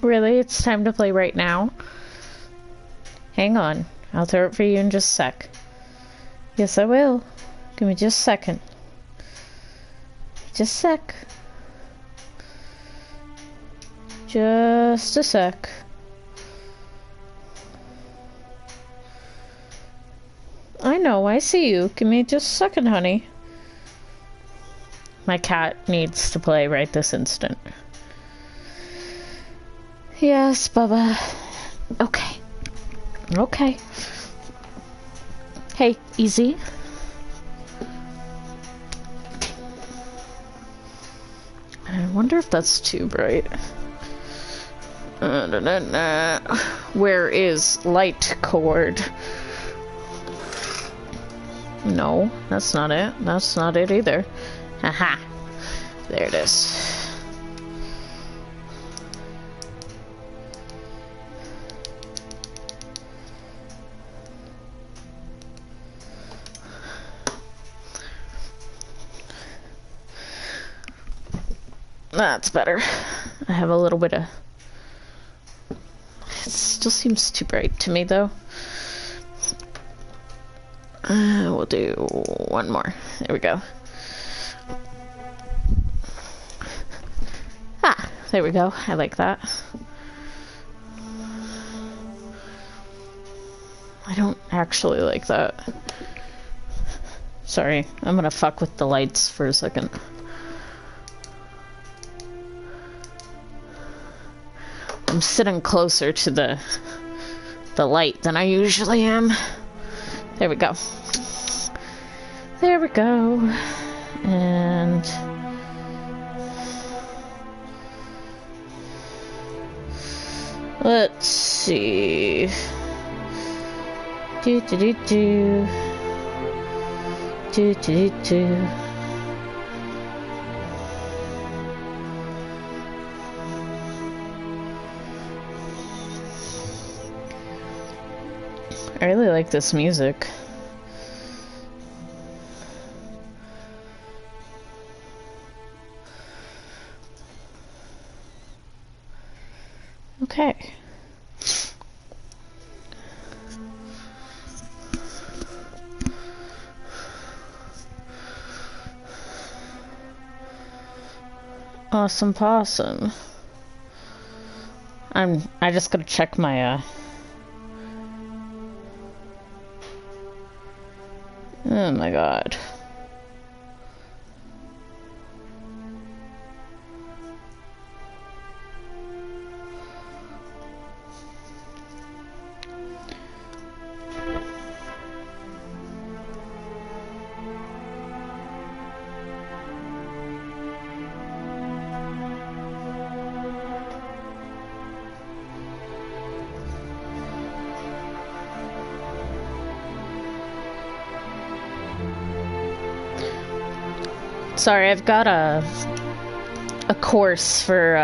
Really? It's time to play right now? Hang on. I'll throw it for you in just a sec. Yes, I will. Give me just a second. Just a sec. Just a sec. I know, I see you. Give me just a second, honey. My cat needs to play right this instant. Yes, Bubba. Okay. Okay. Hey, easy. I wonder if that's too bright. Where is light cord? No, that's not it. That's not it either. Haha. There it is. That's better. I have a little bit of... It still seems too bright to me, though. We'll do one more. There we go. Ah, there we go. I like that. I don't actually like that. Sorry, I'm gonna fuck with the lights for a second. I'm sitting closer to the light than I usually am. There we go. There we go. And let's see. Do do do do. Do do do do. I really like this music. Okay. Awesome possum. I just gotta check my oh my god. Sorry, I've got a course for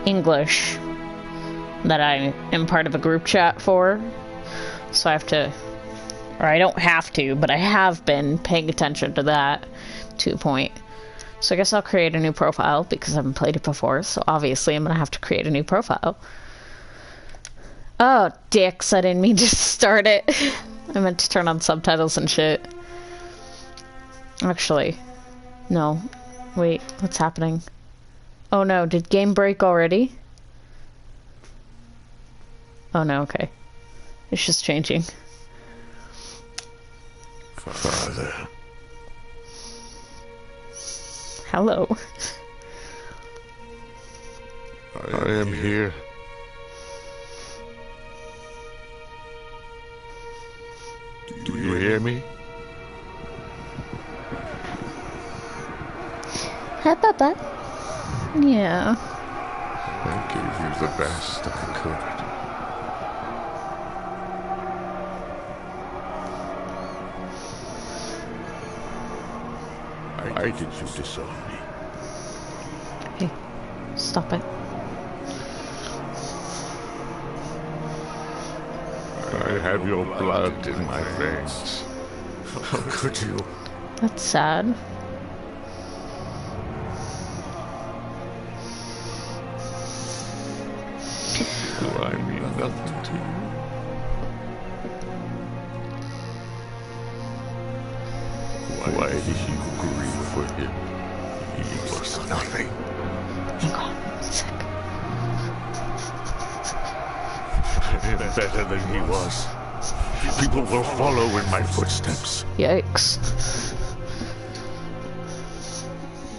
English that I am part of a group chat for, so I have to, or I don't have to, but I have been paying attention to that to a point. So I guess I'll create a new profile because I haven't played it before, so obviously I'm gonna have to create a new profile. Oh, dicks, I didn't mean to start it. I meant to turn on subtitles and shit. Actually, no. Wait, what's happening? Oh no, did game break already? Oh no, okay. It's just changing. Father. Hello. I am here. Do you hear me? Hi, Papa. Yeah. I gave you the best I could. Why did you disown me? Hey, stop it. I have your blood in my veins. How could you? That's sad. nothing. Why did you grieve for him? He was nothing. Hang on, one sec. Better than he was. People will follow in my footsteps. Yikes.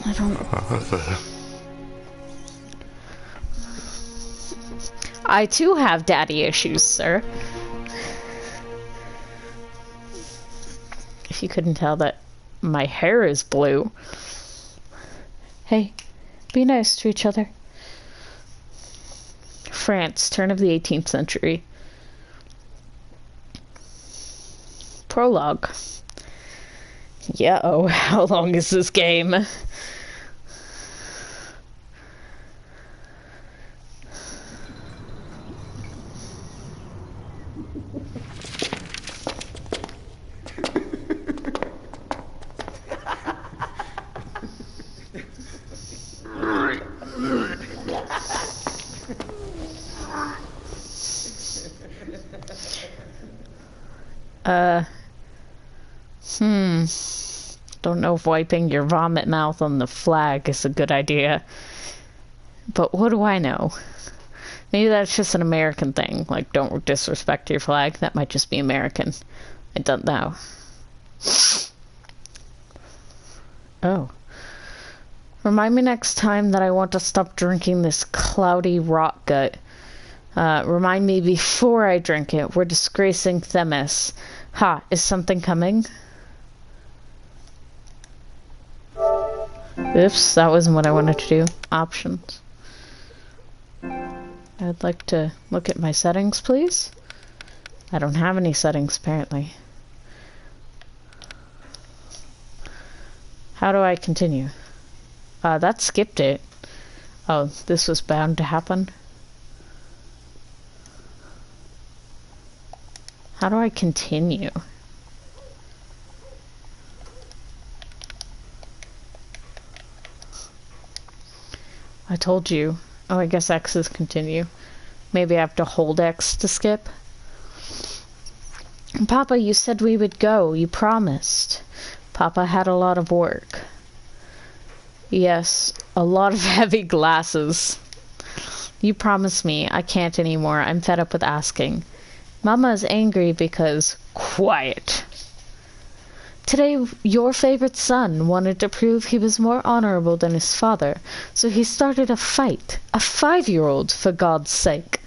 I don't... I too have daddy issues, sir. If you couldn't tell that my hair is blue. Hey, be nice to each other. France, turn of the 18th century. Prologue. Yeah, oh, how long is this game? Don't know if wiping your vomit mouth on the flag is a good idea. But what do I know? Maybe that's just an American thing. Like, don't disrespect your flag. That might just be American. I don't know. Oh. Remind me next time that I want to stop drinking this cloudy rot gut. Remind me before I drink it. We're disgracing Themis. Ha, is something coming? Oops, that wasn't what I wanted to do. Options. I'd like to look at my settings, please. I don't have any settings, apparently. How do I continue? That skipped it. Oh, this was bound to happen. How do I continue? I told you. Oh, I guess X is continue. Maybe I have to hold X to skip. Papa, you said we would go. You promised. Papa had a lot of work. Yes, a lot of heavy glasses. You promised me. I can't anymore. I'm fed up with asking. Mama is angry because... Quiet. Today, your favorite son wanted to prove he was more honorable than his father, so he started a fight. A 5-year-old, for God's sake.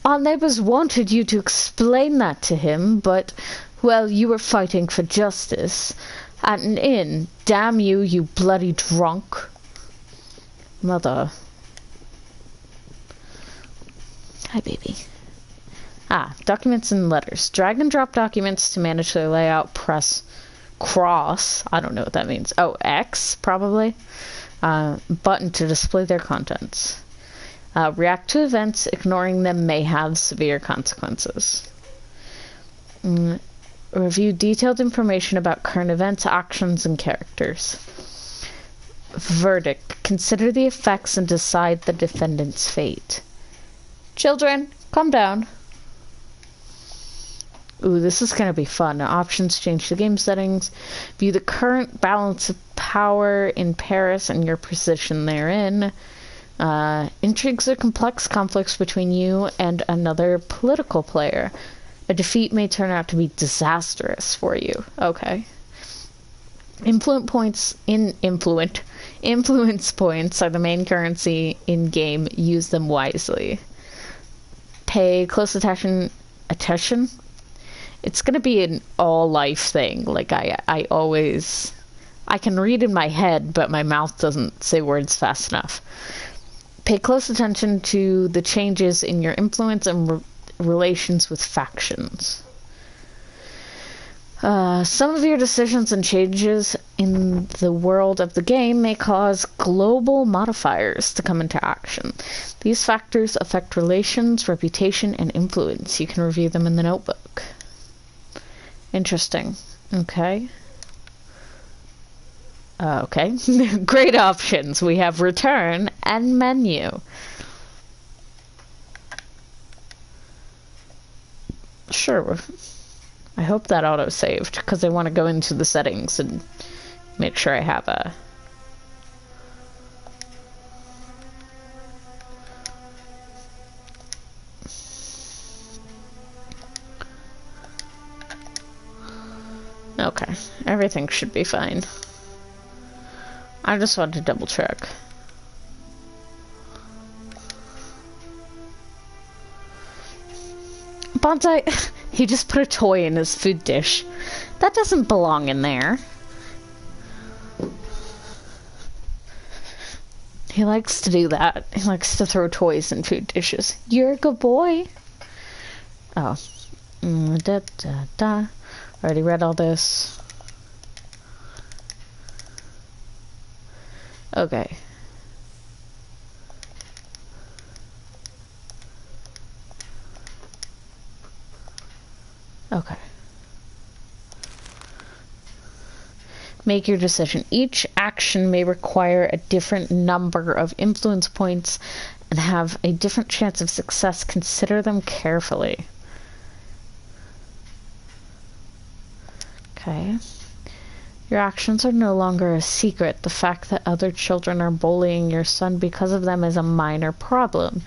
Our neighbors wanted you to explain that to him, but, well, you were fighting for justice. At an inn. Damn you, you bloody drunk. Mother. Hi, baby. Documents and letters. Drag and drop documents to manage their layout. Press cross. I don't know what that means. Oh, X, probably. Button to display their contents. React to events. Ignoring them may have severe consequences. Review detailed information about current events, actions, and characters. Verdict. Consider the effects and decide the defendant's fate. Children, calm down. Ooh, this is going to be fun. Options, change the game settings. View the current balance of power in Paris and your position therein. Intrigues or complex conflicts between you and another political player. A defeat may turn out to be disastrous for you. Okay. Influence points are the main currency in game. Use them wisely. Pay close attention. It's gonna be an all life thing. Like I can read in my head, but my mouth doesn't say words fast enough. Pay close attention to the changes in your influence and relations with factions. Some of your decisions and changes in the world of the game may cause global modifiers to come into action. These factors affect relations, reputation, and influence. You can review them in the notebook. Interesting. Okay. Okay. Great options. We have return and menu. Sure. I hope that auto-saved, because I want to go into the settings and make sure I have a... Okay, everything should be fine. I just wanted to double check. Bonsai, he just put a toy in his food dish. That doesn't belong in there. He likes to do that. He likes to throw toys in food dishes. You're a good boy. Oh. Already read all this. Okay. Okay. Make your decision. Each action may require a different number of influence points and have a different chance of success. Consider them carefully. Okay. Your actions are no longer a secret. The fact that other children are bullying your son because of them is a minor problem.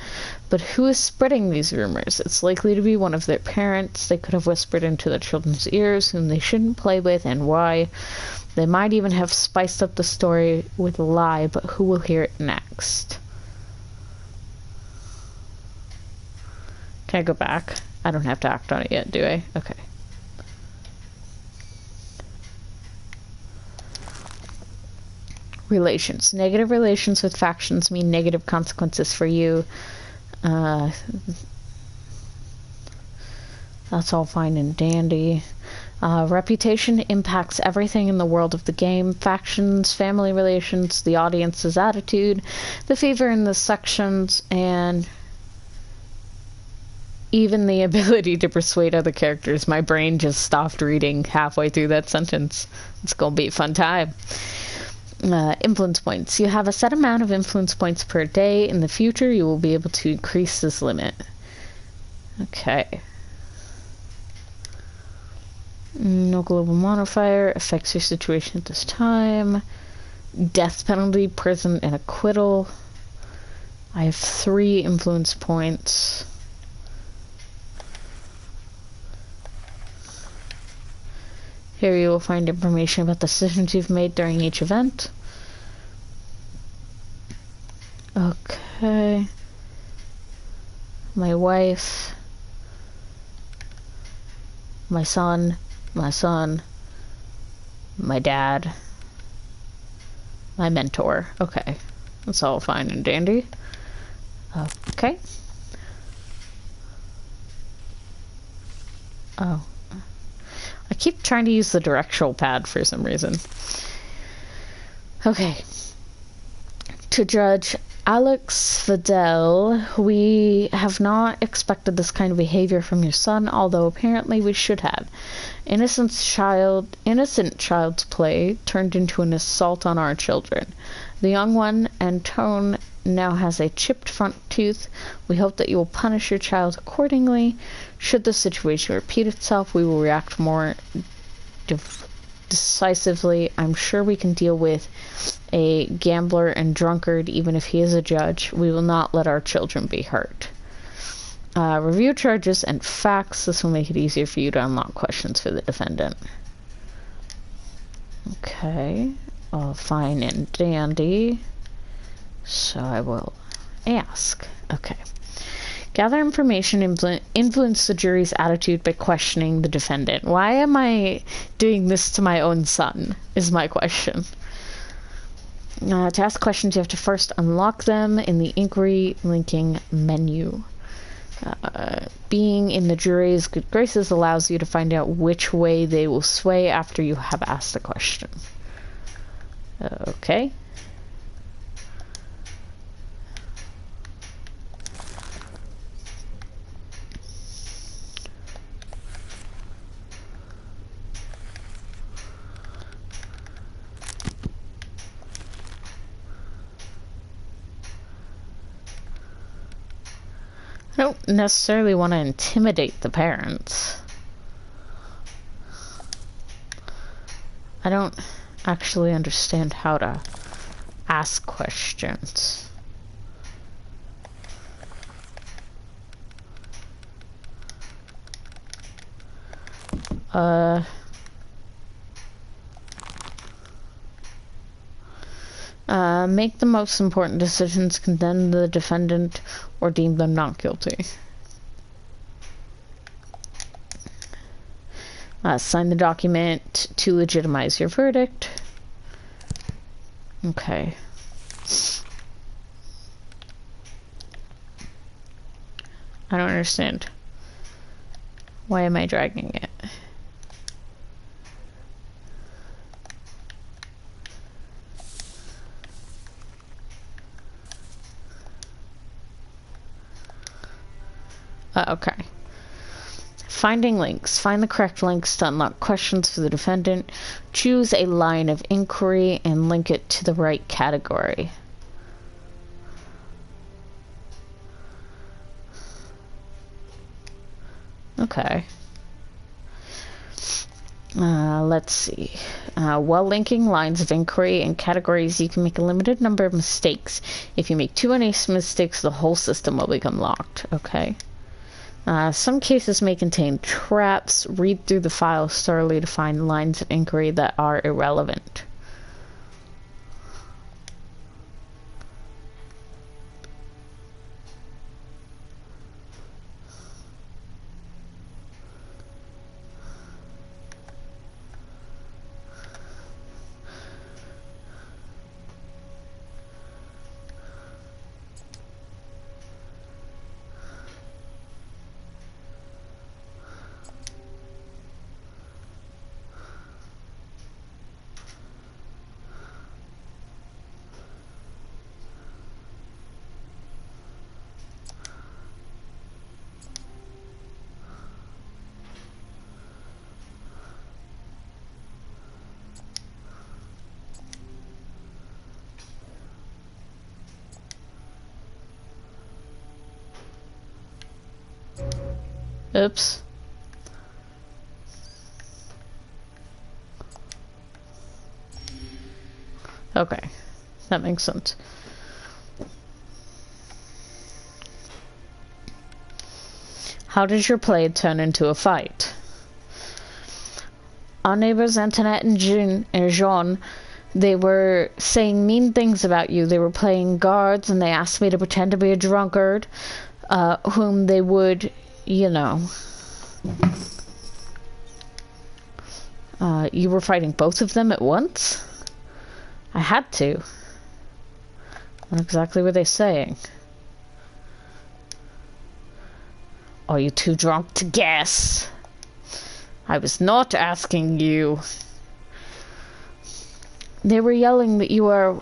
But who is spreading these rumors? It's likely to be one of their parents. They could have whispered into the children's ears whom they shouldn't play with and why. They might even have spiced up the story with a lie, but who will hear it next? Can I go back? I don't have to act on it yet, do I? Okay. Relations. Negative relations with factions mean negative consequences for you. That's all fine and dandy. Reputation impacts everything in the world of the game. Factions, family relations, the audience's attitude, the fever in the sections, and even the ability to persuade other characters. My brain just stopped reading halfway through that sentence. It's gonna be a fun time. Influence points. You have a set amount of influence points per day. In the future, you will be able to increase this limit. Okay. No global modifier. Affects your situation at this time. Death penalty, prison, and acquittal. I have 3 influence points. Here you will find information about the decisions you've made during each event. Okay. My wife. My son. My dad. My mentor. Okay. That's all fine and dandy. Okay. Oh. I keep trying to use the directional pad for some reason. Okay. To Judge Alex Vidal, we have not expected this kind of behavior from your son, although apparently we should have. Innocent child's play turned into an assault on our children. The young one, Antone, now has a chipped front tooth. We hope that you will punish your child accordingly. Should the situation repeat itself, we will react more decisively. I'm sure we can deal with a gambler and drunkard, even if he is a judge. We will not let our children be hurt. Review charges and facts. This will make it easier for you to unlock questions for the defendant. Okay. All fine and dandy. So I will ask. Okay. Gather information, influence the jury's attitude by questioning the defendant. Why am I doing this to my own son, is my question. To ask questions, you have to first unlock them in the inquiry linking menu. Being in the jury's good graces allows you to find out which way they will sway after you have asked the question. Okay. don't necessarily want to intimidate the parents. I don't actually understand how to ask questions. Make the most important decisions, condemn the defendant, or deem them not guilty. Sign the document to legitimize your verdict. Okay. I don't understand. Why am I dragging it? Okay. Finding links. Find the correct links to unlock questions for the defendant. Choose a line of inquiry and link it to the right category. Okay. Let's see. While linking lines of inquiry and categories, you can make a limited number of mistakes. If you make too many mistakes, the whole system will become locked. Okay. Some cases may contain traps. Read through the files thoroughly to find lines of inquiry that are irrelevant. Oops. Okay, that makes sense. How did your play turn into a fight? Our neighbors Antoinette and Jean, they were saying mean things about you. They were playing guards and they asked me to pretend to be a drunkard, whom they would, you know. You were fighting both of them at once? I had to. What exactly were they saying? Are you too drunk to guess? I was not asking you. They were yelling that you are...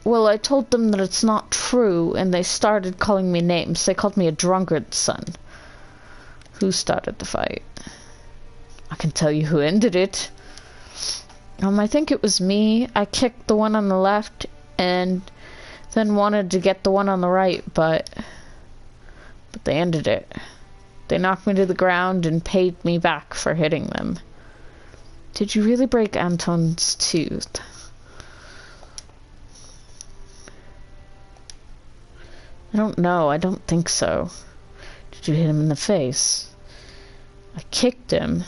Well, I told them that it's not true, and they started calling me names. They called me a drunkard's son. Who started the fight? I can tell you who ended it. I think it was me. I kicked the one on the left, and then wanted to get the one on the right, but they ended it. They knocked me to the ground and paid me back for hitting them. Did you really break Anton's tooth? I don't know. I don't think so. Did you hit him in the face? I kicked him.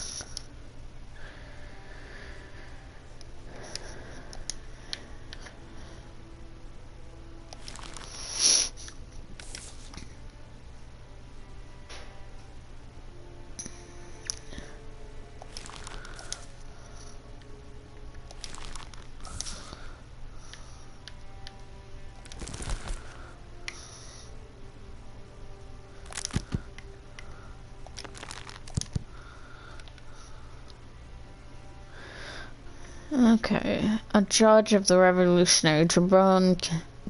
Okay. A judge of the Revolutionary Tribune,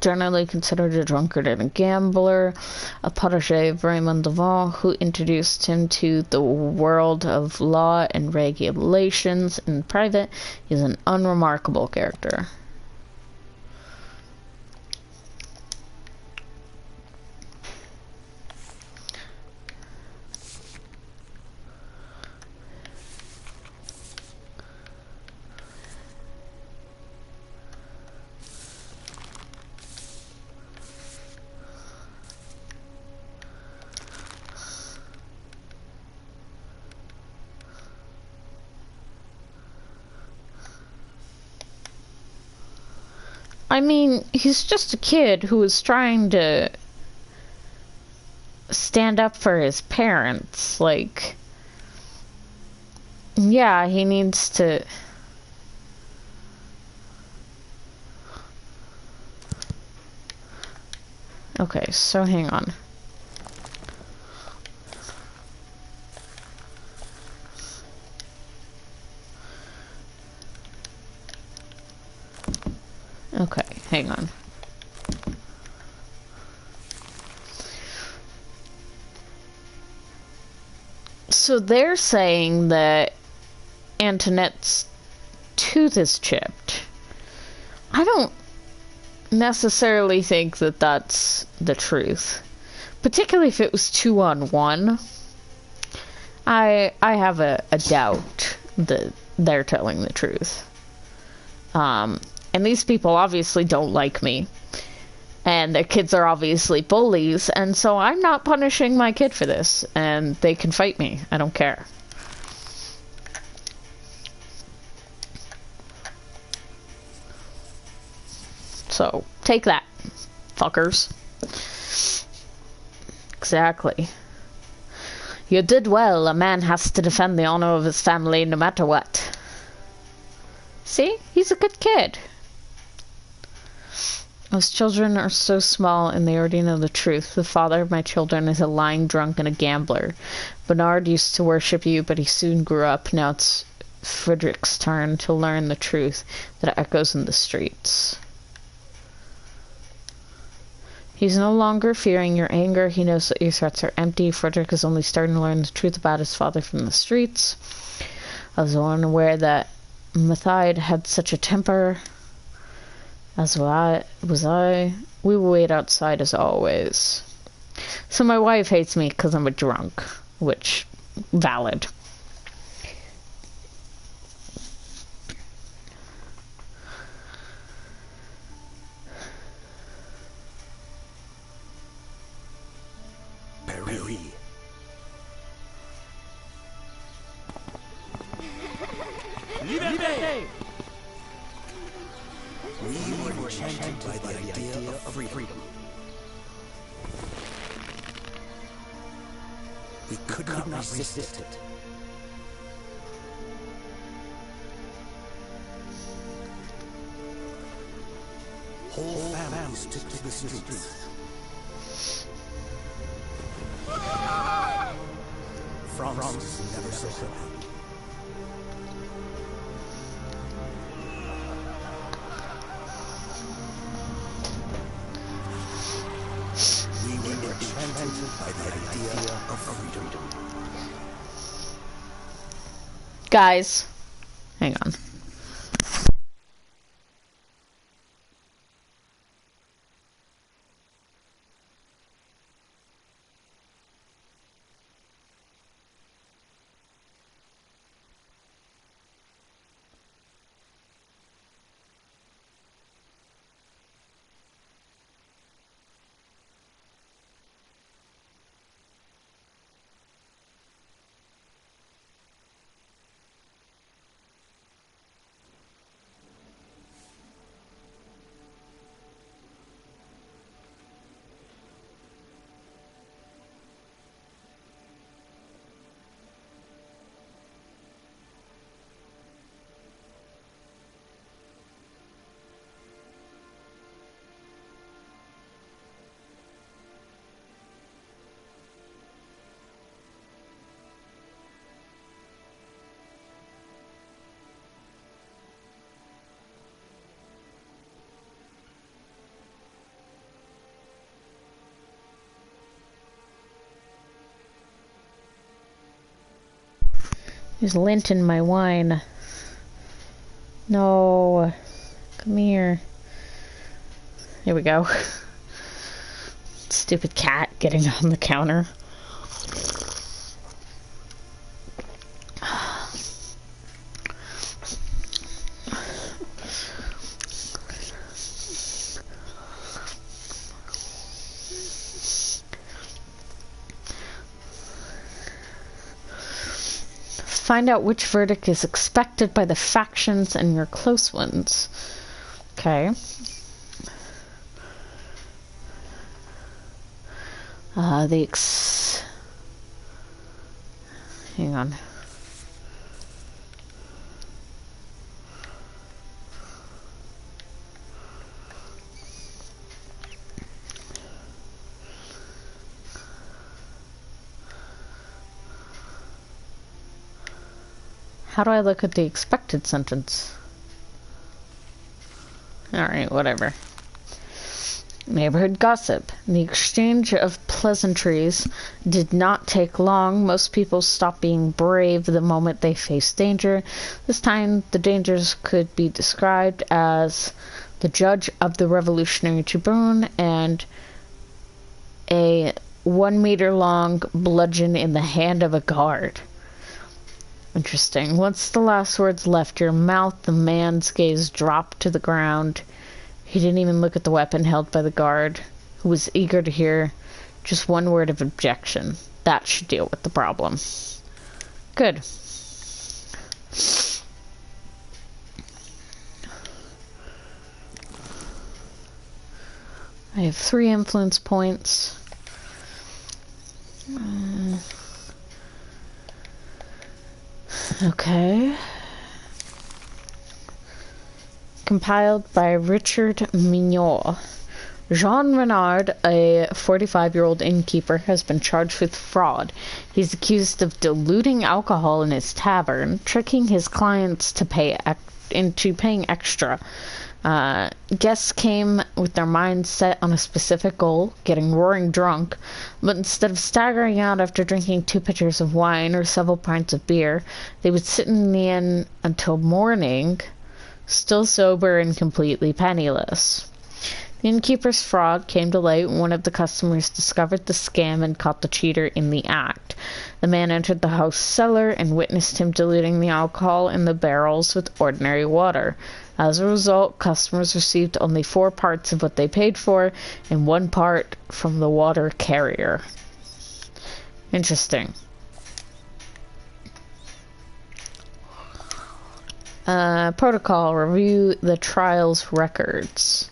generally considered a drunkard and a gambler, a protege of Raymond Devon, who introduced him to the world of law and regulations in private, is an unremarkable character. I mean, he's just a kid who is trying to stand up for his parents. Like, yeah, he needs to... Okay, so hang on. Okay, hang on. So they're saying that Antoinette's tooth is chipped. I don't necessarily think that that's the truth. Particularly if it was 2-on-1. I have a doubt that they're telling the truth. And these people obviously don't like me. And their kids are obviously bullies, and so I'm not punishing my kid for this. And they can fight me. I don't care. So, take that, fuckers. Exactly. You did well. A man has to defend the honor of his family no matter what. See? He's a good kid. Those children are so small and they already know the truth. The father of my children is a lying drunk and a gambler. Bernard used to worship you, but he soon grew up. Now it's Frederick's turn to learn the truth that echoes in the streets. He's no longer fearing your anger. He knows that your threats are empty. Frederick is only starting to learn the truth about his father from the streets. I was unaware that Mathilde had such a temper. As was I. We will wait outside as always. So my wife hates me because I'm a drunk, which, valid. Perry. Liberté! We were enchanted by the idea of freedom. We could not resist it. Whole families took to the streets. France never saw her. By the idea of freedom. Guys, hang on. There's lint in my wine. No. Come here. Here we go. Stupid cat getting on the counter. Find out which verdict is expected by the factions and your close ones. Okay. Hang on. How do I look at the expected sentence? Alright, whatever. Neighborhood gossip. The exchange of pleasantries did not take long. Most people stopped being brave the moment they faced danger. This time, the dangers could be described as the judge of the Revolutionary Tribune and a 1 meter long bludgeon in the hand of a guard. Interesting. Once the last words left your mouth, the man's gaze dropped to the ground. He didn't even look at the weapon held by the guard, who was eager to hear just one word of objection. That should deal with the problem. Good. I have 3 influence points. Okay. Compiled by Richard Mignot. Jean Renard, a 45-year-old innkeeper, has been charged with fraud. He's accused of diluting alcohol in his tavern, tricking his clients to into paying extra. Guests came with their minds set on a specific goal, getting roaring drunk, but instead of staggering out after drinking 2 pitchers of wine or several pints of beer, they would sit in the inn until morning, still sober and completely penniless. The innkeeper's fraud came to light when one of the customers discovered the scam and caught the cheater in the act. The man entered the house cellar and witnessed him diluting the alcohol in the barrels with ordinary water. As a result, customers received only 4 parts of what they paid for and 1 part from the water carrier. Interesting. Protocol. Review the trial's records.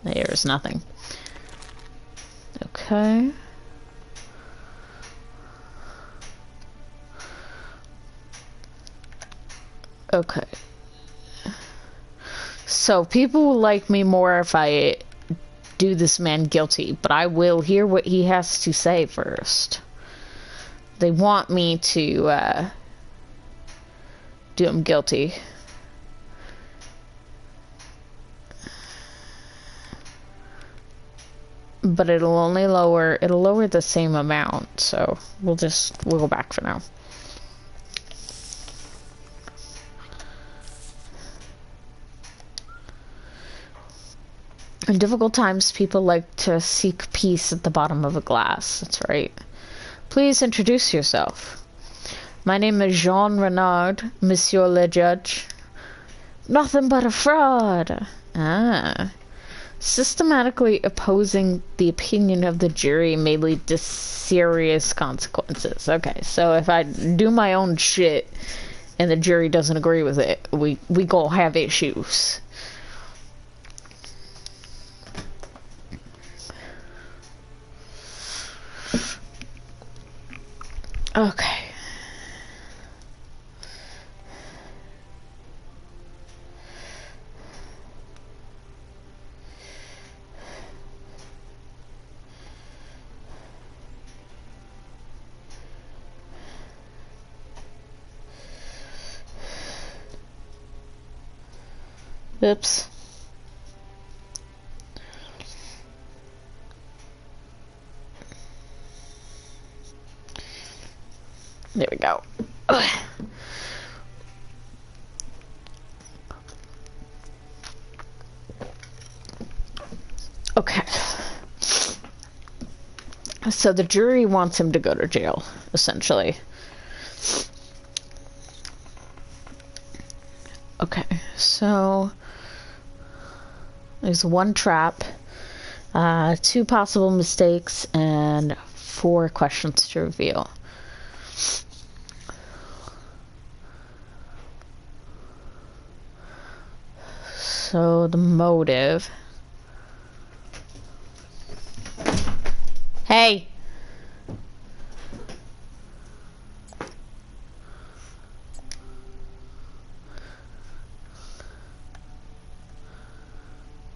There's nothing. Okay. Okay. So, people will like me more if I do this man guilty, but I will hear what he has to say first. They want me to, do him guilty. But it'll lower the same amount, so we'll go back for now. In difficult times, people like to seek peace at the bottom of a glass. That's right. Please introduce yourself. My name is Jean Renard, Monsieur le Judge. Nothing but a fraud. Ah. Systematically opposing the opinion of the jury may lead to serious consequences. Okay, so if I do my own shit and the jury doesn't agree with it, we gonna have issues. Okay. Oops. There we go. Ugh. Okay. So the jury wants him to go to jail, essentially. Okay, so there's 1 trap, 2 possible mistakes, and 4 questions to reveal. So the motive. Hey!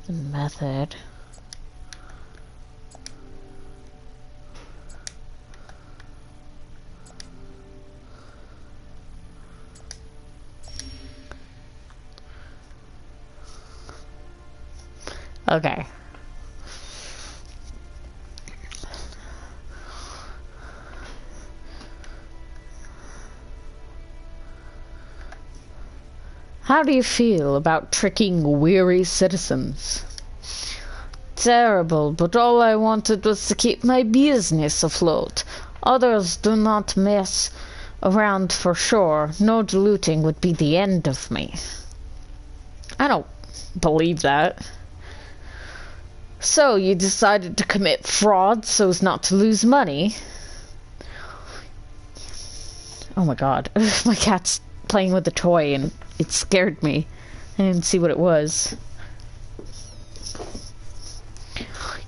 The method. Okay. How do you feel about tricking weary citizens? Terrible, but all I wanted was to keep my business afloat. Others do not mess around for sure. No diluting would be the end of me. I don't believe that. So, you decided to commit fraud so as not to lose money? Oh my god. My cat's playing with a toy and it scared me. I didn't see what it was.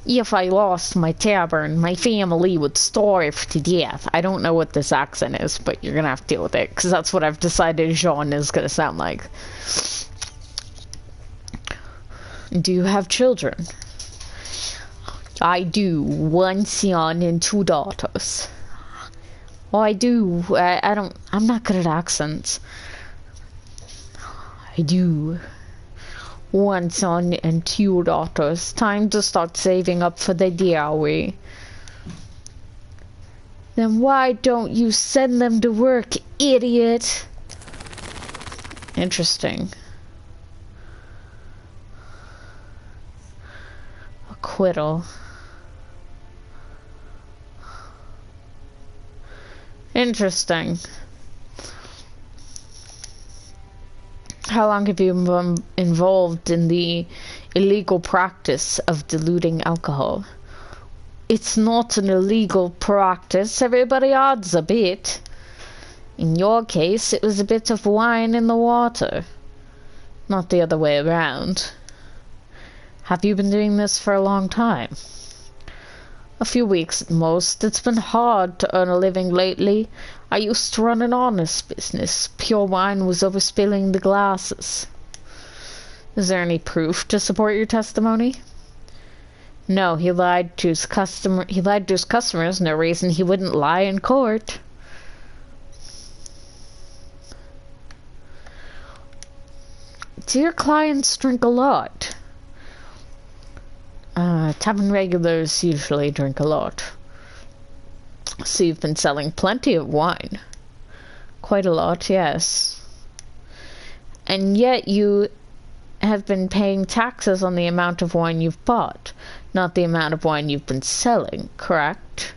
If I lost my tavern, my family would starve to death. I don't know what this accent is, but you're gonna have to deal with it, because that's what I've decided Jean is gonna sound like. Do you have children? I do. 1 son and 2 daughters. Oh, I do. I'm not good at accents. I do. 1 son and 2 daughters. Time to start saving up for the dowry. Then why don't you send them to work, idiot? Interesting. Acquittal. Interesting. How long have you been involved in the illegal practice of diluting alcohol? It's not an illegal practice. Everybody odds a bit. In your case, it was a bit of wine in the water. Not the other way around. Have you been doing this for a long time? A few weeks at most. It's been hard to earn a living lately. I used to run an honest business. Pure wine was overspilling the glasses. Is there any proof to support your testimony? No, he lied to his customers. No reason he wouldn't lie in court. Do your clients drink a lot? Tavern regulars usually drink a lot. So you've been selling plenty of wine. Quite a lot, yes. And yet you have been paying taxes on the amount of wine you've bought, not the amount of wine you've been selling, correct?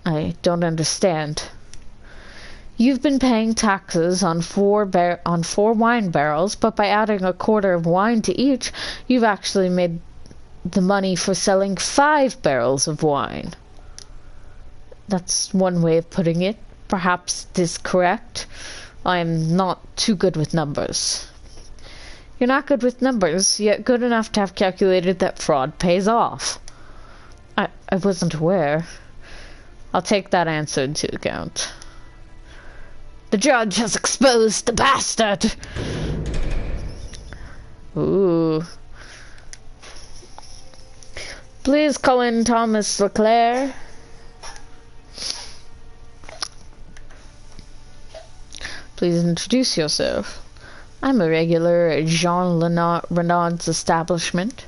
I don't understand. You've been paying taxes on 4 wine barrels, but by adding a quarter of wine to each, you've actually made the money for selling 5 barrels of wine. That's one way of putting it. Perhaps it is correct. I'm not too good with numbers. You're not good with numbers, yet good enough to have calculated that fraud pays off. I wasn't aware. I'll take that answer into account. The judge has exposed the bastard! Ooh. Please call in Thomas Leclerc. Please introduce yourself. I'm a regular at Jean Renaud's establishment.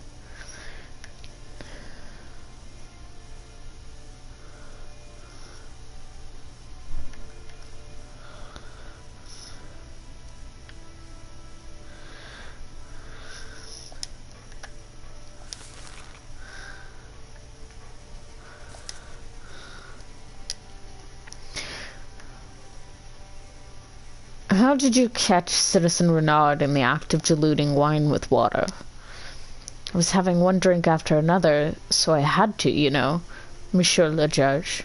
How did you catch Citizen Renaud in the act of diluting wine with water? I was having one drink after another, so I had to, you know, Monsieur le Judge.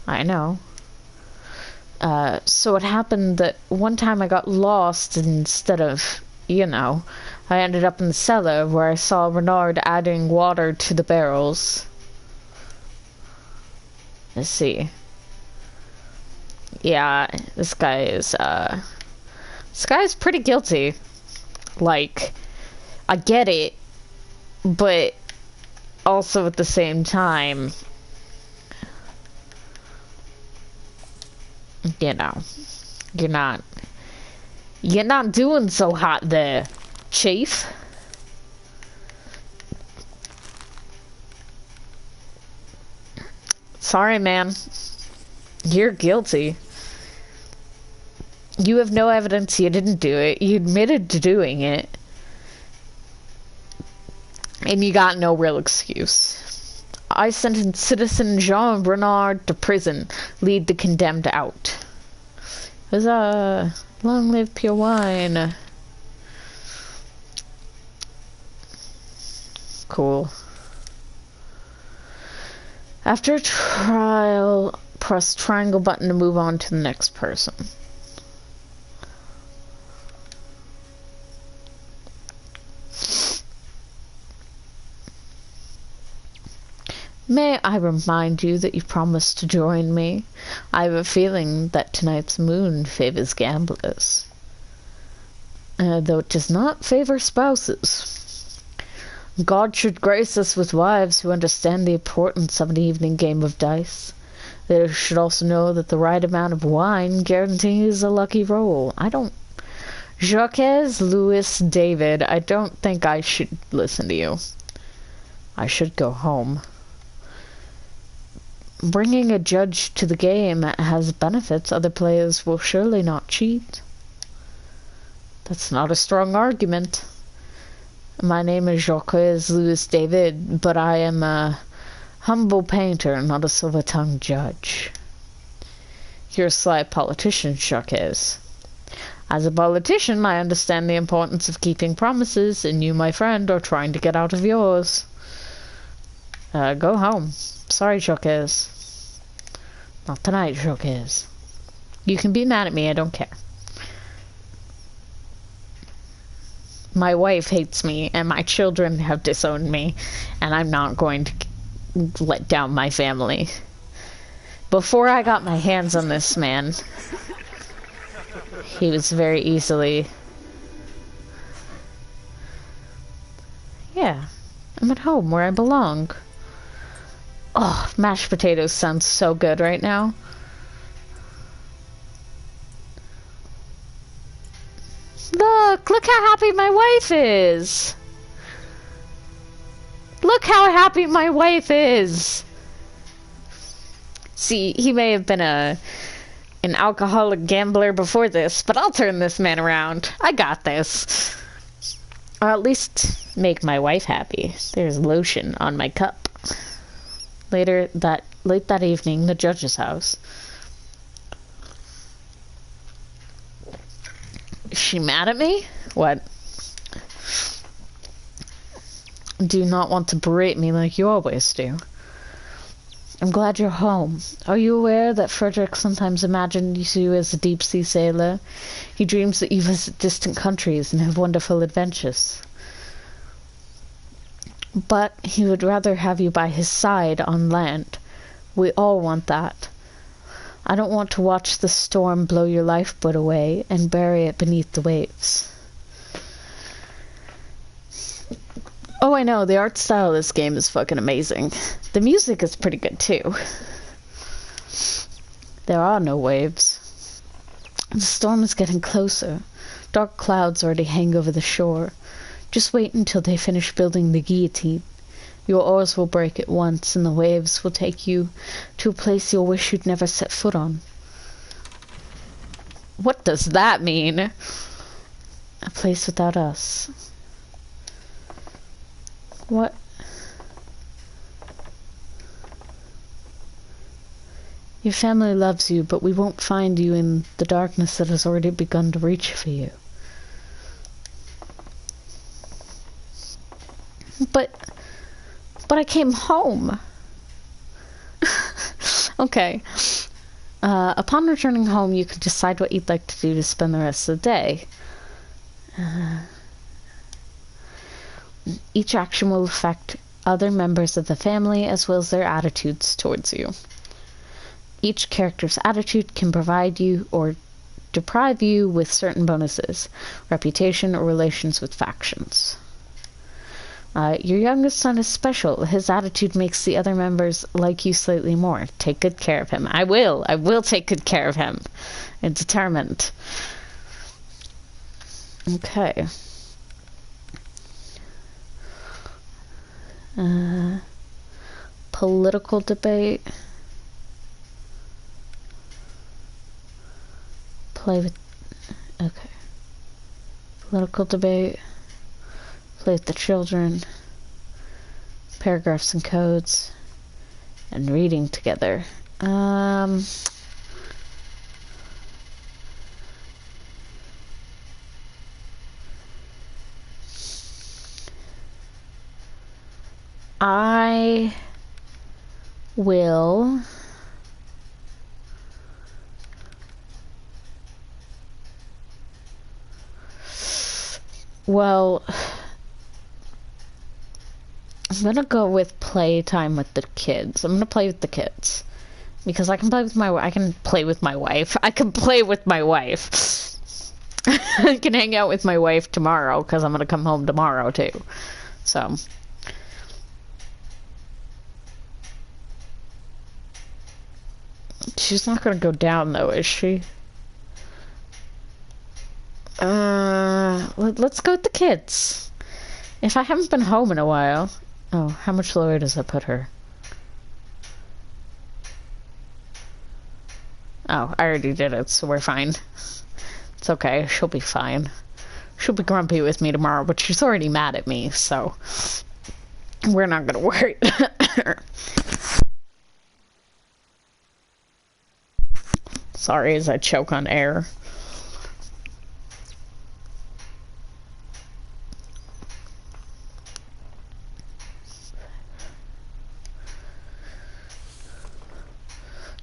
I know. So it happened that one time I got lost, and instead of, you know, I ended up in the cellar where I saw Renaud adding water to the barrels. Let's see. Yeah, this guy's pretty guilty. Like, I get it, but also at the same time, you know, you're not doing so hot there, Chief. Sorry, man. You're guilty. You have no evidence you didn't do it. You admitted to doing it. And you got no real excuse. I sentenced citizen Jean Renard to prison. Lead the condemned out. Huzzah! Long live pure wine. Cool. After a trial, press triangle button to move on to the next person. May I remind you that you promised to join me? I have a feeling that tonight's moon favors gamblers, though it does not favor spouses. God should grace us with wives who understand the importance of an evening game of dice. They should also know that the right amount of wine guarantees a lucky roll. Jacques, Louis, David, I don't think I should listen to you. I should go home. Bringing a judge to the game has benefits. Other players will surely not cheat. That's not a strong argument. My name is Jacques Louis David, but I am a humble painter, not a silver-tongued judge. You're a sly politician, Jacques. As a politician, I understand the importance of keeping promises, and you, my friend, are trying to get out of yours. Go home. Sorry, Jacques. Not tonight, Jacques. You can be mad at me, I don't care. My wife hates me, and my children have disowned me, and I'm not going to let down my family. Before I got my hands on this man, he was very easily... Yeah, I'm at home where I belong. Oh, mashed potatoes sounds so good right now. Look how happy my wife is. Look how happy my wife is. See, he may have been an alcoholic gambler before this, but I'll turn this man around. I got this. Or at least make my wife happy. There's lotion on my cup. Late that evening, the judge's house. Is she mad at me? What? Do you not want to berate me like you always do? I'm glad you're home. Are you aware that Frederick sometimes imagines you as a deep-sea sailor? He dreams that you visit distant countries and have wonderful adventures. But he would rather have you by his side on land. We all want that. I don't want to watch the storm blow your lifeboat away and bury it beneath the waves. Oh, I know, the art style of this game is fucking amazing. The music is pretty good, too. There are no waves. The storm is getting closer. Dark clouds already hang over the shore. Just wait until they finish building the guillotine. Your oars will break at once, and the waves will take you to a place you'll wish you'd never set foot on. What does that mean? A place without us. What? Your family loves you, but we won't find you in the darkness that has already begun to reach for you. But I came home. Okay. Upon returning home, you can decide what you'd like to do to spend the rest of the day. Each action will affect other members of the family as well as their attitudes towards you. Each character's attitude can provide you or deprive you with certain bonuses, reputation, or relations with factions. Your youngest son is special. His attitude makes the other members like you slightly more. Take good care of him. I will take good care of him. I'm determined. Okay. Political debate. Okay. Political debate. Play with the children. Paragraphs and codes. And reading together. I will I'm gonna go with playtime with the kids. I'm gonna play with the kids. Because I can play with my wife. I can play with my wife. I can hang out with my wife tomorrow, because I'm gonna come home tomorrow, too. So... She's not gonna go down, though, is she? Let's go with the kids. If I haven't been home in a while... Oh, how much lower does that put her? Oh, I already did it, so we're fine. It's okay, she'll be fine. She'll be grumpy with me tomorrow, but she's already mad at me, so... We're not gonna worry. Sorry as I choke on air.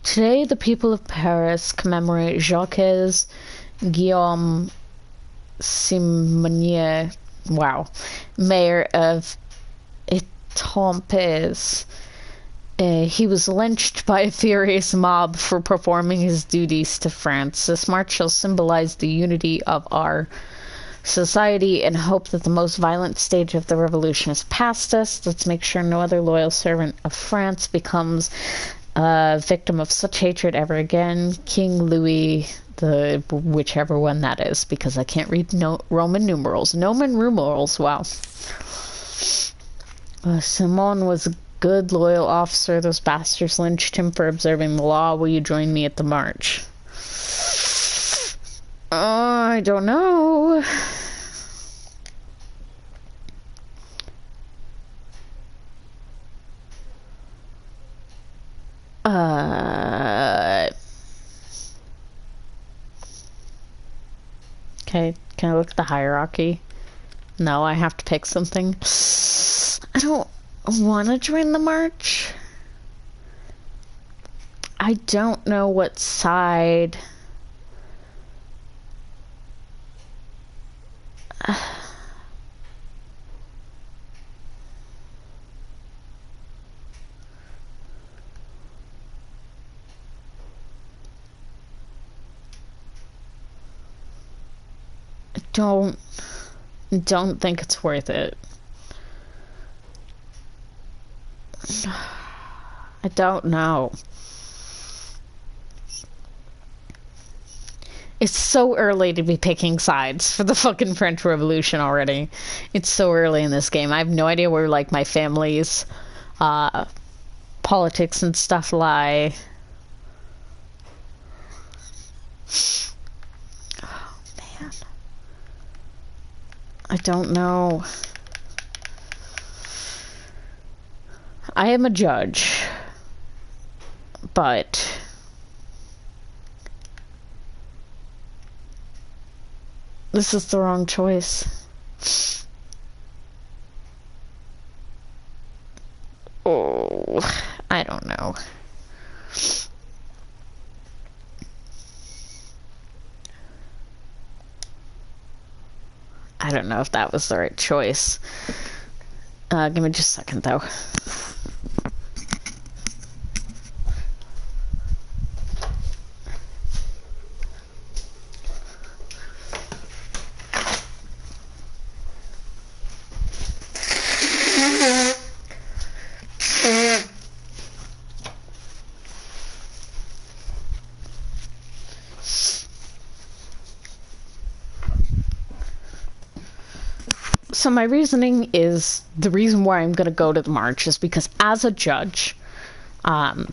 Today, the people of Paris commemorate Jacques Guillaume Simonier, mayor of Etampes. He was lynched by a furious mob for performing his duties to France. This march shall symbolize the unity of our society and hope that the most violent stage of the revolution is past us. Let's make sure no other loyal servant of France becomes a victim of such hatred ever again. King Louis, whichever one that is, because I can't read Roman numerals. Wow. Simon was a good, loyal officer. Those bastards lynched him for observing the law. Will you join me at the march? I don't know. Okay, can I look at the hierarchy? No, I have to pick something. I don't want to join the march. I don't know what side. Don't think it's worth it. I don't know. It's so early to be picking sides for the fucking French Revolution already. It's so early in this game. I have no idea where, like, my family's politics and stuff lie. Oh, man. I don't know. I am a judge, but this is the wrong choice. Oh, I don't know. I don't know if that was the right choice. Give me just a second, though. So my reasoning is, the reason why I'm going to go to the march is because as a judge, I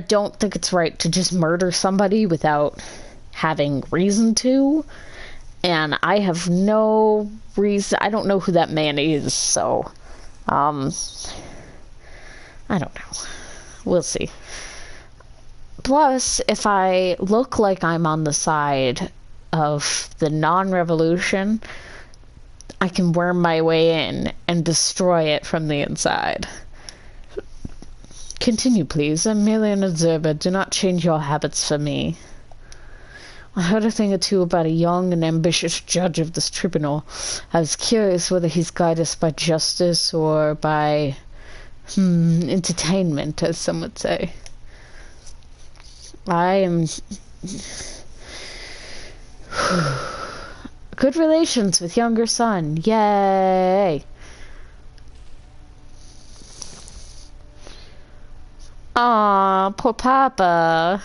don't think it's right to just murder somebody without having reason to. And I have no reason. I don't know who that man is, so I don't know. We'll see. Plus, if I look like I'm on the side of the non-revolution, I can worm my way in and destroy it from the inside. Continue, please. I'm merely an observer. Do not change your habits for me. I heard a thing or two about a young and ambitious judge of this tribunal. I was curious whether he's guided us by justice or by, entertainment, as some would say. I am... Good relations with younger son. Yay! Aw, poor Papa.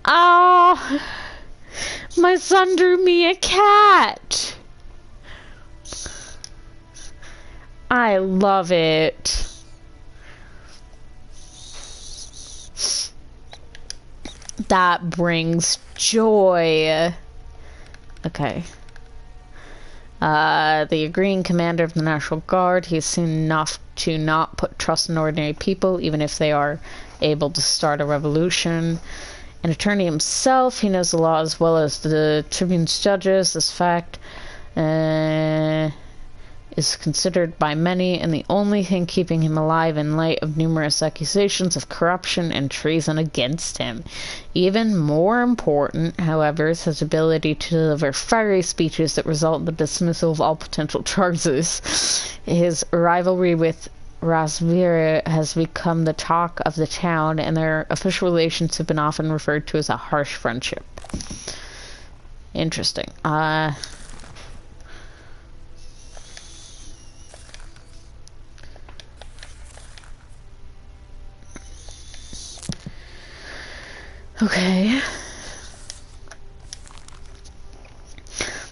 Oh, my son drew me a cat. I love it. That brings joy. Okay. The agreeing commander of the National Guard, he's seen enough to not put trust in ordinary people, even if they are able to start a revolution. An attorney himself, he knows the law as well as the tribune's judges. This fact is considered by many and the only thing keeping him alive in light of numerous accusations of corruption and treason against him. Even more important, however, is his ability to deliver fiery speeches that result in the dismissal of all potential charges. His rivalry with Rasvira has become the talk of the town, and their official relations have been often referred to as a harsh friendship. Interesting. Okay.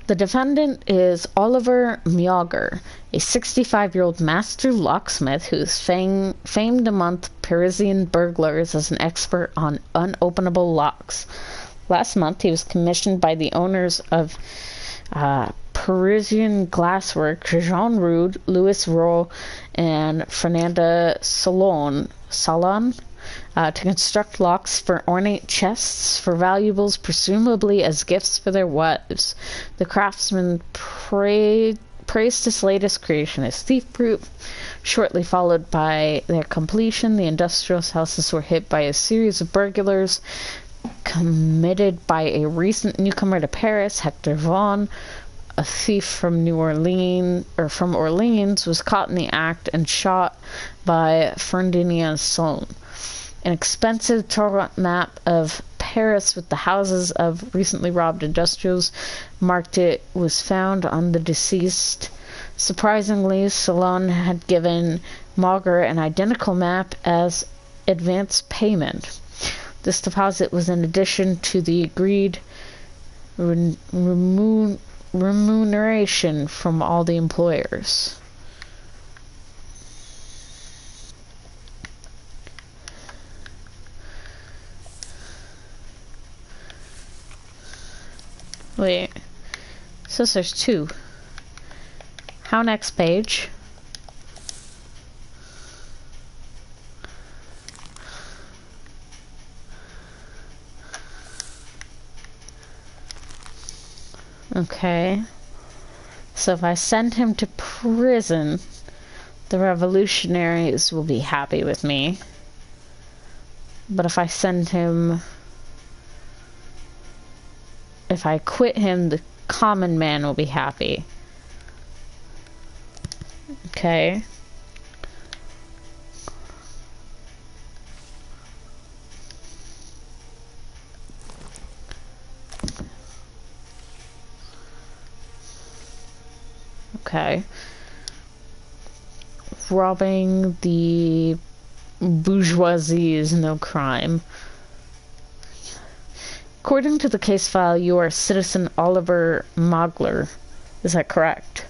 The defendant is Oliver Mjauger, a 65-year-old master locksmith who's famed among Parisian burglars as an expert on unopenable locks. Last month, he was commissioned by the owners of Parisian glasswork, Jean Rude, Louis Rowe, and Fernanda Salon, to construct locks for ornate chests for valuables, presumably as gifts for their wives. The craftsman praised his latest creation as thief-proof. Shortly followed by their completion, the industrial houses were hit by a series of burglars committed by a recent newcomer to Paris, Hector Vaughan. A thief from Orleans, was caught in the act and shot by Ferdinand Solon. An expensive tour map of Paris with the houses of recently robbed industrials marked it was found on the deceased. Surprisingly, Solon had given Mauger an identical map as advance payment. This deposit was in addition to the agreed remuneration from all the employers. Wait, so there's two. How next page? Okay. So if I send him to prison, the revolutionaries will be happy with me. But if I send him... If I quit him, the common man will be happy. Okay. Okay. Robbing the bourgeoisie is no crime. According to the case file, you are Citizen Oliver Mogler. Is that correct?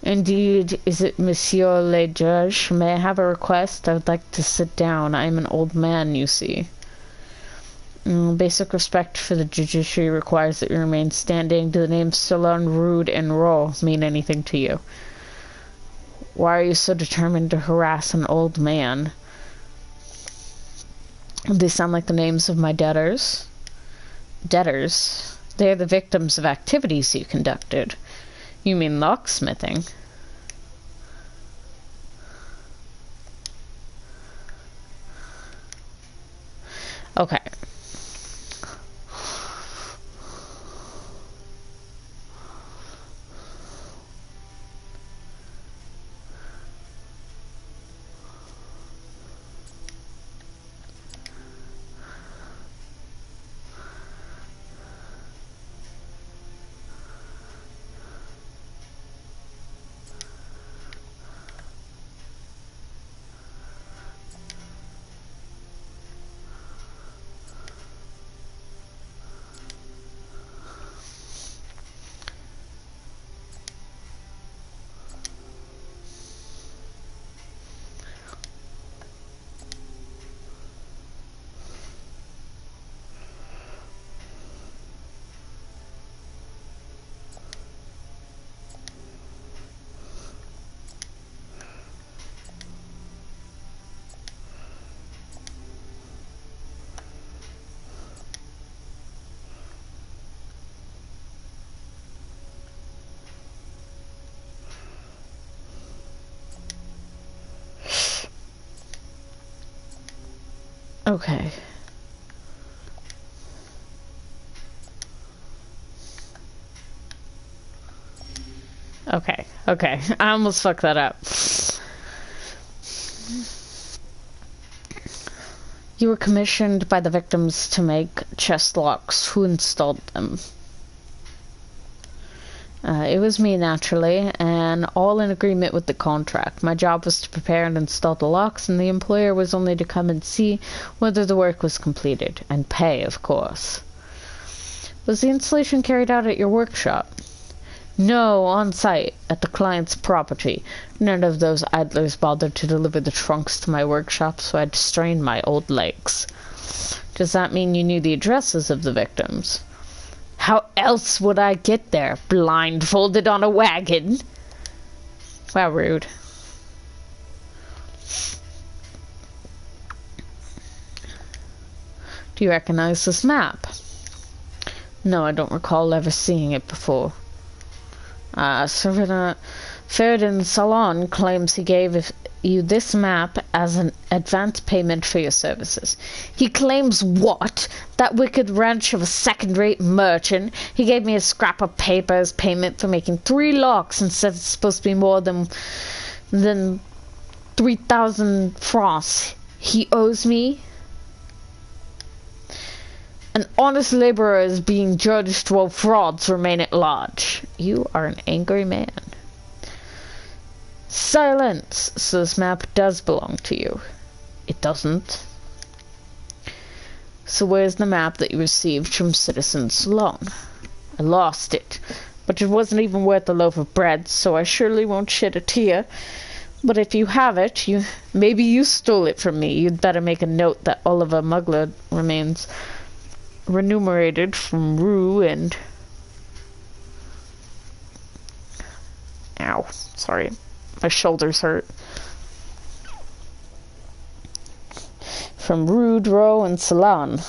Indeed. Is it Monsieur le Judge? May I have a request? I would like to sit down. I am an old man, you see. Basic respect for the judiciary requires that you remain standing. Do the names Salon, Rude, and Roll mean anything to you? Why are you so determined to harass an old man? They sound like the names of my debtors. Debtors? They are the victims of activities you conducted. You mean locksmithing? Okay. Okay. Okay. I almost fucked that up. You were commissioned by the victims to make chest locks. Who installed them? It was me, naturally, and all in agreement with the contract. My job was to prepare and install the locks, and the employer was only to come and see whether the work was completed, and pay, of course. Was the installation carried out at your workshop? No, on site, at the client's property. None of those idlers bothered to deliver the trunks to my workshop, so I had to strain my old legs. Does that mean you knew the addresses of the victims? How else would I get there? Blindfolded on a wagon? Wow, rude. Do you recognize this map? No, I don't recall ever seeing it before. Ferdinand Salon claims he gave you this map as an advance payment for your services. He claims what? That wicked wretch of a second-rate merchant. He gave me a scrap of paper as payment for making 3 locks and said it's supposed to be more than 3,000 francs. He owes me. An honest laborer is being judged while frauds remain at large. You are an angry man. Silence! So this map does belong to you. It doesn't. So where's the map that you received from Citizen Salon? I lost it, but it wasn't even worth a loaf of bread, so I surely won't shed a tear. But if you have it, maybe you stole it from me. You'd better make a note that Oliver Mugler remains remunerated from Rue and... Ow, sorry. My shoulders hurt. From Rue, Dro, and Salon.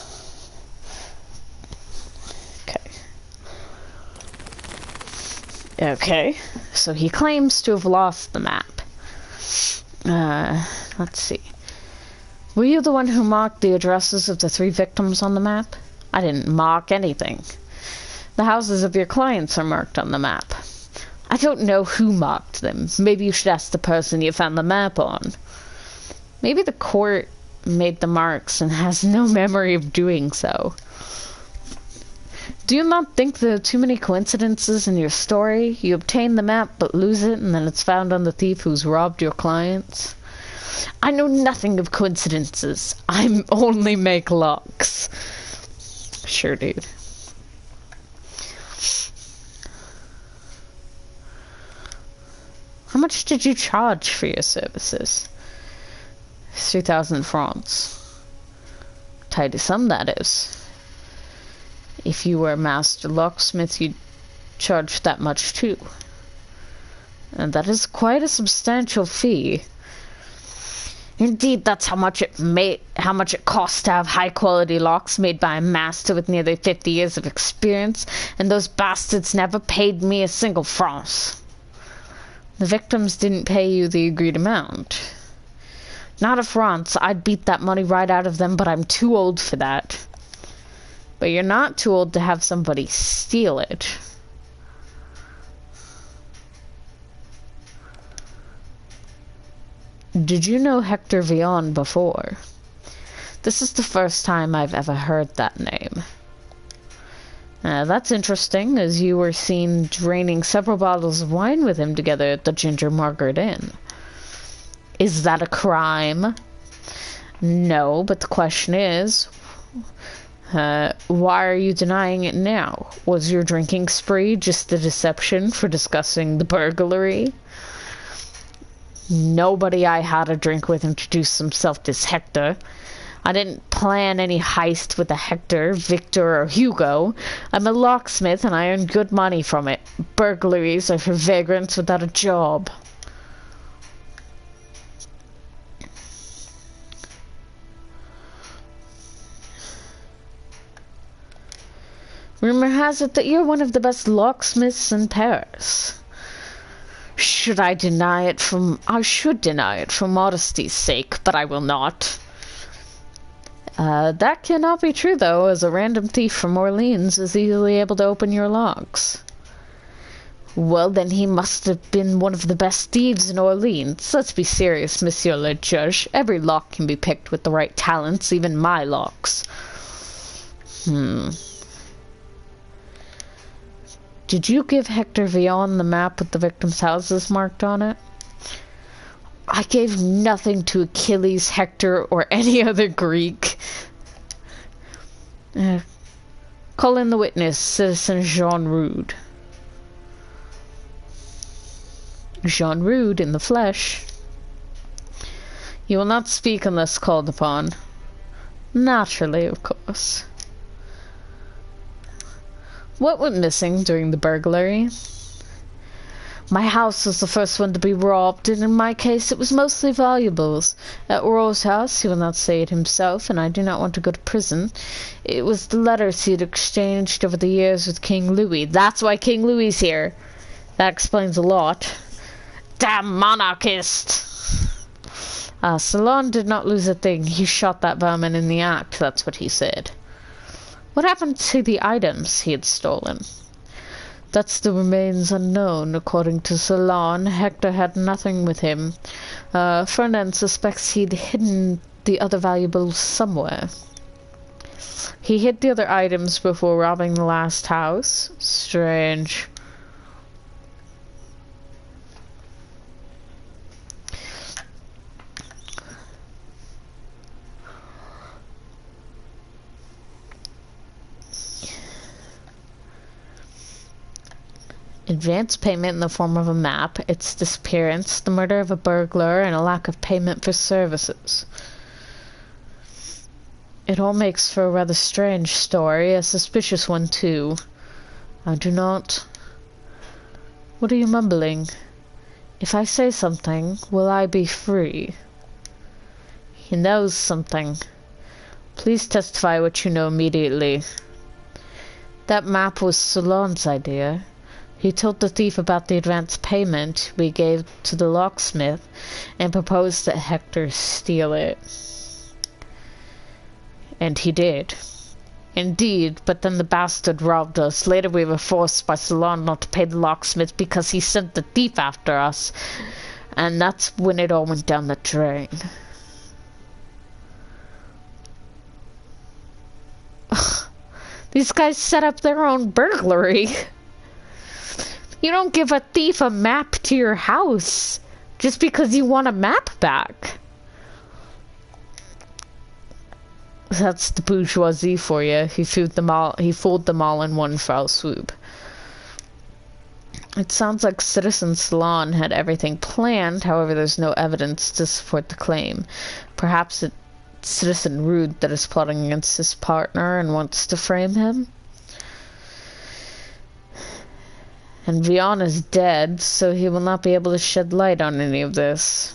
Okay, so he claims to have lost the map. Let's see. Were you the one who marked the addresses of the 3 victims on the map? I didn't mark anything. The houses of your clients are marked on the map. I don't know who marked them. Maybe you should ask the person you found the map on. Maybe the court made the marks and has no memory of doing so. Do you not think there are too many coincidences in your story? You obtain the map but lose it, and then it's found on the thief who's robbed your clients? I know nothing of coincidences. I only make locks. Sure, dude. How much did you charge for your services? 3,000 francs. Tidy sum, that is. If you were a master locksmith, you'd charge that much too. And that is quite a substantial fee. Indeed, that's how much it costs to have high-quality locks made by a master with nearly 50 years of experience, and those bastards never paid me a single franc. The victims didn't pay you the agreed amount. Not a franc. I'd beat that money right out of them, but I'm too old for that. But you're not too old to have somebody steal it. Did you know Hector Villon before? This is the first time I've ever heard that name. That's interesting, as you were seen draining several bottles of wine with him together at the Ginger Margaret Inn. Is that a crime? No, but the question is, why are you denying it now? Was your drinking spree just a deception for discussing the burglary? Nobody I had a drink with introduced himself as Hector. I didn't plan any heist with a Hector, Victor, or Hugo. I'm a locksmith and I earn good money from it. Burglaries are for vagrants without a job. Rumor has it that you're one of the best locksmiths in Paris. I should deny it for modesty's sake, but I will not. That cannot be true, though, as a random thief from Orleans is easily able to open your locks. Well, then he must have been one of the best thieves in Orleans. Let's be serious, Monsieur le Judge. Every lock can be picked with the right talents, even my locks. Did you give Hector Villon the map with the victims' houses marked on it? I gave nothing to Achilles, Hector, or any other Greek. Call in the witness, Citizen Jean Rude. Jean Rude in the flesh. You will not speak unless called upon. Naturally, of course. What went missing during the burglary? My house was the first one to be robbed, and in my case it was mostly valuables. At Roy's house, he will not say it himself, and I do not want to go to prison. It was the letters he had exchanged over the years with King Louis. That's why King Louis is here. That explains a lot. Damn monarchist! Salon did not lose a thing. He shot that vermin in the act, that's what he said. What happened to the items he had stolen? That still remains unknown. According to Salon, Hector had nothing with him. Ferdinand suspects he'd hidden the other valuables somewhere. He hid the other items before robbing the last house? Strange. Advance payment in the form of a map, its disappearance, the murder of a burglar, and a lack of payment for services. It all makes for a rather strange story, a suspicious one too. I do not... What are you mumbling? If I say something, will I be free? He knows something. Please testify what you know immediately. That map was Salon's idea. He told the thief about the advance payment we gave to the locksmith and proposed that Hector steal it. And he did. Indeed, but then the bastard robbed us. Later we were forced by Salon not to pay the locksmith because he sent the thief after us. And that's when it all went down the drain. These guys set up their own burglary. You don't give a thief a map to your house just because you want a map back. That's the bourgeoisie for you. He fooled them all. He fooled them all in one foul swoop. It sounds like Citizen Salon had everything planned. However, there's no evidence to support the claim. Perhaps it's Citizen Rude that is plotting against his partner and wants to frame him. And Vion is dead, so he will not be able to shed light on any of this.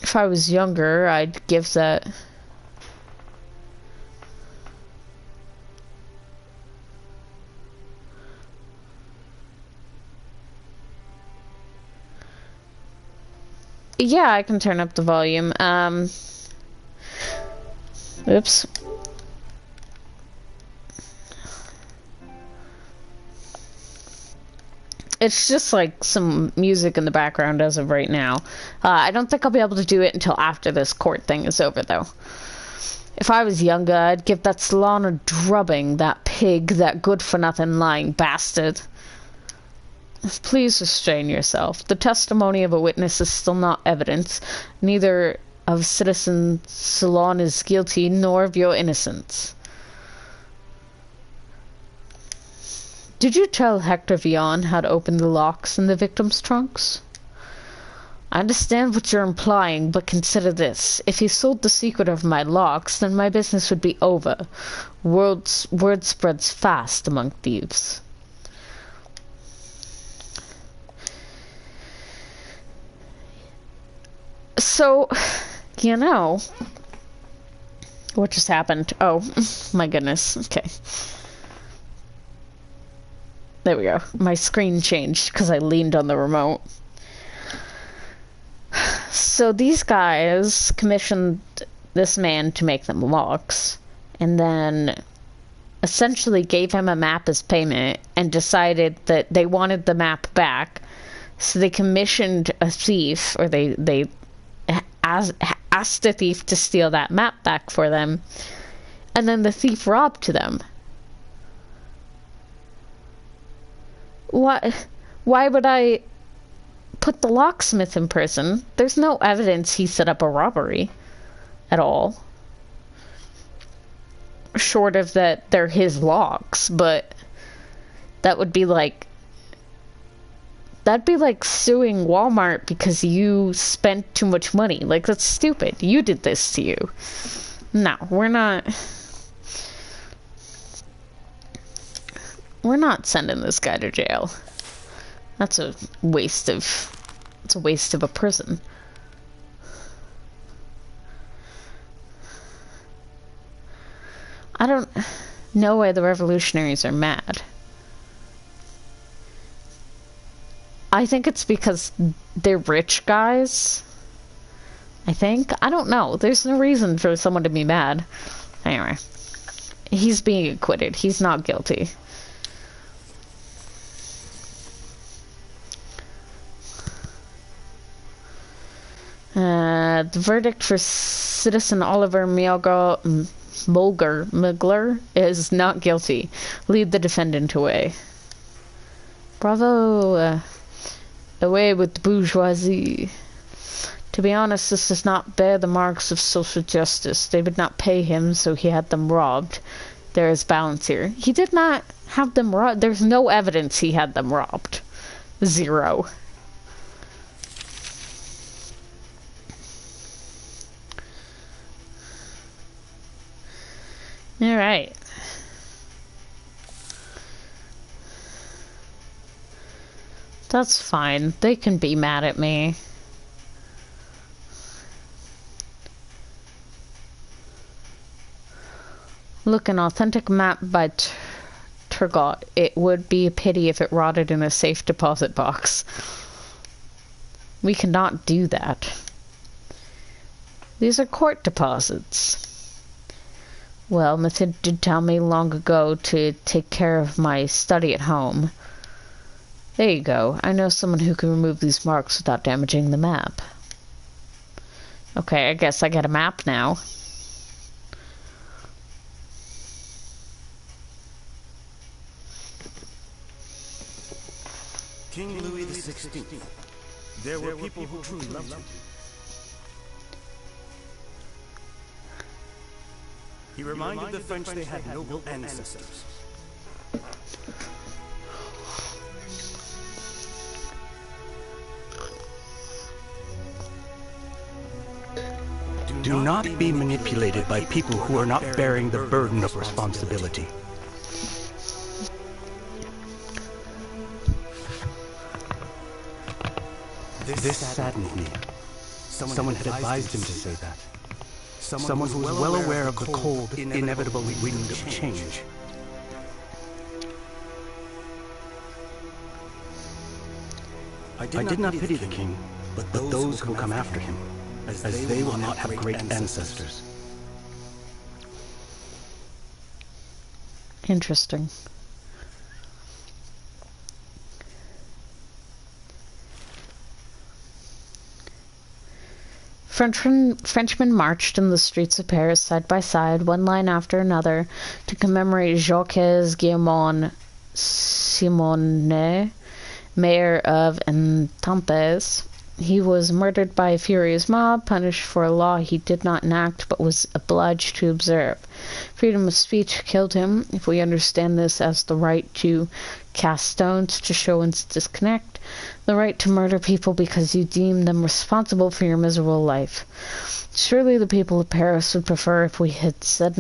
If I was younger, I'd give that... Yeah, I can turn up the volume. Oops. It's just like some music in the background as of right now. I don't think I'll be able to do it until after this court thing is over, though. If I was younger, I'd give that salon a drubbing, that pig, that good-for-nothing lying bastard. Please restrain yourself. The testimony of a witness is still not evidence. Neither of Citizen Salon is guilty, nor of your innocence. Did you tell Hector Vion how to open the locks in the victim's trunks? I understand what you're implying, but consider this. If he sold the secret of my locks, then my business would be over. Word spreads fast among thieves. So, you know, what just happened? Oh, my goodness. Okay. There we go. My screen changed because I leaned on the remote. So these guys commissioned this man to make them locks, and then essentially gave him a map as payment and decided that they wanted the map back. So they commissioned a thief, or they asked the thief to steal that map back for them, and then the thief robbed them. Why would I put the locksmith in prison? There's no evidence he set up a robbery at all. Short of that they're his locks, but that would be like... That'd be like suing Walmart because you spent too much money. Like, that's stupid. You did this to you. No, we're not sending this guy to jail. That's a waste of... It's a waste of a prison. I don't know why the revolutionaries are mad. I think it's because they're rich guys. I think. I don't know. There's no reason for someone to be mad. Anyway. He's being acquitted. He's not guilty. The verdict for Citizen Oliver Mugler is not guilty. Lead the defendant away. Bravo. Away with the bourgeoisie. To be honest, this does not bear the marks of social justice. They would not pay him, so he had them robbed. There is balance here. He did not have them robbed. There's no evidence he had them robbed. Zero. Alright. That's fine. They can be mad at me. Look, an authentic map by Turgot. It would be a pity if it rotted in a safe deposit box. We cannot do that. These are court deposits. Well, Mathilde did tell me long ago to take care of my study at home. There you go. I know someone who can remove these marks without damaging the map. Okay, I guess I get a map now. King Louis XVI. There were people who truly loved him. He reminded the French they had noble ancestors. Do not be manipulated by people who are not bearing the burden of responsibility. This saddened me. Someone had advised him to say that. Someone who was well aware of the cold, inevitable wind of change. I did not pity the king, but those who will come after him, as they will not have great ancestors. Interesting. Frenchmen marched in the streets of Paris side by side, one line after another, to commemorate Jacques-Guillaume Simonet, mayor of Etampes. He was murdered by a furious mob, punished for a law he did not enact but was obliged to observe. Freedom of speech killed him, if we understand this as the right to cast stones to show one's disconnect, the right to murder people because you deem them responsible for your miserable life. Surely the people of Paris would prefer if we said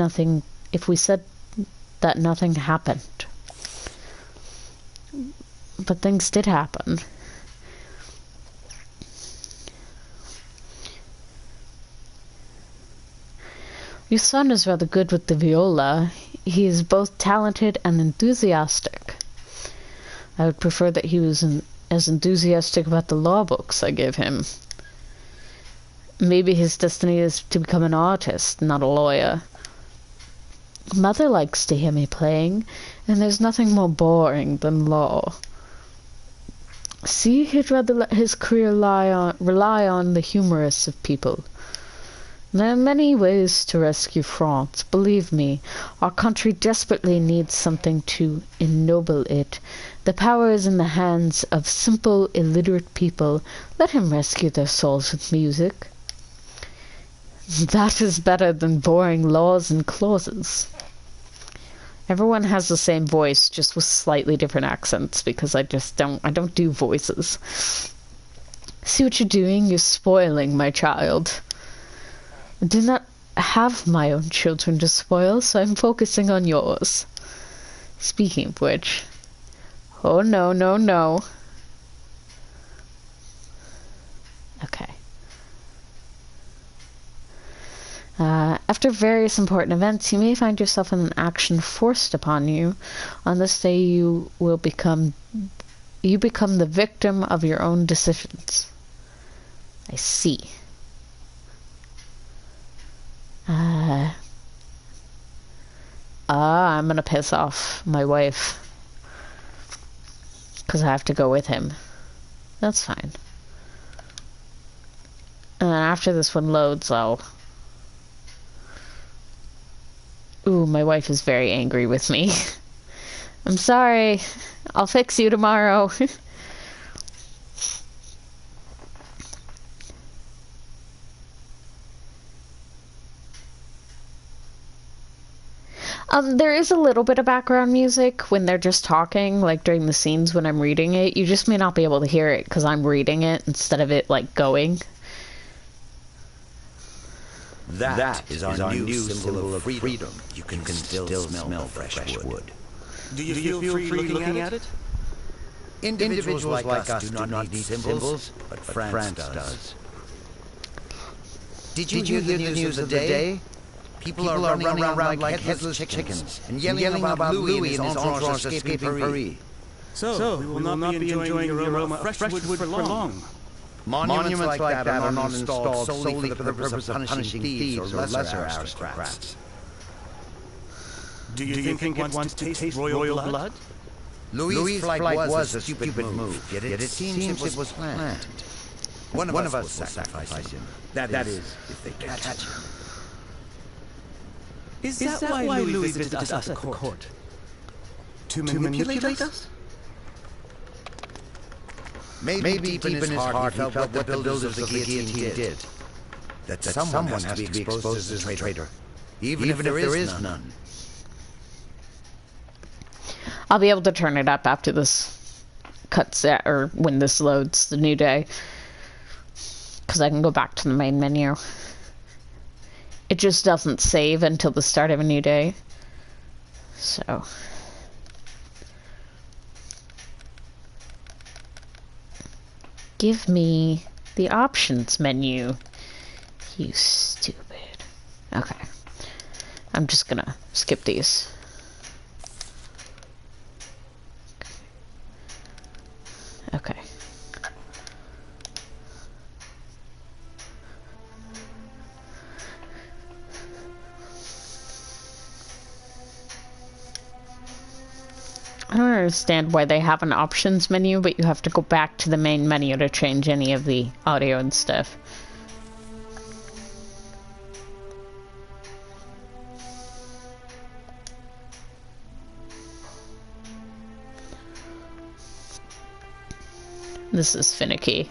that nothing happened. But things did happen. Your son is rather good with the viola. He is both talented and enthusiastic. I would prefer that he was as enthusiastic about the law books I gave him. Maybe his destiny is to become an artist, not a lawyer. Mother likes to hear me playing, and there's nothing more boring than law. See, he'd rather let his career rely on the humorists of people. There are many ways to rescue France. Believe me, our country desperately needs something to ennoble it. The power is in the hands of simple, illiterate people. Let him rescue their souls with music. That is better than boring laws and clauses. Everyone has the same voice, just with slightly different accents, because I don't do voices. See what you're doing? You're spoiling my child. I do not have my own children to spoil, so I'm focusing on yours. Speaking of which... Oh, no, no, no. Okay. After various important events, you may find yourself in an action forced upon you. On this day, you become the victim of your own decisions. I see. I'm gonna piss off my wife. Because I have to go with him. That's fine. And then after this one loads, I'll... Ooh, my wife is very angry with me. I'm sorry. I'll fix you tomorrow. There is a little bit of background music when they're just talking, like during the scenes when I'm reading it. You just may not be able to hear it because I'm reading it instead of it, like, going. That is our new symbol of freedom. You can still smell fresh wood. Do you feel free looking at it? Individuals like us do not need symbols, but France does. Did you hear the news of the day? People are running around like headless chickens and yelling about Louis and his entourage escaping Paris. So, we will not be enjoying the aroma of fresh wood for long. Monuments like that are not installed solely for the purpose of punishing thieves or lesser aristocrats. Do you think it wants to taste royal blood? Louis' flight was a stupid move, yet it seems it was planned. One of us will sacrifice him. That is, if they catch him. Is that why Louis visited us at the court? To manipulate us? Maybe deep in his heart he felt what the builders of the guillotine did. That someone has to be exposed as a traitor. even if there is none. I'll be able to turn it up after this cuts out, or when this loads the new day. Because I can go back to the main menu. It just doesn't save until the start of a new day. So. Give me the options menu. You stupid. Okay. I'm just gonna skip these. Okay. I don't understand why they have an options menu, but you have to go back to the main menu to change any of the audio and stuff. This is finicky.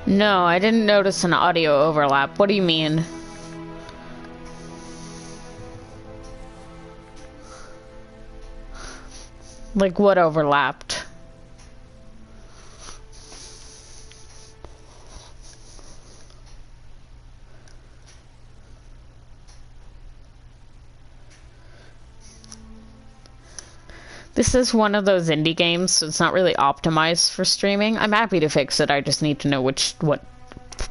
No, I didn't notice an audio overlap. What do you mean? Like, what overlapped? This is one of those indie games, so it's not really optimized for streaming. I'm happy to fix it, I just need to know what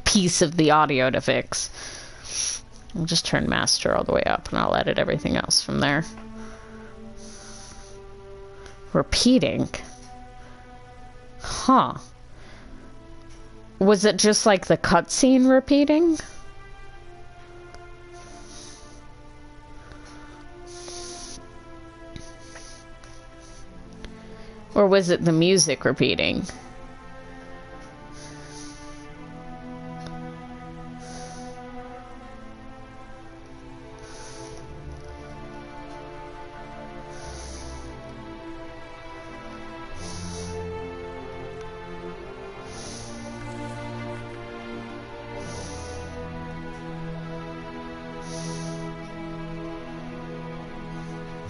piece of the audio to fix. I'll just turn master all the way up, and I'll edit everything else from there. Repeating? Huh. Was it just like the cutscene repeating? Or was it the music repeating?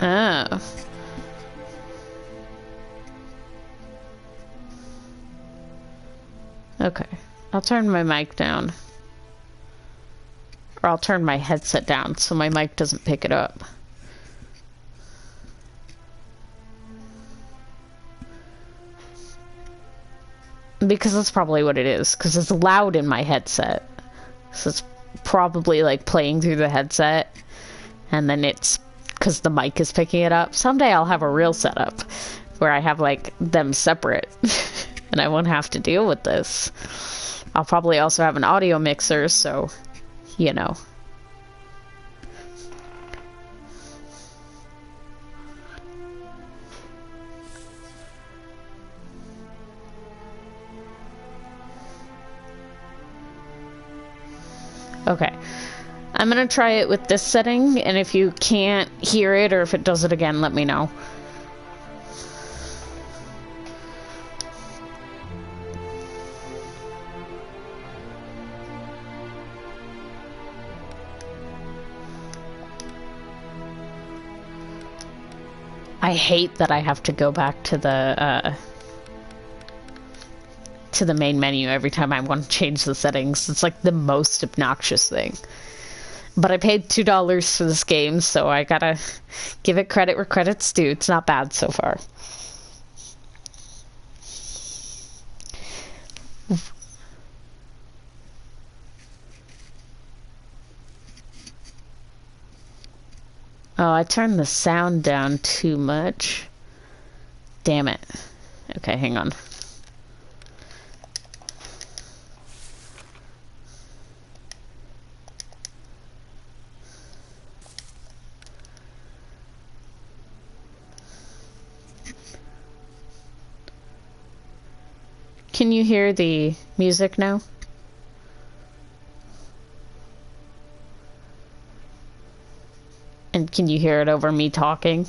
Oh. Okay, I'll turn my mic down. Or I'll turn my headset down so my mic doesn't pick it up. Because that's probably what it is, because it's loud in my headset. So it's probably like playing through the headset, and then it's because the mic is picking it up. Someday I'll have a real setup where I have like them separate. And I won't have to deal with this. I'll probably also have an audio mixer, so, you know. Okay. I'm gonna try it with this setting, and if you can't hear it or if it does it again, let me know. I hate that I have to go back to the main menu every time I want to change the settings. It's like the most obnoxious thing. But I paid $2 for this game, so I gotta give it credit where credit's due. It's not bad so far. Oh, I turned the sound down too much. Damn it. Okay, hang on. Can you hear the music now? And can you hear it over me talking?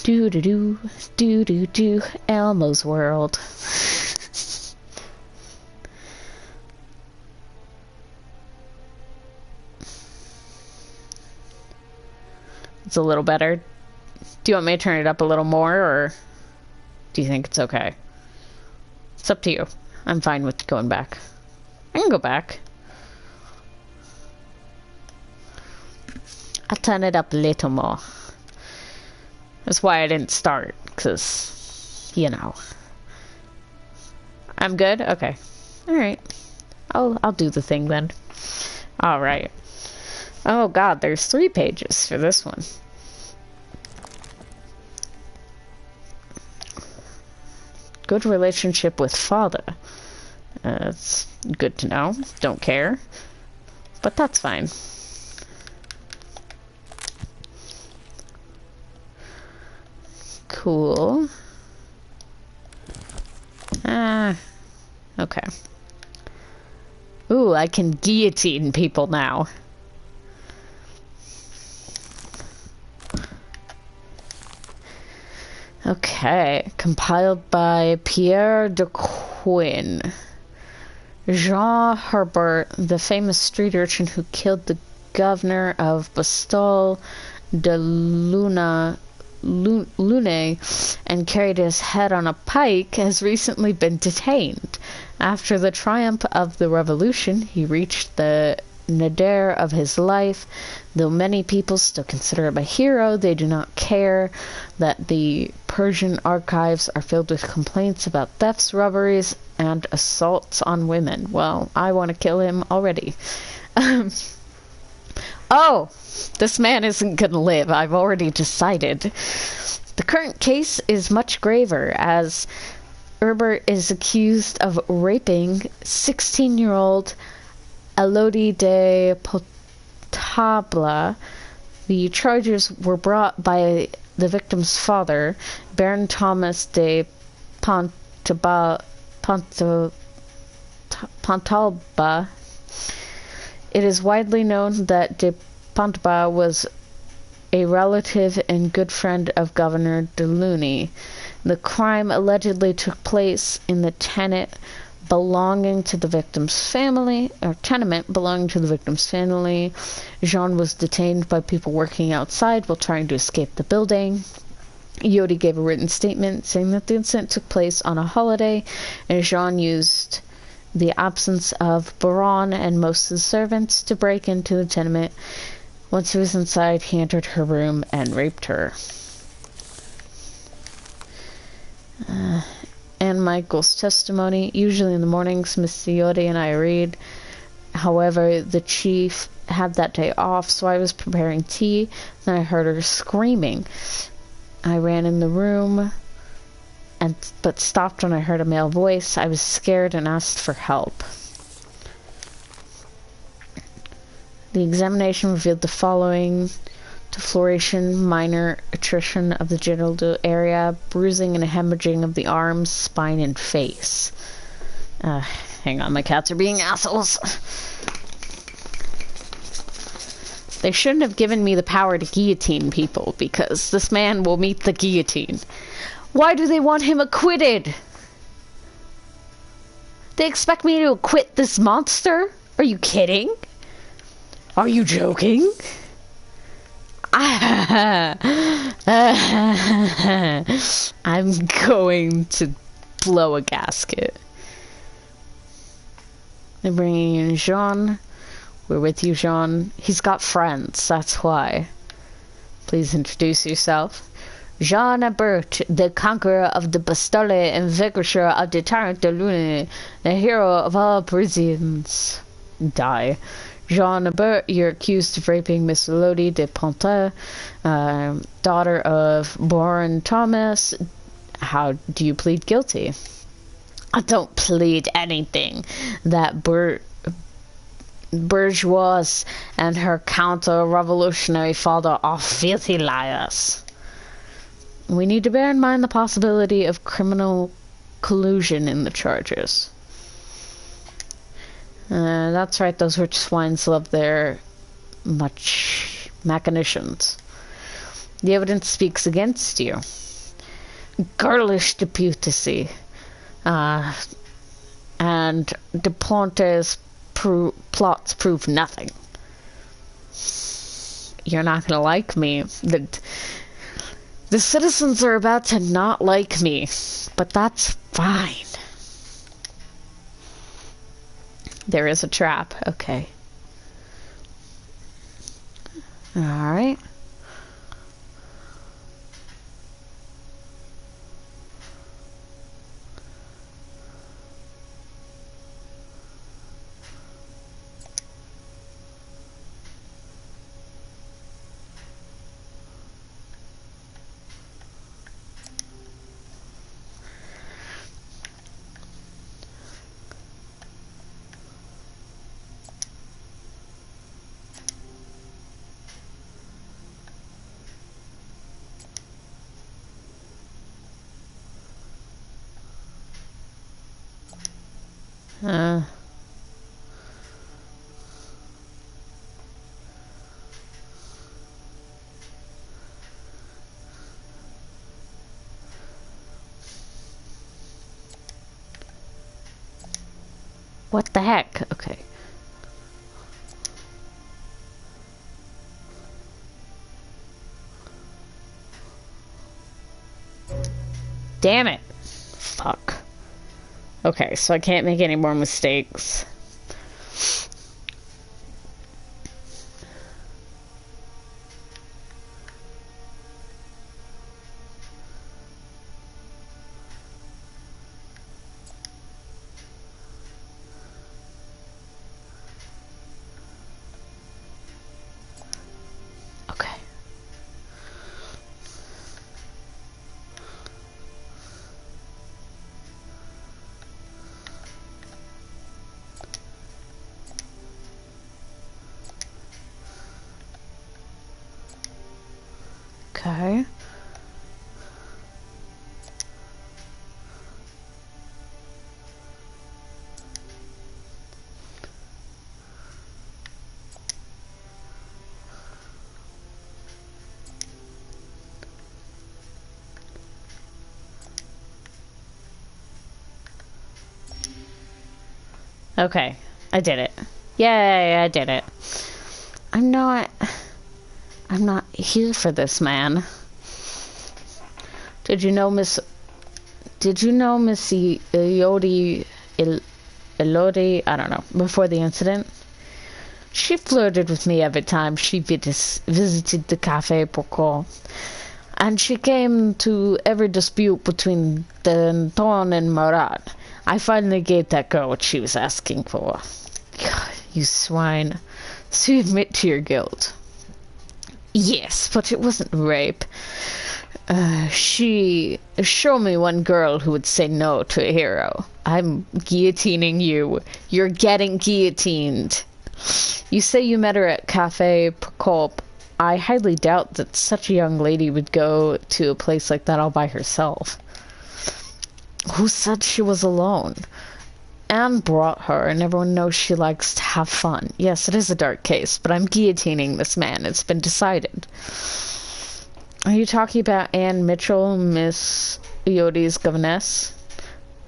Do, Elmo's World. It's a little better. Do you want me to turn it up a little more, or do you think it's okay? It's up to you. I'm fine with going back. I can go back. I'll turn it up a little more. That's why I didn't start, because, you know. I'm good? Okay. Alright. I'll do the thing then. Alright. Oh god, there's 3 pages for this one. Good relationship with father. It's good to know. Don't care. But that's fine. Cool. Okay. Ooh, I can guillotine people now. Okay, compiled by Pierre de Quinn. Jean Herbert, the famous street urchin who killed the governor of Bastille de Lune and carried his head on a pike, has recently been detained. After the triumph of the revolution, he reached the nadir of his life. Though many people still consider him a hero, they do not care that the Persian archives are filled with complaints about thefts, robberies, and assaults on women. Well, I want to kill him already. Oh, this man isn't gonna live. I've already decided. The current case is much graver, as Herbert is accused of raping 16-year-old Elodie de Potable. The charges were brought by the victim's father, Baron Thomas de Pontalba. It is widely known that de Pontalba was a relative and good friend of Governor de Lune. The crime allegedly took place in the tenement belonging to the victim's family. Jean was detained by people working outside while trying to escape the building. Yodi gave a written statement saying that the incident took place on a holiday, and Jean used the absence of Baron and most of the servants to break into the tenement. Once he was inside, he entered her room and raped her. Anne Michael's testimony. Usually in the mornings, Miss Yodi and I read. However, the chief had that day off, so I was preparing tea. Then I heard her screaming. I ran in the room, but stopped when I heard a male voice. I was scared and asked for help. The examination revealed the following: defloration, minor attrition of the genital area, bruising and hemorrhaging of the arms, spine, and face. Hang on, my cats are being assholes. They shouldn't have given me the power to guillotine people, because this man will meet the guillotine. Why do they want him acquitted? They expect me to acquit this monster? Are you kidding? Are you joking? I'm going to blow a gasket. They're bringing in Jean. We're with you, Jean. He's got friends, that's why. Please introduce yourself. Jean Herbert, the conqueror of the Bastille and vanquisher of the tyrant de Lune, the hero of all Parisians. Die. Jean Herbert, you're accused of raping Miss Elodie de Ponta, daughter of Baron Thomas. How do you plead guilty? I don't plead anything. That bourgeoise and her counter-revolutionary father are filthy liars. We need to bear in mind the possibility of criminal collusion in the charges. That's right, those rich swines love their machinations. The evidence speaks against you. Girlish deputacy. And De Ponte's plots prove nothing. You're not gonna like me. The citizens are about to not like me, but that's fine. There is a trap. Okay. Alright. What the heck? Okay. Damn it. Fuck. Okay, so I can't make any more mistakes. Okay. Okay. Okay, I did it. Yay, I did it. I'm not here for this, man. Did you know Miss Elodie, I don't know, before the incident? She flirted with me every time she visited the Café Pourquoi. And she came to every dispute between Danton and Marat. I finally gave that girl what she was asking for. God, you swine. So you admit to your guilt. Yes, but it wasn't rape. Show me one girl who would say no to a hero. I'm guillotining you. You're getting guillotined. You say you met her at Café Pourquoi. I highly doubt that such a young lady would go to a place like that all by herself. Who said she was alone? Anne brought her, and everyone knows she likes to have fun. Yes, it is a dark case, but I'm guillotining this man. It's been decided. Are you talking about Anne Mitchell, Miss Iodi's governess?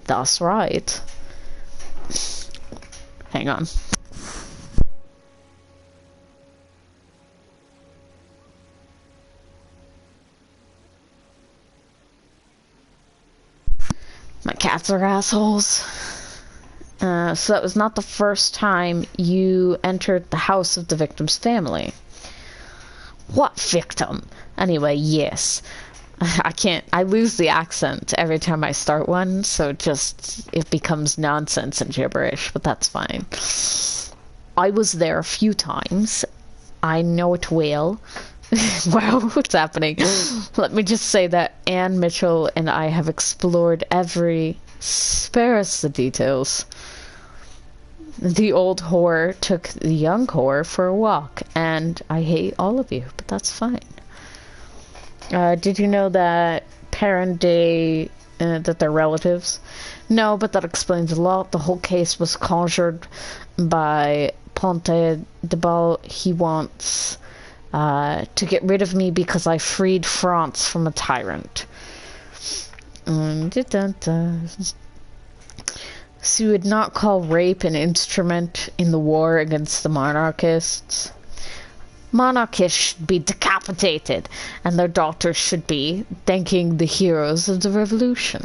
That's right. Hang on. My cats are assholes. So that was not the first time you entered the house of the victim's family. What victim? Anyway, yes. I lose the accent every time I start one, so it becomes nonsense and gibberish, but that's fine. I was there a few times. I know it well. Wow, what's happening? Let me just say that Anne Mitchell and I have explored spare us the details. The old whore took the young whore for a walk, and I hate all of you, but that's fine. Did you know that parent day, that they're relatives? No, but that explains a lot. The whole case was conjured by Ponte de Bal. He wants to get rid of me because I freed France from a tyrant. So you would not call rape an instrument in the war against the monarchists? Monarchists should be decapitated, and their daughters should be thanking the heroes of the revolution.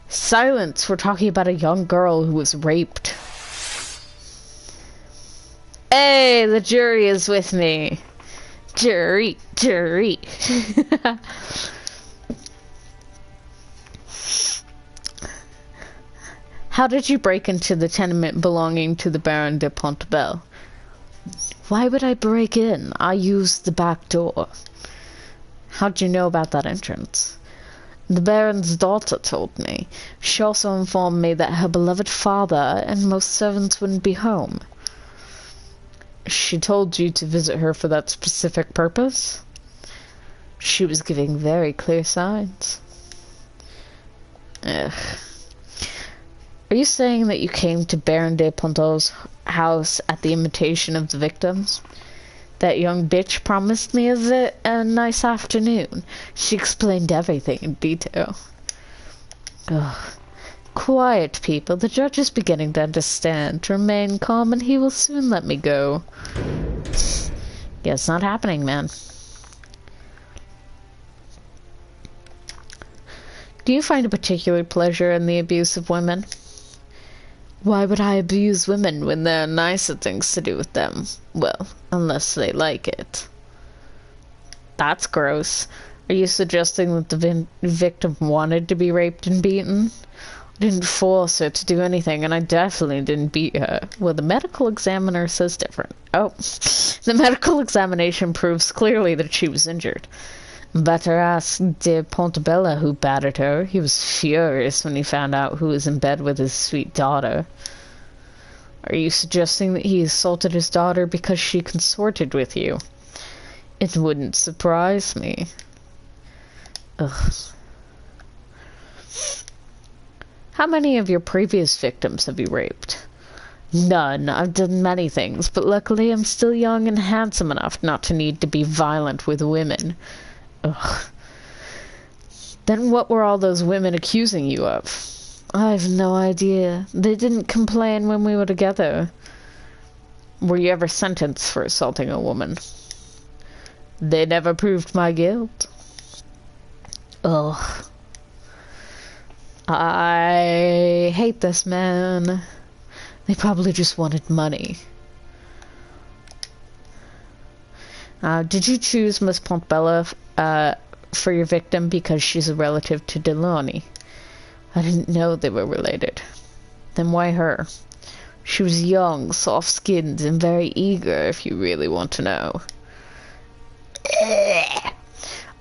Silence! We're talking about a young girl who was raped. Hey, the jury is with me. Jury, jury. How did you break into the tenement belonging to the Baron de Pontebel? Why would I break in? I used the back door. How'd you know about that entrance? The Baron's daughter told me. She also informed me that her beloved father and most servants wouldn't be home. She told you to visit her for that specific purpose? She was giving very clear signs. Ugh. Are you saying that you came to Baron de Pontel's house at the invitation of the victims? That young bitch promised me a nice afternoon. She explained everything in detail. Ugh. Quiet, people. The judge is beginning to understand. Remain calm and he will soon let me go. Yeah, it's not happening, man. Do you find a particular pleasure in the abuse of women? Why would I abuse women when there are nicer things to do with them? Well, unless they like it. That's gross. Are you suggesting that the victim wanted to be raped and beaten? I didn't force her to do anything, and I definitely didn't beat her. Well, the medical examiner says different. Oh, the medical examination proves clearly that she was injured. Better ask de Pontebella who battered her. He was furious when he found out who was in bed with his sweet daughter. Are you suggesting that he assaulted his daughter because she consorted with you? It wouldn't surprise me. Ugh. How many of your previous victims have you raped? None. I've done many things, but luckily I'm still young and handsome enough not to need to be violent with women. Ugh. Then what were all those women accusing you of? I've no idea. They didn't complain when we were together. Were you ever sentenced for assaulting a woman? They never proved my guilt. Ugh. I hate this man. They probably just wanted money. Did you choose Miss Pontebella for your victim because she's a relative to Delaunay? I didn't know they were related. Then why her? She was young, soft-skinned, and very eager, if you really want to know.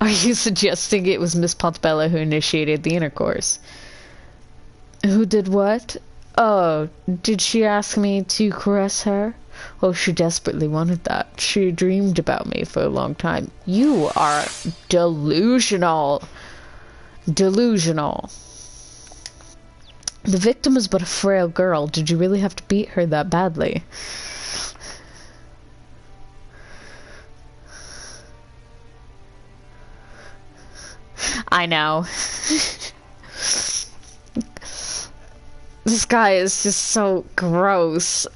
Are you suggesting it was Miss Pontebella who initiated the intercourse? Who did what? Oh, did she ask me to caress her? Oh, she desperately wanted that. She dreamed about me for a long time. You are delusional. Delusional. The victim is but a frail girl. Did you really have to beat her that badly? I know. This guy is just so gross.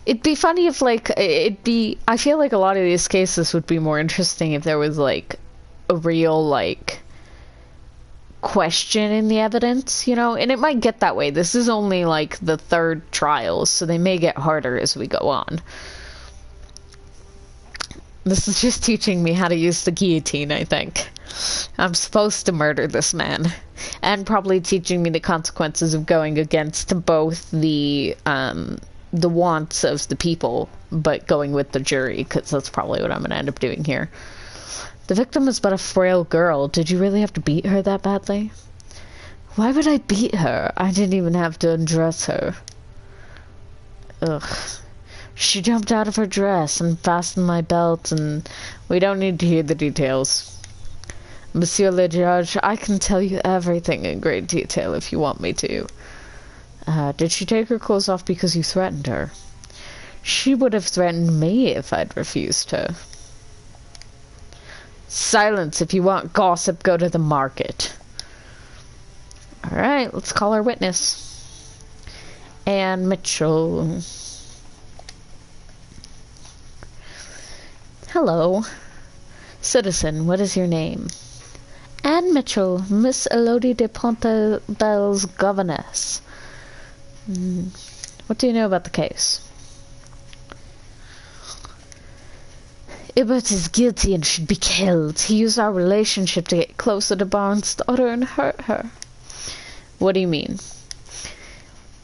It'd be funny if, like, I feel like a lot of these cases would be more interesting if there was, like, a real, like, question in the evidence, you know? And it might get that way. This is only, like, the third trial, so they may get harder as we go on. This is just teaching me how to use the guillotine, I think. I'm supposed to murder this man. And probably teaching me the consequences of going against both the wants of the people, but going with the jury, because that's probably what I'm going to end up doing here. The victim is but a frail girl. Did you really have to beat her that badly? Why would I beat her? I didn't even have to undress her. Ugh. She jumped out of her dress and fastened my belt, and we don't need to hear the details. Monsieur le Judge, I can tell you everything in great detail if you want me to. Did she take her clothes off because you threatened her? She would have threatened me if I'd refused her. Silence! If you want gossip, go to the market. Alright, let's call our witness. Anne Mitchell. Hello. Citizen, what is your name? Anne Mitchell, Miss Elodie de Pontebelle's governess. What do you know about the case? Ibert is guilty and should be killed. He used our relationship to get closer to Baron's daughter and hurt her. What do you mean?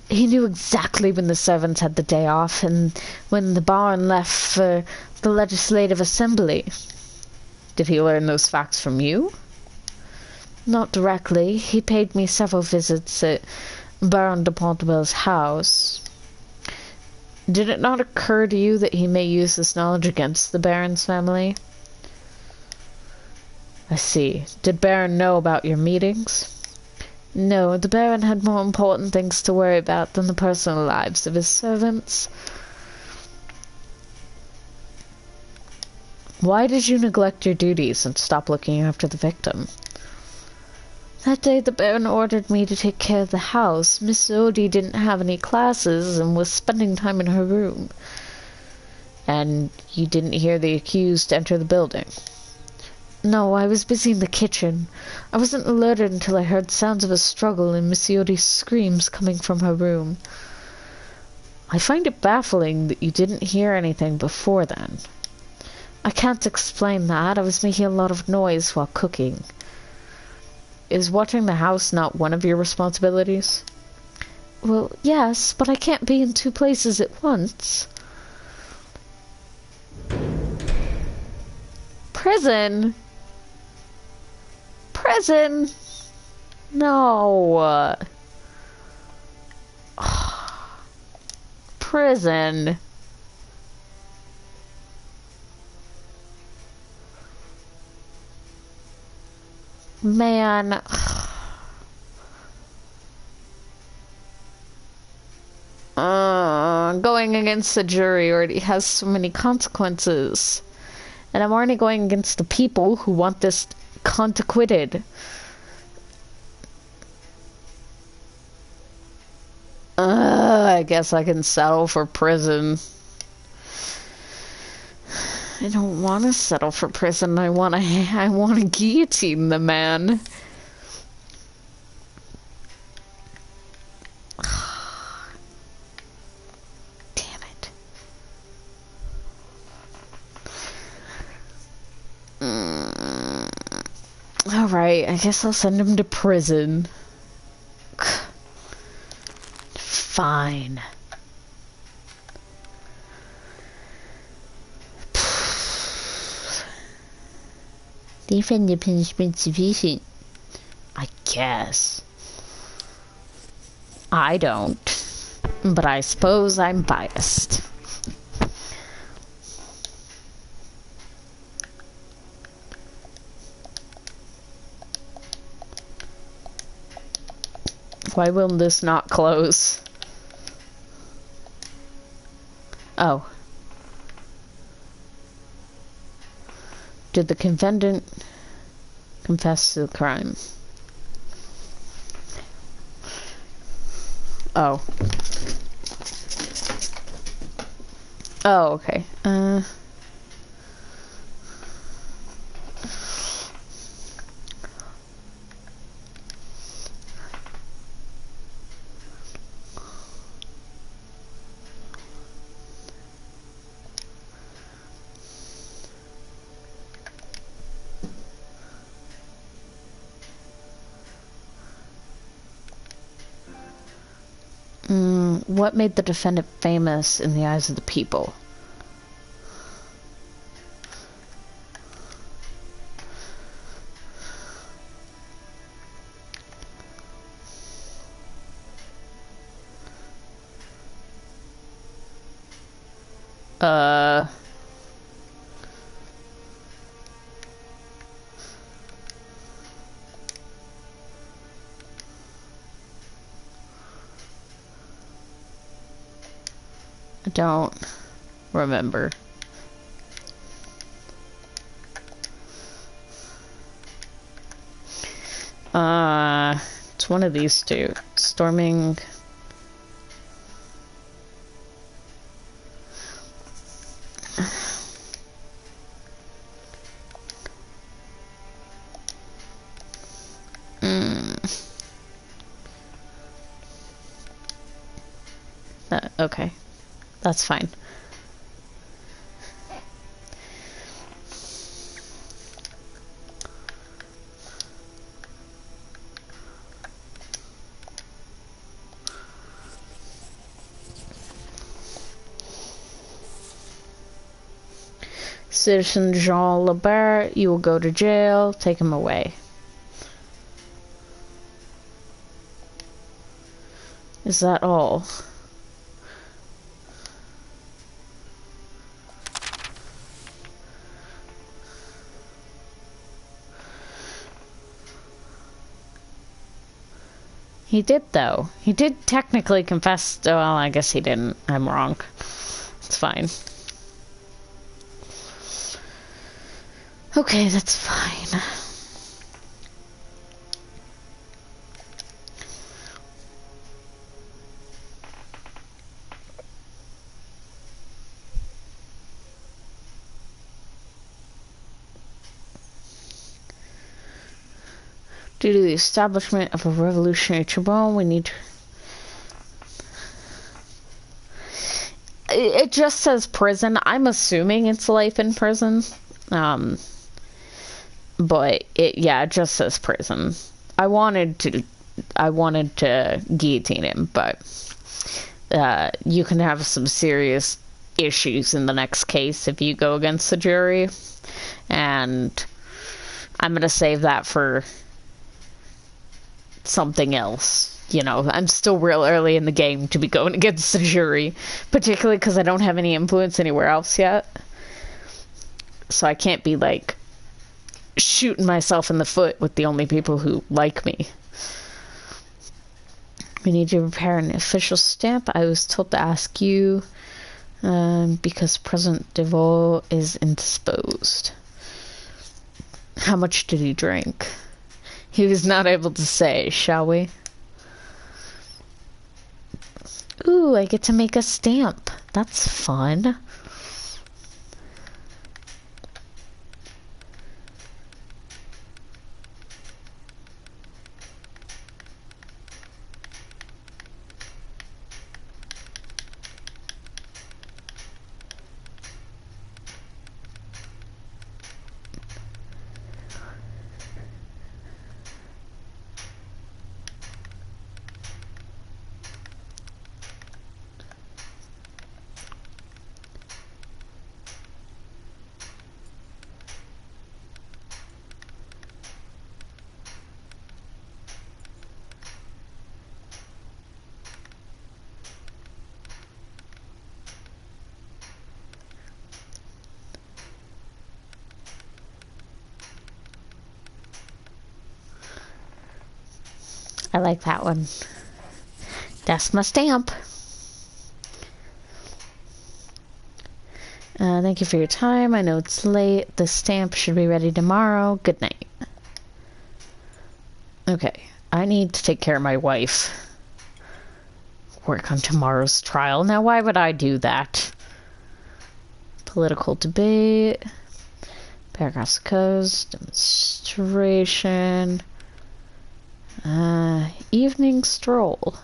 He knew exactly when the servants had the day off and when the Baron left for the Legislative Assembly. Did he learn those facts from you? Not directly. He paid me several visits at Baron de Pontebelle's house. Did it not occur to you that he may use this knowledge against the Baron's family? I see. Did Baron know about your meetings? No, the Baron had more important things to worry about than the personal lives of his servants. Why did you neglect your duties and stop looking after the victim? That day the Baron ordered me to take care of the house. Miss Odie didn't have any classes and was spending time in her room. And you didn't hear the accused enter the building? No, I was busy in the kitchen. I wasn't alerted until I heard sounds of a struggle and Miss Odie's screams coming from her room. I find it baffling that you didn't hear anything before then. I can't explain that. I was making a lot of noise while cooking. Is watching the house not one of your responsibilities? Well, yes, but I can't be in two places at once. Prison? Prison? No. Prison. Man. Going against the jury already has so many consequences. And I'm already going against the people who want this cunt acquitted. I guess I can settle for prison. I don't want to settle for prison. I want to guillotine the man. Damn it. Alright, I guess I'll send him to prison. Fine. Do you find the punishment sufficient? I guess. I don't. But I suppose I'm biased. Why will this not close? Oh. Did the defendant confess to the crime? Oh. Oh, okay. What made the defendant famous in the eyes of the people? Uh... I don't remember. It's one of these two. Storming... okay. That's fine. Citizen Jean Lebert, you will go to jail. Take him away. Is that all? He did, though. He did technically confess. Well, I guess he didn't. I'm wrong. It's fine. Okay, that's fine. Due to the establishment of a revolutionary tribunal, we need to... It just says prison. I'm assuming it's life in prison. But it just says prison. I wanted to guillotine him, but you can have some serious issues in the next case if you go against the jury. And I'm gonna save that for something else. You know, I'm still real early in the game to be going against the jury, particularly because I don't have any influence anywhere else yet. So I can't be, like, shooting myself in the foot with the only people who like me. We need to prepare an official stamp. I was told to ask you, because President DeVoe is indisposed. How much did he drink? He was not able to say, shall we? Ooh, I get to make a stamp. That's fun. I like that one. That's my stamp. Thank you for your time. I know it's late. The stamp should be ready tomorrow. Good night. Okay. I need to take care of my wife. Work on tomorrow's trial. Now, why would I do that? Political debate. Paragraphs of codes. Demonstration. Evening Stroll.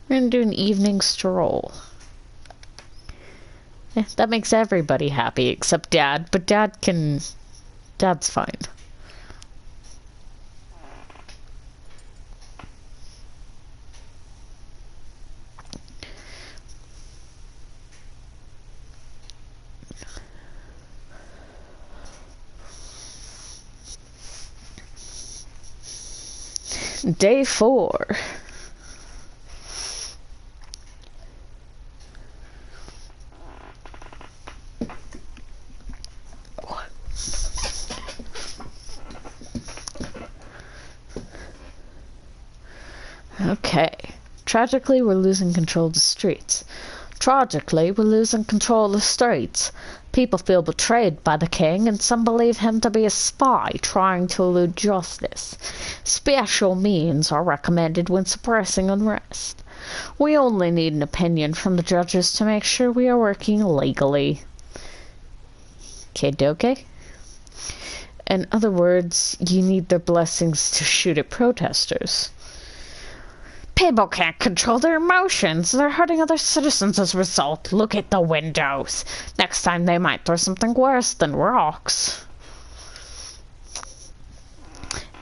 We're gonna do an evening stroll. That makes everybody happy except Dad, but Dad's fine. Day 4. Okay. Tragically, we're losing control of the streets. People feel betrayed by the king, and some believe him to be a spy trying to elude justice. Special means are recommended when suppressing unrest. We only need an opinion from the judges to make sure we are working legally. Kidoke? In other words, you need their blessings to shoot at protesters. People can't control their emotions. They're hurting other citizens as a result. Look at the windows. Next time they might throw something worse than rocks.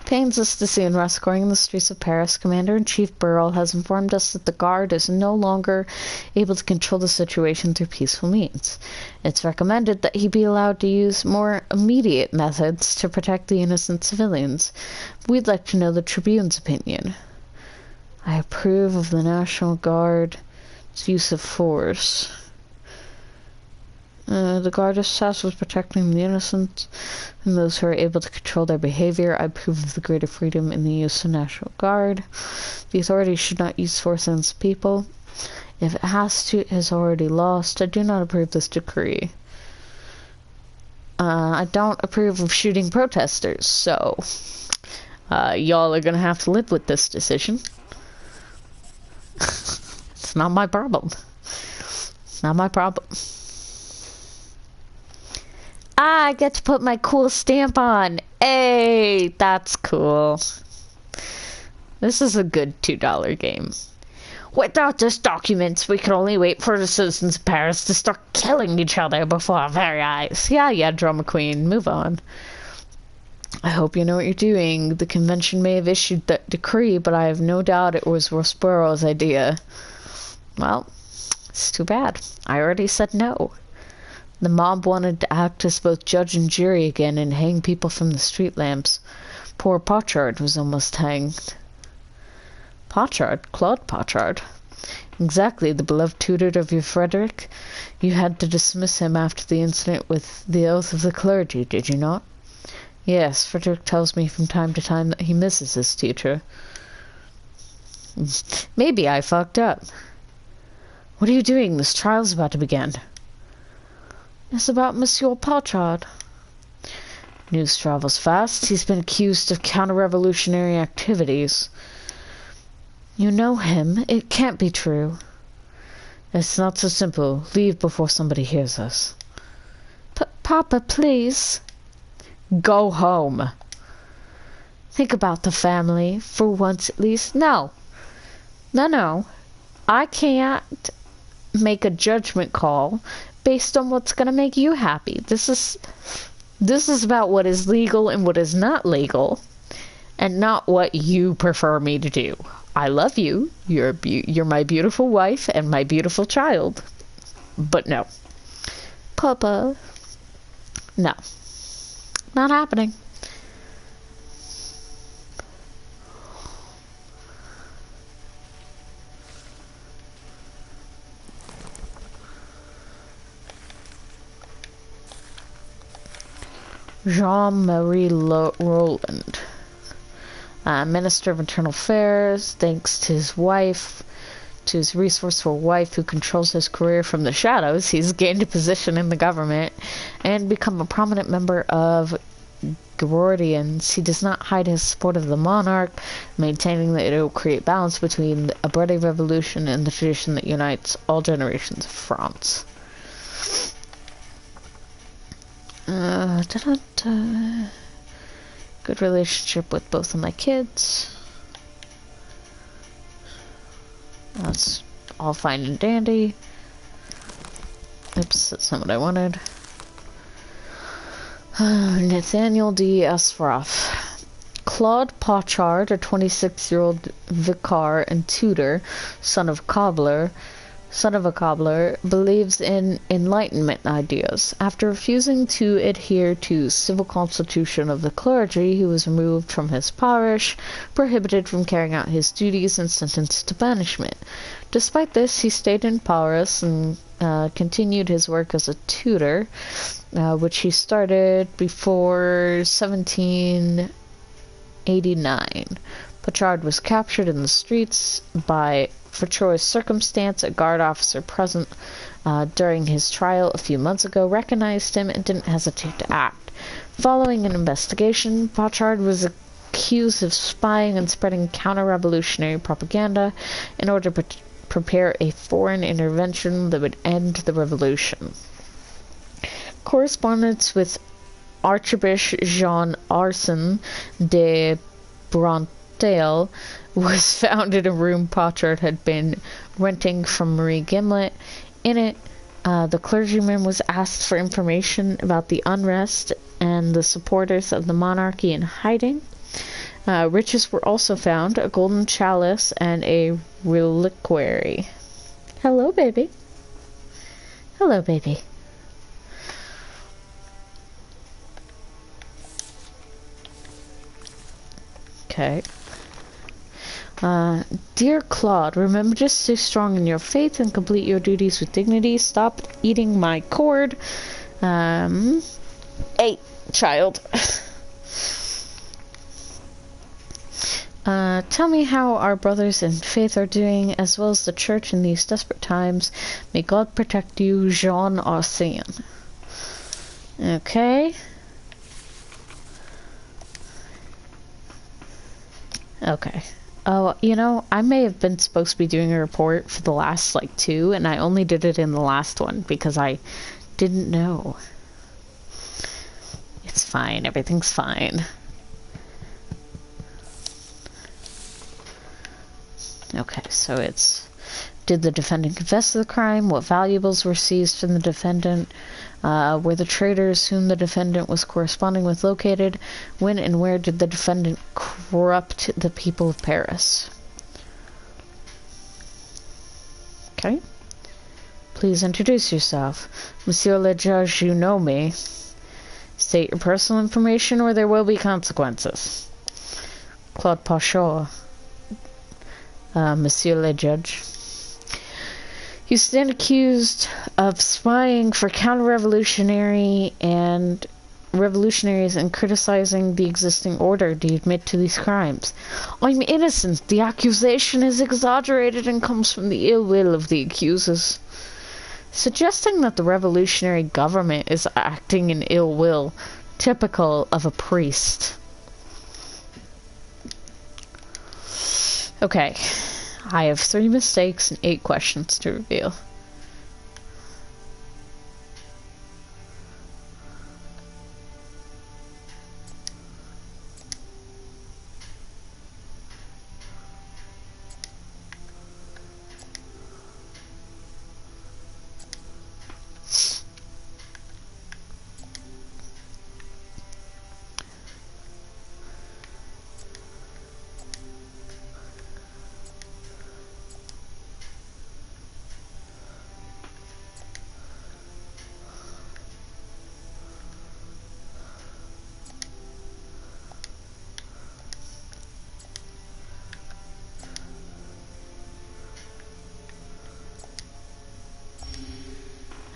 Pains us to see unrest growing in the streets of Paris. Commander-in-Chief Burrell has informed us that the Guard is no longer able to control the situation through peaceful means. It's recommended that he be allowed to use more immediate methods to protect the innocent civilians. We'd like to know the Tribune's opinion. I approve of the National Guard's use of force. The Guard is tasked with protecting the innocent and those who are able to control their behavior. I approve of the greater freedom in the use of National Guard. The authorities should not use force against people. If it has to, it has already lost. I do not approve this decree. I don't approve of shooting protesters, so y'all are gonna have to live with this decision. It's not my problem. It's not my problem. I get to put my cool stamp on. Hey, that's cool. This is a good $2 game. Without this document, we can only wait for the citizens of Paris to start killing each other before our very eyes. Yeah, drama queen, move on. I hope you know what you're doing. The convention may have issued that decree, but I have no doubt it was Rosboro's idea. Well, it's too bad. I already said no. The mob wanted to act as both judge and jury again and hang people from the street lamps. Poor Pochard was almost hanged. Pochard? Claude Pochard? Exactly, the beloved tutor of your Frederick. You had to dismiss him after the incident with the oath of the clergy, did you not? Yes, Frederick tells me from time to time that he misses his teacher. Maybe I fucked up. What are you doing? This trial's about to begin. It's about Monsieur Pochard. News travels fast. He's been accused of counter-revolutionary activities. You know him. It can't be true. It's not so simple. Leave before somebody hears us. Papa, please. Go home. Think about the family, for once at least. No. I can't make a judgment call based on what's going to make you happy. This is about what is legal and what is not legal, and not what you prefer me to do. I love you. You're my beautiful wife and my beautiful child. But no. Papa. No. Not happening. Jean-Marie Roland, Minister of Internal Affairs, thanks to his wife, to his resourceful wife who controls his career from the shadows, he's gained a position in the government and become a prominent member of Gordians. He does not hide his support of the monarch, maintaining that it will create balance between a bloody revolution and the tradition that unites all generations of France. Good relationship with both of my kids. That's all fine and dandy. Oops, that's not what I wanted. Nathaniel D. Asroff. Claude Pochard, a 26-year-old vicar and tutor, son of cobbler, son of a cobbler, believes in Enlightenment ideas. After refusing to adhere to civil constitution of the clergy, he was removed from his parish, prohibited from carrying out his duties, and sentenced to banishment. Despite this, he stayed in Paris and continued his work as a tutor, which he started before 1789. Pachard was captured in the streets by fortuitous circumstance. A guard officer present during his trial a few months ago recognized him and didn't hesitate to act. Following an investigation, Pachard was accused of spying and spreading counter-revolutionary propaganda in order to prepare a foreign intervention that would end the revolution. Correspondence with Archbishop Jean Arsen de Brantel was found in a room Pachard had been renting from Marie Gimlet. In it, the clergyman was asked for information about the unrest and the supporters of the monarchy in hiding. Riches were also found, a golden chalice and a reliquary. Hello, baby. Hello, baby. Okay. Dear Claude, remember to stay strong in your faith and complete your duties with dignity. Stop eating my cord. 8, child. Tell me how our brothers in faith are doing, as well as the church in these desperate times. May God protect you, Jean Arsene. Okay. Okay. Oh, you know, I may have been supposed to be doing a report for the last, 2, and I only did it in the last one because I didn't know. It's fine. Everything's fine. Okay, so it's... Did the defendant confess to the crime? What valuables were seized from the defendant? Were the traders whom the defendant was corresponding with located? When and where did the defendant corrupt the people of Paris? Okay. Please introduce yourself. Monsieur le Judge, you know me. State your personal information or there will be consequences. Claude Pachard. Monsieur le Judge. You stand accused of spying for counter-revolutionaries and criticizing the existing order. Do you admit to these crimes? I'm innocent. The accusation is exaggerated and comes from the ill will of the accusers. Suggesting that the revolutionary government is acting in ill will, typical of a priest. Okay. I have 3 mistakes and 8 questions to reveal.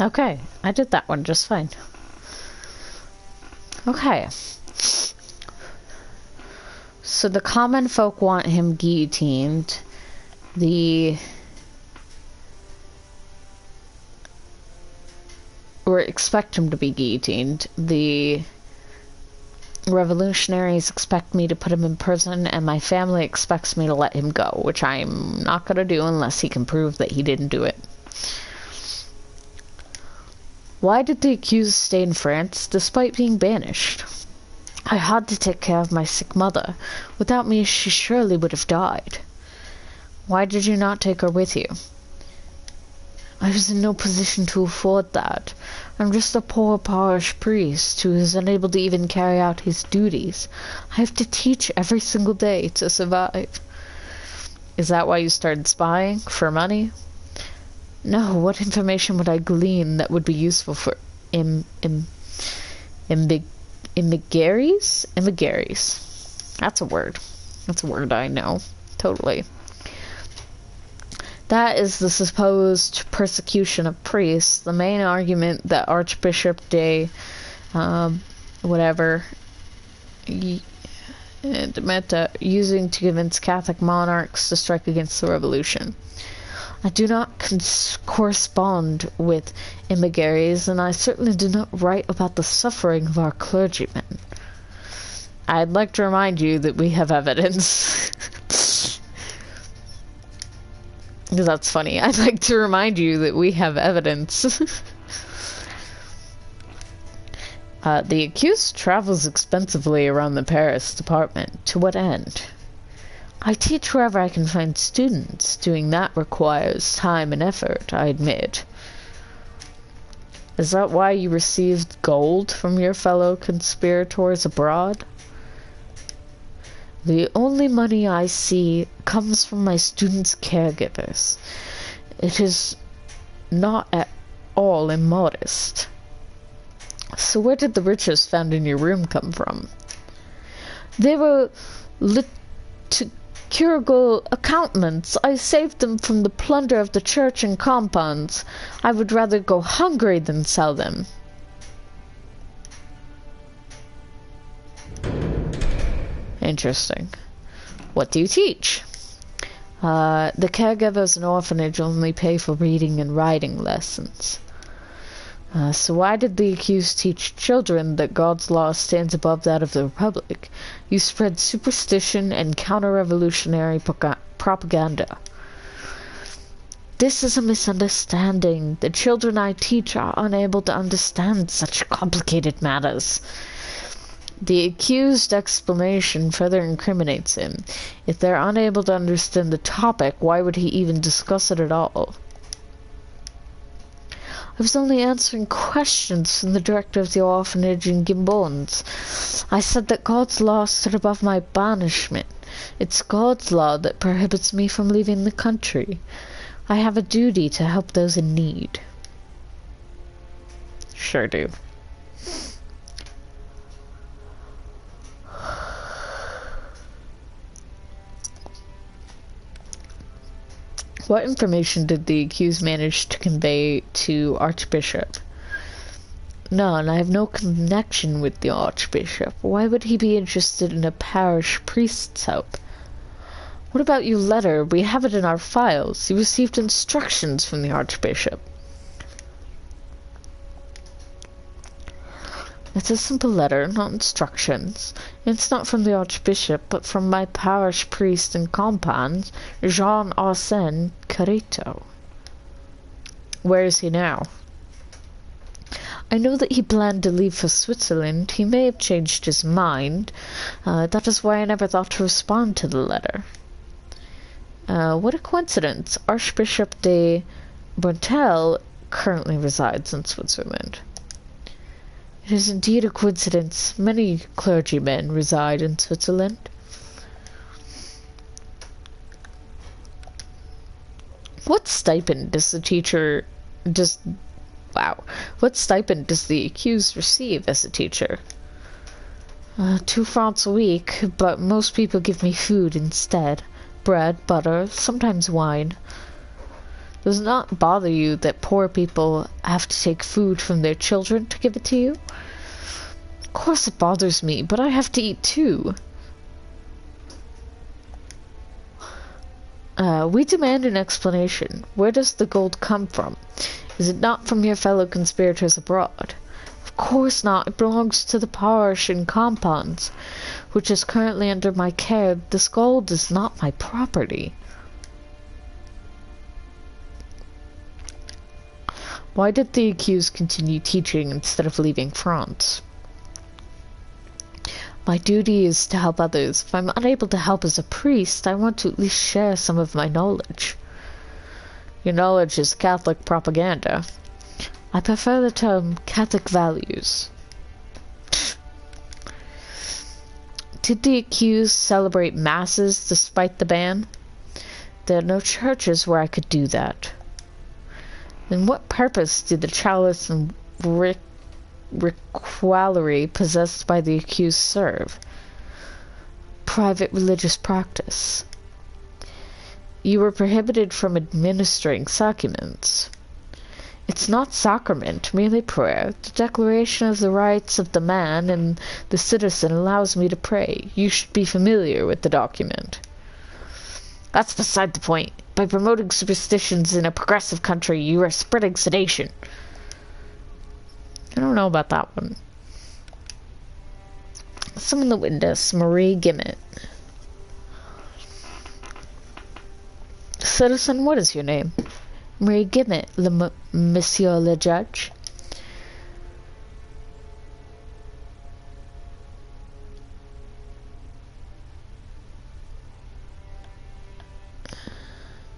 Okay, I did that one just fine. Okay. So the common folk want him guillotined. Or expect him to be guillotined. The revolutionaries expect me to put him in prison, and my family expects me to let him go, which I'm not going to do unless he can prove that he didn't do it. Why did the accused stay in France despite being banished? I had to take care of my sick mother. Without me, she surely would have died. Why did you not take her with you? I was in no position to afford that. I'm just a poor parish priest who is unable to even carry out his duties. I have to teach every single day to survive. Is that why you started spying? For money? No, what information would I glean that would be useful for immigaries? Immigaries. That's a word. That's a word I know. Totally. That is the supposed persecution of priests. The main argument that Archbishop de whatever Demeta using to convince Catholic monarchs to strike against the revolution. I do not correspond with immigaries, and I certainly do not write about the suffering of our clergymen. I'd like to remind you that we have evidence. Because that's funny. I'd like to remind you that we have evidence. The accused travels expensively around the Paris department. To what end? I teach wherever I can find students. Doing that requires time and effort, I admit. Is that why you received gold from your fellow conspirators abroad? The only money I see comes from my students' caregivers. It is not at all immodest. So where did the riches found in your room come from? They were liturgical accoutrements. I saved them from the plunder of the church and compounds. I would rather go hungry than sell them. Interesting. What do you teach? The caregivers in orphanage only pay for reading and writing lessons. So why did the accused teach children that God's law stands above that of the Republic? You spread superstition and counter-revolutionary propaganda. This is a misunderstanding. The children I teach are unable to understand such complicated matters. The accused's explanation further incriminates him. If they're unable to understand the topic, why would he even discuss it at all? I was only answering questions from the director of the orphanage in Gimbons. I said that God's law stood above my banishment. It's God's law that prohibits me from leaving the country. I have a duty to help those in need. Sure do. What information did the accused manage to convey to Archbishop? None. I have no connection with the Archbishop. Why would he be interested in a parish priest's help? What about your letter? We have it in our files. You received instructions from the Archbishop. It's a simple letter, not instructions. It's not from the Archbishop, but from my parish priest and compans, Jean-Arsène Carito. Where is he now? I know that he planned to leave for Switzerland. He may have changed his mind. That is why I never thought to respond to the letter. What a coincidence. Archbishop de Bertel currently resides in Switzerland. It is indeed a coincidence. Many clergymen reside in Switzerland. What stipend does the teacher What stipend does the accused receive as a teacher? 2 francs a week, but most people give me food instead. Bread, butter, sometimes wine. Does it not bother you that poor people have to take food from their children to give it to you? Of course it bothers me, but I have to eat too. We demand an explanation. Where does the gold come from? Is it not from your fellow conspirators abroad? Of course not. It belongs to the parish in compounds, which is currently under my care. This gold is not my property. Why did the accused continue teaching instead of leaving France? My duty is to help others. If I'm unable to help as a priest, I want to at least share some of my knowledge. Your knowledge is Catholic propaganda. I prefer the term Catholic values. Did the accused celebrate masses despite the ban? There are no churches where I could do that. Then what purpose do the chalice and reliquary possessed by the accused serve? Private religious practice. You were prohibited from administering sacraments. It's not sacrament, merely prayer. The declaration of the rights of the man and the citizen allows me to pray. You should be familiar with the document. That's beside the point. By promoting superstitions in a progressive country, you are spreading sedation. I don't know about that one. Summon the witness, Marie Gimmett. Citizen, what is your name? Marie Gimmett, Monsieur le Judge.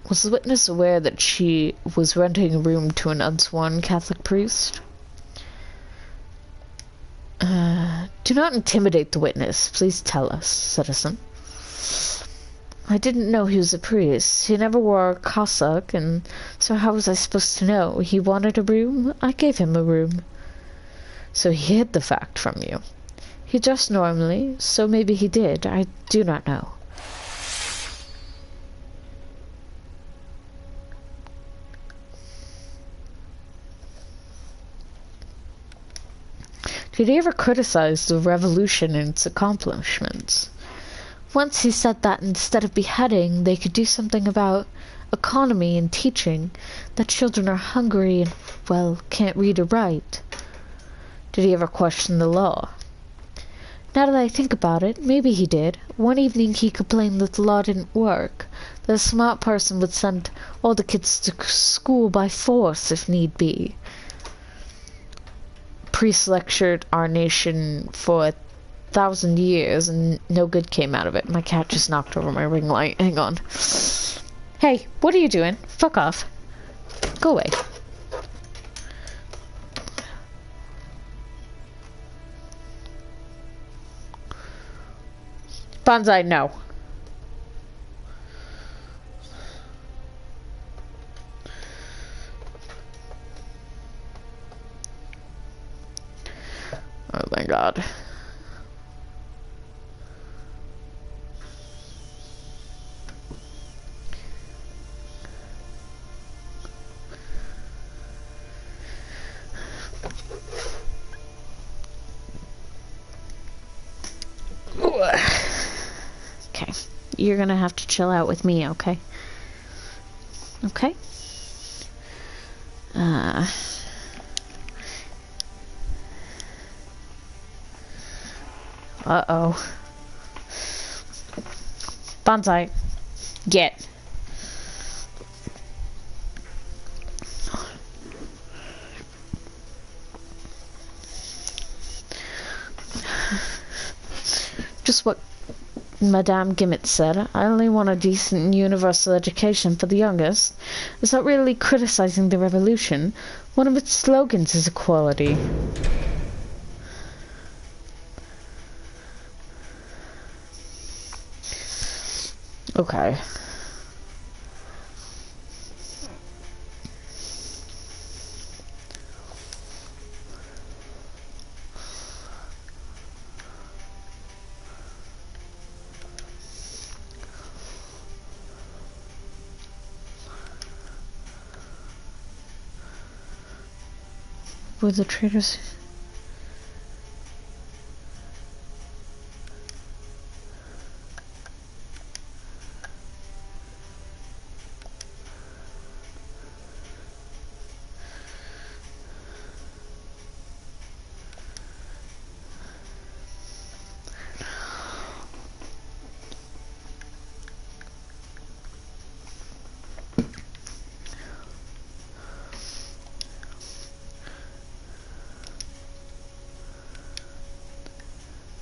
Was the witness aware that she was renting a room to an unsworn Catholic priest? Do not intimidate the witness. Please tell us, citizen. I didn't know he was a priest. He never wore a cassock, and so how was I supposed to know? He wanted a room? I gave him a room. So he hid the fact from you. He dressed normally, so maybe he did. I do not know. Did he ever criticize the revolution and its accomplishments? Once he said that instead of beheading, they could do something about economy and teaching, that children are hungry and, well, can't read or write. Did he ever question the law? Now that I think about it, maybe he did. One evening he complained that the law didn't work, that a smart person would send all the kids to school by force if need be. Priests lectured our nation for 1,000 years and no good came out of it. My cat just knocked over my ring light. Hang on. Hey, what are you doing? Fuck off. Go away. Bonsai, no. Oh my god. Okay. You're gonna have to chill out with me, okay? Okay? Uh-oh. Bonsai. Get. Just what Madame Gimmett said. I only want a decent universal education for the youngest. Is that really criticizing the revolution? One of its slogans is equality. Okay. Were the traitors...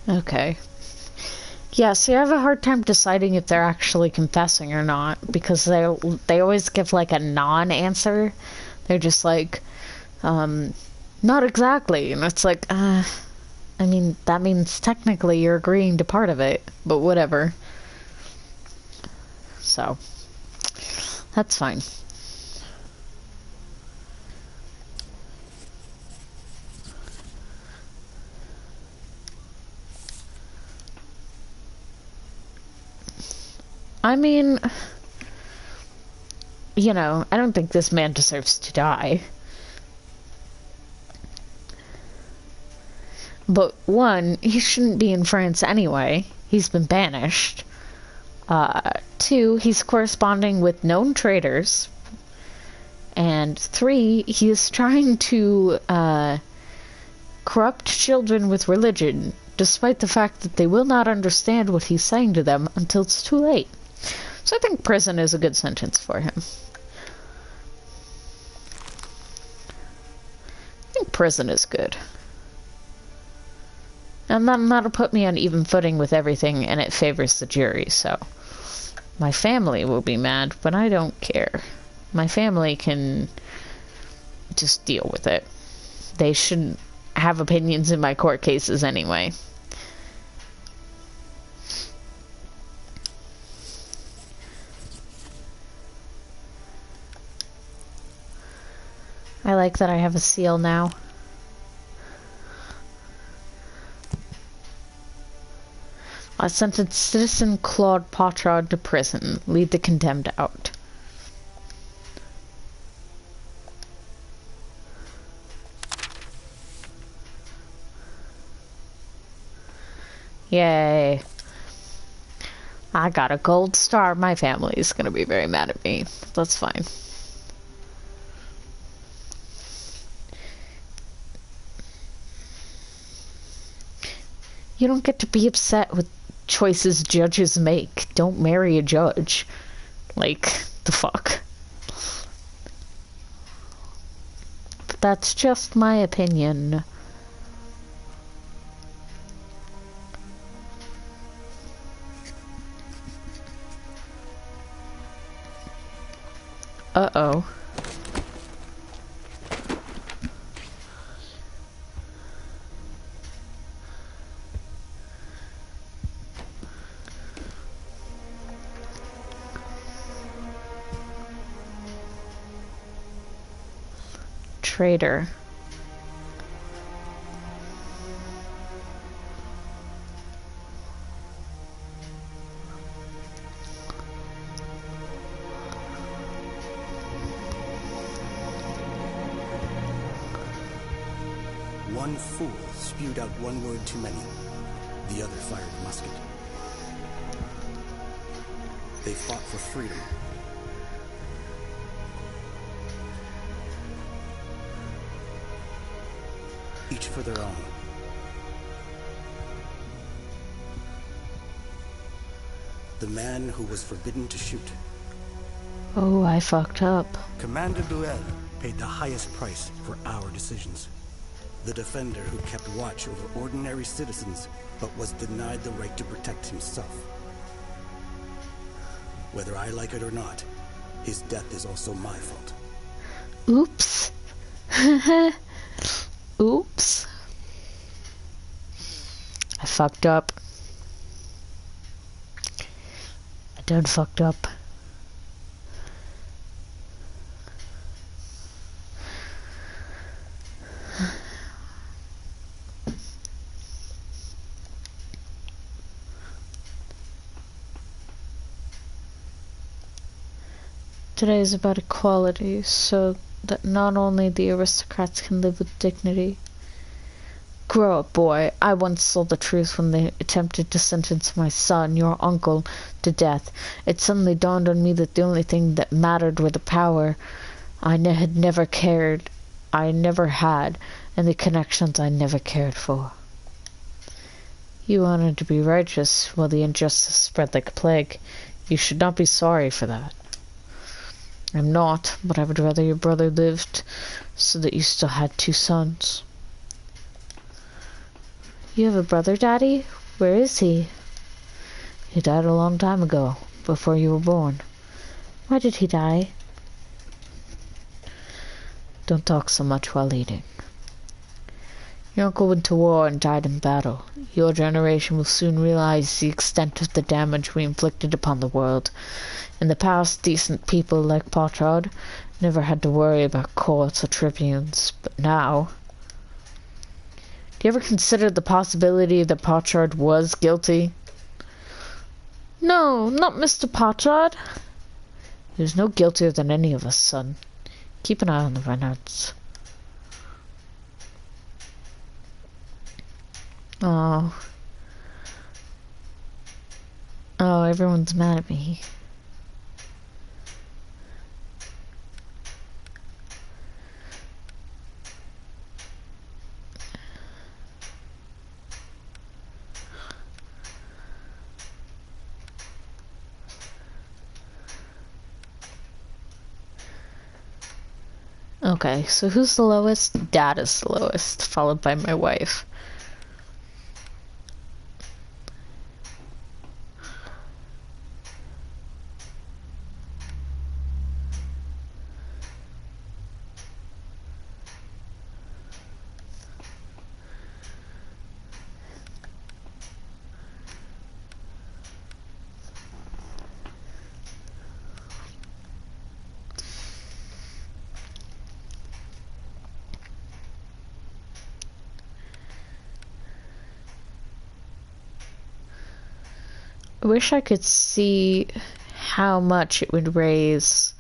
Okay. Yeah, see, I have a hard time deciding if they're actually confessing or not, because they always give, like, a non-answer. They're just like, not exactly, and it's like, I mean, that means technically you're agreeing to part of it, but whatever. So, that's fine. I mean, you know, I don't think this man deserves to die. But one, he shouldn't be in France anyway. He's been banished. Two, he's corresponding with known traitors. And three, he is trying to corrupt children with religion, despite the fact that they will not understand what he's saying to them until it's too late. So I think prison is a good sentence for him. I think prison is good. And then that'll put me on even footing with everything, and it favors the jury, so... My family will be mad, but I don't care. My family can just deal with it. They shouldn't have opinions in my court cases anyway. I like that I have a seal now. I sentenced Citizen Claude Potrod to prison. Lead the condemned out. Yay. I got a gold star. My family is gonna be very mad at me. That's fine. You don't get to be upset with choices judges make. Don't marry a judge. Like, the fuck. But that's just my opinion. Uh-oh. Traitor. One fool spewed out one word too many. The other fired a musket. They fought for freedom. Each for their own. The man who was forbidden to shoot. Oh, I fucked up. Commander Buell paid the highest price for our decisions. The defender who kept watch over ordinary citizens, but was denied the right to protect himself. Whether I like it or not, his death is also my fault. Oops. Oops. I fucked up. I done fucked up. Today is about equality, so that not only the aristocrats can live with dignity. Grow up, boy. I once saw the truth when they attempted to sentence my son, your uncle, to death. It suddenly dawned on me that the only thing that mattered were the power I had never cared, I never had, and the connections I never cared for. You wanted to be righteous while the injustice spread like a plague. You should not be sorry for that. I'm not, but I would rather your brother lived so that you still had two sons. You have a brother, Daddy? Where is he? He died a long time ago, before you were born. Why did he die? Don't talk so much while eating. Your uncle went to war and died in battle. Your generation will soon realize the extent of the damage we inflicted upon the world. In the past, decent people like Potrod never had to worry about courts or tribunes, but now... Do you ever consider the possibility that Potrod was guilty? No, not Mr. Pochard. There's no guiltier than any of us, son. Keep an eye on the Reynards. Oh. Oh, everyone's mad at me. Okay, so who's the lowest? Dad is the lowest, followed by my wife. I wish I could see how much it would raise.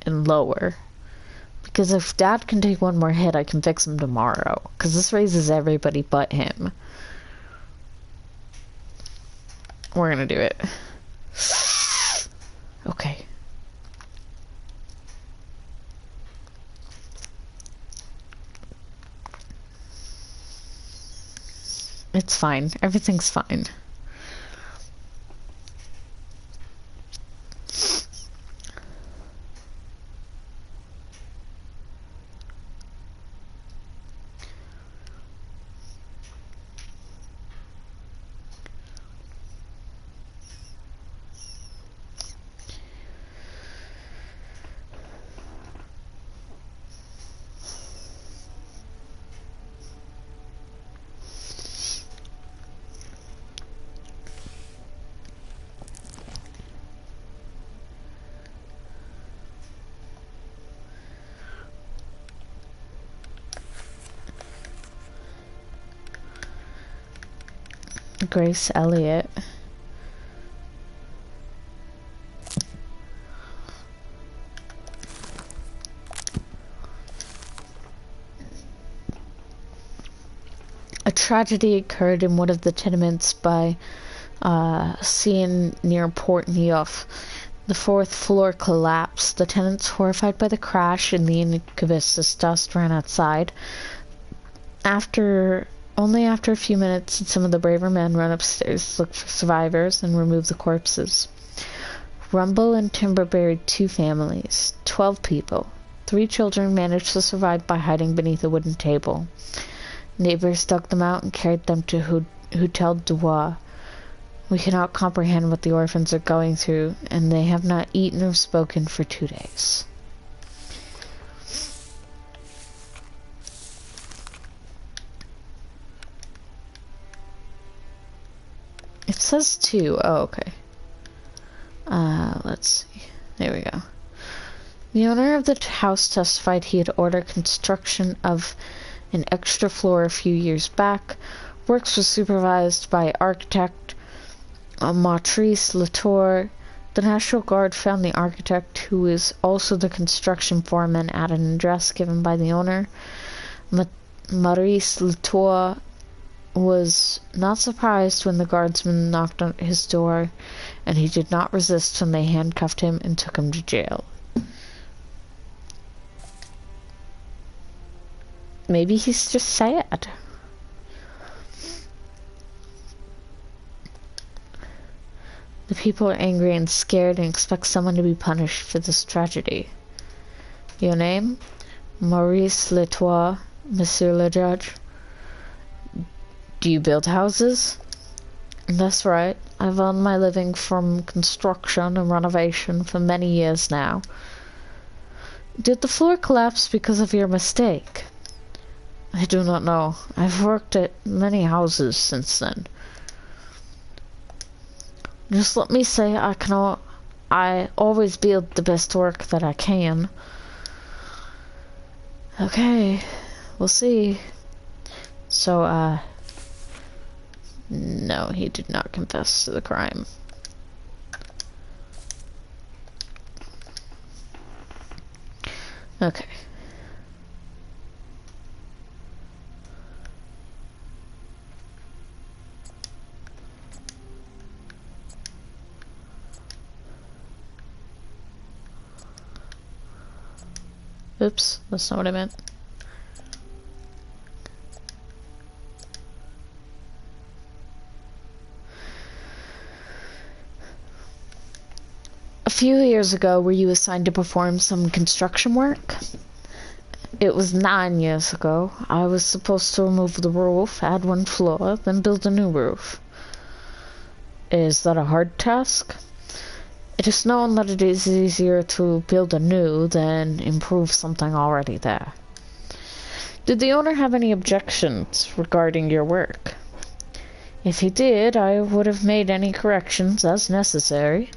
And lower. Because if Dad can take one more hit, I can fix him tomorrow. Because this raises everybody but him. We're gonna do it. Okay. It's fine. Everything's fine. Grace Elliott. A tragedy occurred in one of the tenements by Seine near Port Neuf. The fourth floor collapsed. The tenants, horrified by the crash and the incubus dust, ran outside. Only after a few minutes did some of the braver men run upstairs to look for survivors and remove the corpses. Rumble and timber buried 2 families, 12 people. 3 children managed to survive by hiding beneath a wooden table. Neighbors dug them out and carried them to Hotel du Bois. We cannot comprehend what the orphans are going through, and they have not eaten or spoken for 2 days. It says 2. Oh, okay. Let's see. There we go. The owner of the house testified he had ordered construction of an extra floor a few years back. Works was supervised by architect Maurice Latour. The National Guard found the architect, who is also the construction foreman, at an address given by the owner. Maurice Latour was not surprised when the guardsmen knocked on his door, and he did not resist when they handcuffed him and took him to jail. Maybe he's just sad. The people are angry and scared and expect someone to be punished for this tragedy. Your name? Maurice Latour, Monsieur le Judge. Do you build houses? That's right. I've earned my living from construction and renovation for many years now. Did the floor collapse because of your mistake? I do not know. I've worked at many houses since then. Just let me say I always build the best work that I can. Okay, we'll see. So, no, he did not confess to the crime. Okay. Oops, that's not what I meant. A few years ago, were you assigned to perform some construction work? It was 9 years ago. I was supposed to remove the roof, add one floor, then build a new roof. Is that a hard task? It is known that it is easier to build a new than improve something already there. Did the owner have any objections regarding your work? If he did, I would have made any corrections as necessary.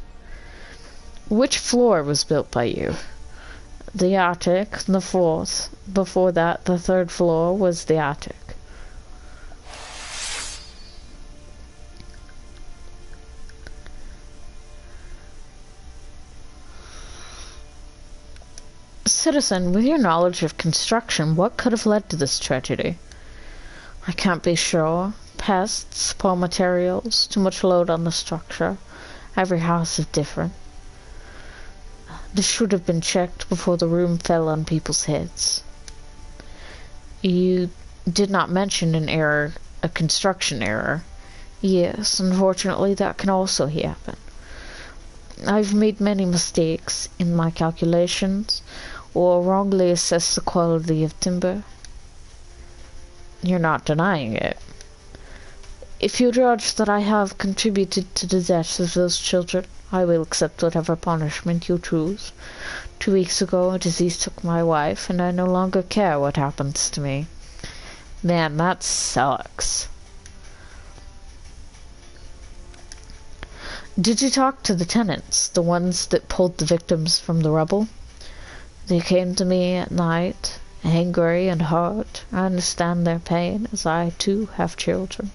Which floor was built by you? The attic, the fourth. Before that, the third floor was the attic. Citizen, with your knowledge of construction, what could have led to this tragedy? I can't be sure. Pests, poor materials, too much load on the structure. Every house is different. This should have been checked before the room fell on people's heads. You did not mention an error, a construction error. Yes, unfortunately that can also happen. I've made many mistakes in my calculations, or wrongly assessed the quality of timber. You're not denying it. If you judge that I have contributed to the deaths of those children, I will accept whatever punishment you choose. 2 weeks ago, a disease took my wife, and I no longer care what happens to me. Man, that sucks. Did you talk to the tenants, the ones that pulled the victims from the rubble? They came to me at night, angry and hurt. I understand their pain, as I too have children.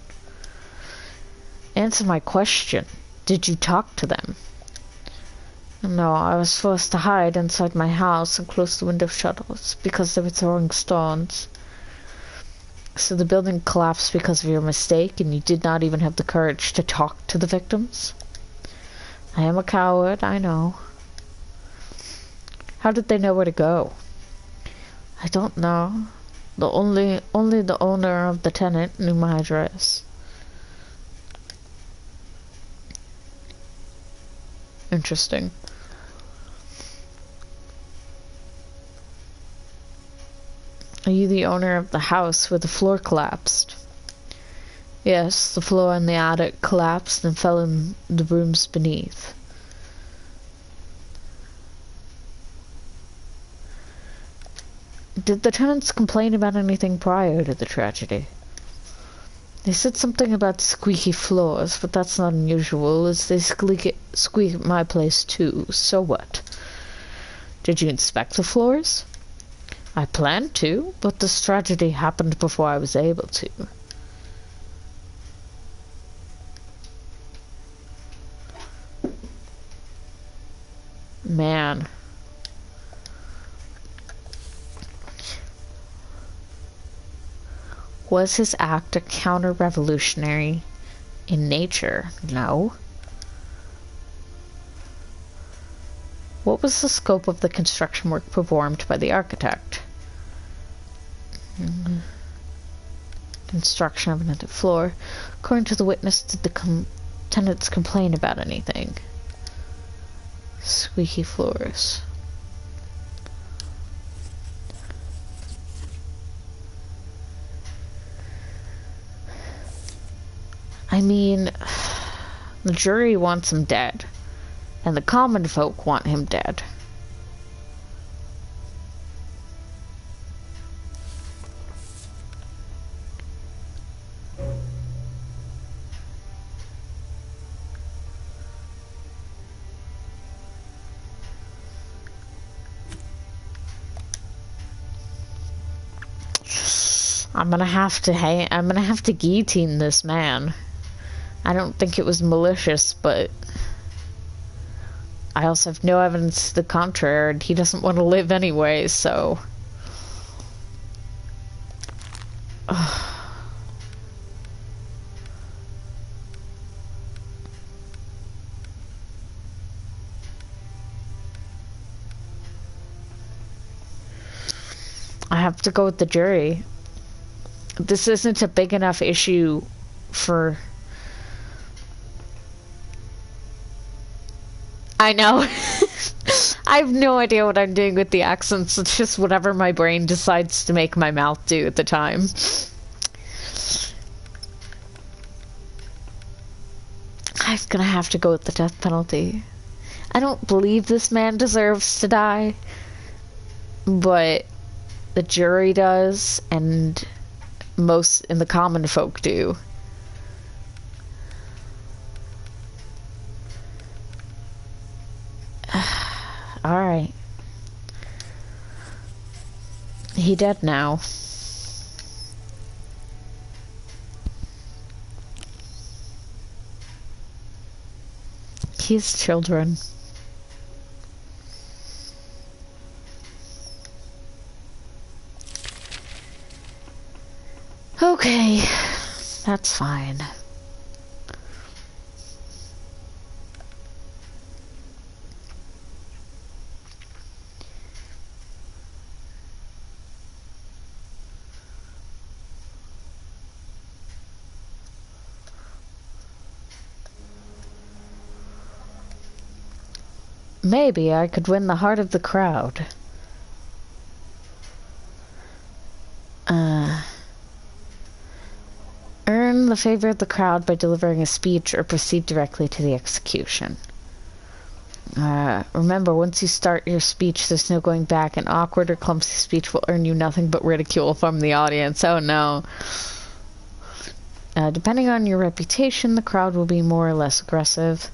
Answer my question. Did you talk to them? No, I was forced to hide inside my house and close the window shutters because they were throwing stones. So the building collapsed because of your mistake, and you did not even have the courage to talk to the victims? I am a coward, I know. How did they know where to go? I don't know. Only the owner of the tenant knew my address. Interesting. Are you the owner of the house where the floor collapsed? Yes, the floor in the attic collapsed and fell in the rooms beneath. Did the tenants complain about anything prior to the tragedy? They said something about squeaky floors, but that's not unusual, as they squeak at my place too, so what? Did you inspect the floors? I planned to, but this tragedy happened before I was able to. Man. Was his act a counter-revolutionary in nature? No. What was the scope of the construction work performed by the architect? Construction of another floor. According to the witness, did the tenants complain about anything? Squeaky floors. I mean, the jury wants him dead, and the common folk want him dead. I'm gonna have to guillotine this man. I don't think it was malicious, but I also have no evidence to the contrary, and he doesn't want to live anyway, so... I have to go with the jury. This isn't a big enough issue for... I know. I have no idea what I'm doing with the accents. It's just whatever my brain decides to make my mouth do at the time. I'm gonna have to go with the death penalty. I don't believe this man deserves to die, but the jury does, and most in the common folk do. Alright. He dead now. His children. Okay, that's fine. Maybe I could win the heart of the crowd. Earn the favor of the crowd by delivering a speech or proceed directly to the execution. Remember, once you start your speech, there's no going back. An awkward or clumsy speech will earn you nothing but ridicule from the audience. Oh no. Depending on your reputation, the crowd will be more or less aggressive.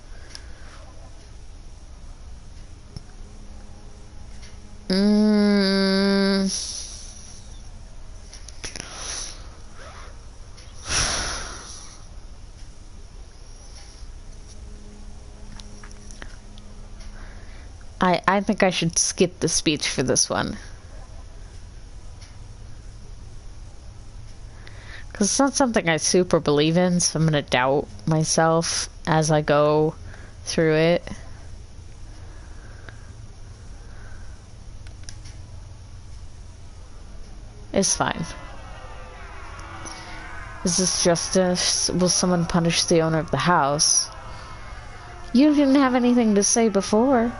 I think I should skip the speech for this one. Because it's not something I super believe in, so I'm going to doubt myself as I go through it. It's fine. Is this justice? Will someone punish the owner of the house? You didn't have anything to say before.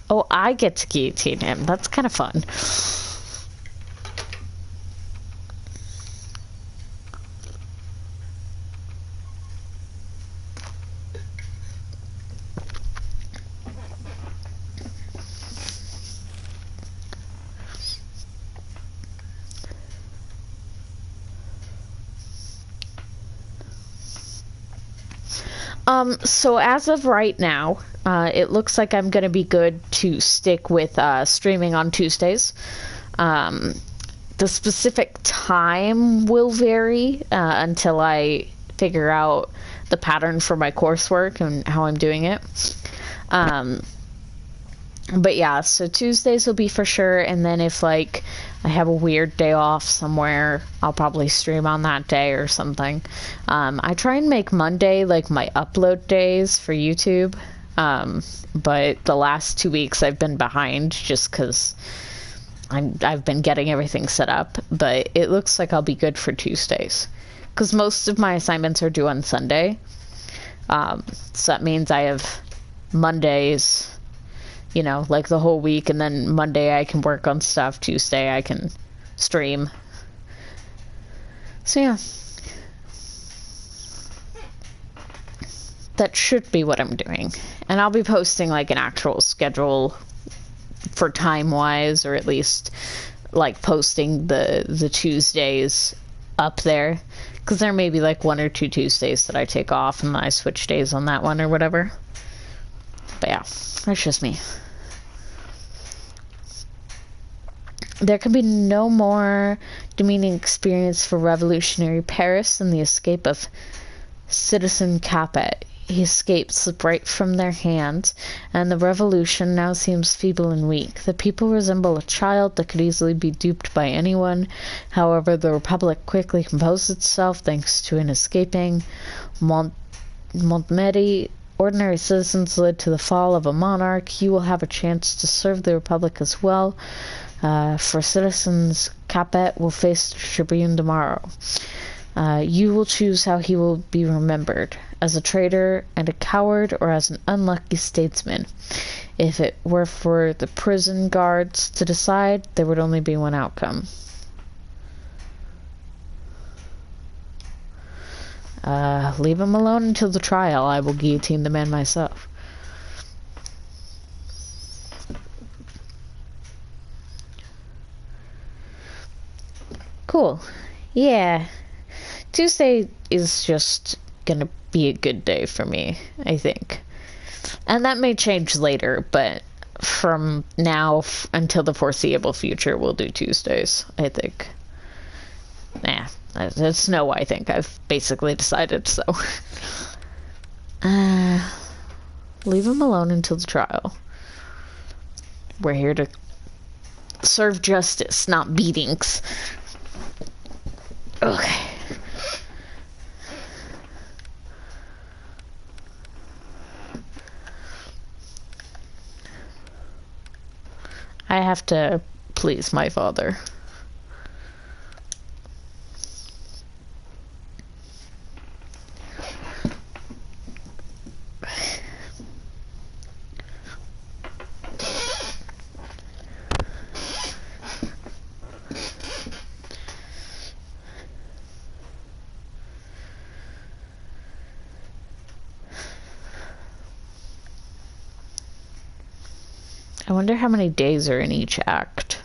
Oh, I get to guillotine him. That's kind of fun. So as of right now, it looks like I'm going to be good to stick with streaming on Tuesdays. The specific time will vary until I figure out the pattern for my coursework and how I'm doing it. But yeah, so Tuesdays will be for sure, and then if like I have a weird day off somewhere, I'll probably stream on that day or something. I try and make Monday like my upload days for YouTube, but the last 2 weeks I've been behind just because I've been getting everything set up, but it looks like I'll be good for Tuesdays because most of my assignments are due on Sunday, so that means I have Mondays, you know, like the whole week, and then Monday I can work on stuff, Tuesday I can stream. So yeah. That should be what I'm doing. And I'll be posting like an actual schedule for time-wise, or at least like posting the Tuesdays up there. Because there may be like 1 or 2 Tuesdays that I take off and I switch days on that one or whatever. But yeah, that's just me. There can be no more demeaning experience for revolutionary Paris than the escape of Citizen Capet. He escapes right from their hands, and the revolution now seems feeble and weak. The people resemble a child that could easily be duped by anyone. However, the Republic quickly composed itself thanks to an escaping Montmedy. Ordinary citizens led to the fall of a monarch. You will have a chance to serve the Republic as well. For citizens, Capet will face the Tribune tomorrow. You will choose how he will be remembered, as a traitor and a coward, or as an unlucky statesman. If it were for the prison guards to decide, there would only be one outcome. Leave him alone until the trial. I will guillotine the man myself. Cool. Yeah. Tuesday is just gonna be a good day for me, I think. And that may change later, but from now until the foreseeable future, we'll do Tuesdays, I think. Nah, that's no I think. I've basically decided, so. Leave him alone until the trial. We're here to serve justice, not beatings. Okay. I have to please my father. I wonder how many days are in each act.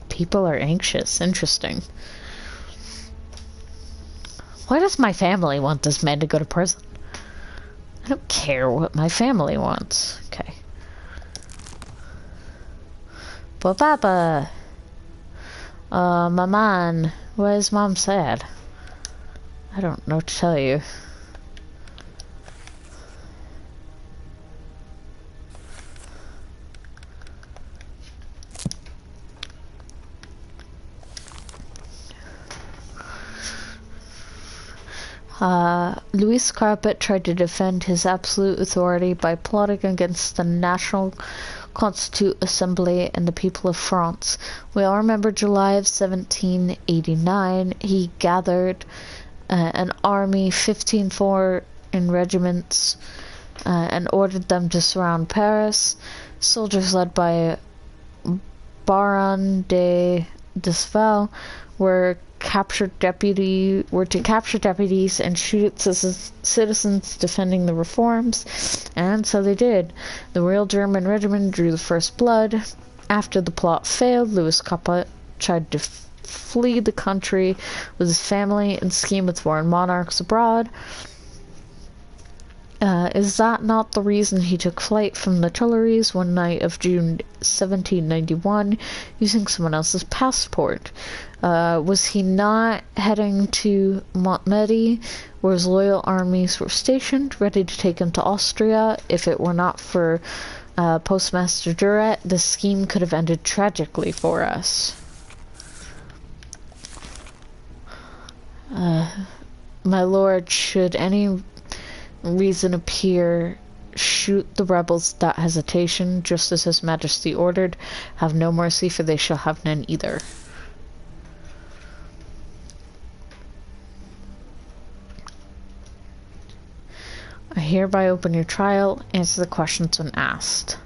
People are anxious. Interesting. Why does my family want this man to go to prison? I don't care what my family wants. Okay. But Papa... Maman, why is Mom sad? I don't know what to tell you. Louis Capet tried to defend his absolute authority by plotting against the National Constitute Assembly and the people of France. We all remember July of 1789. He gathered an army, 15 foreign regiments, and ordered them to surround Paris. Soldiers led by Baron de Desval were to capture deputies and shoot at citizens defending the reforms, and so they did. The Royal German Regiment drew the first blood. After the plot failed, Louis Capet tried to flee the country with his family and scheme with foreign monarchs abroad. Is that not the reason he took flight from the Tuileries one night of June 1791 using someone else's passport? Was he not heading to Montmedy, where his loyal armies were stationed, ready to take him to Austria? If it were not for Postmaster Duret, the scheme could have ended tragically for us. My lord, should any reason appear, shoot the rebels without hesitation, just as his majesty ordered. Have no mercy, for they shall have none either. I hereby open your trial. Answer the questions when asked.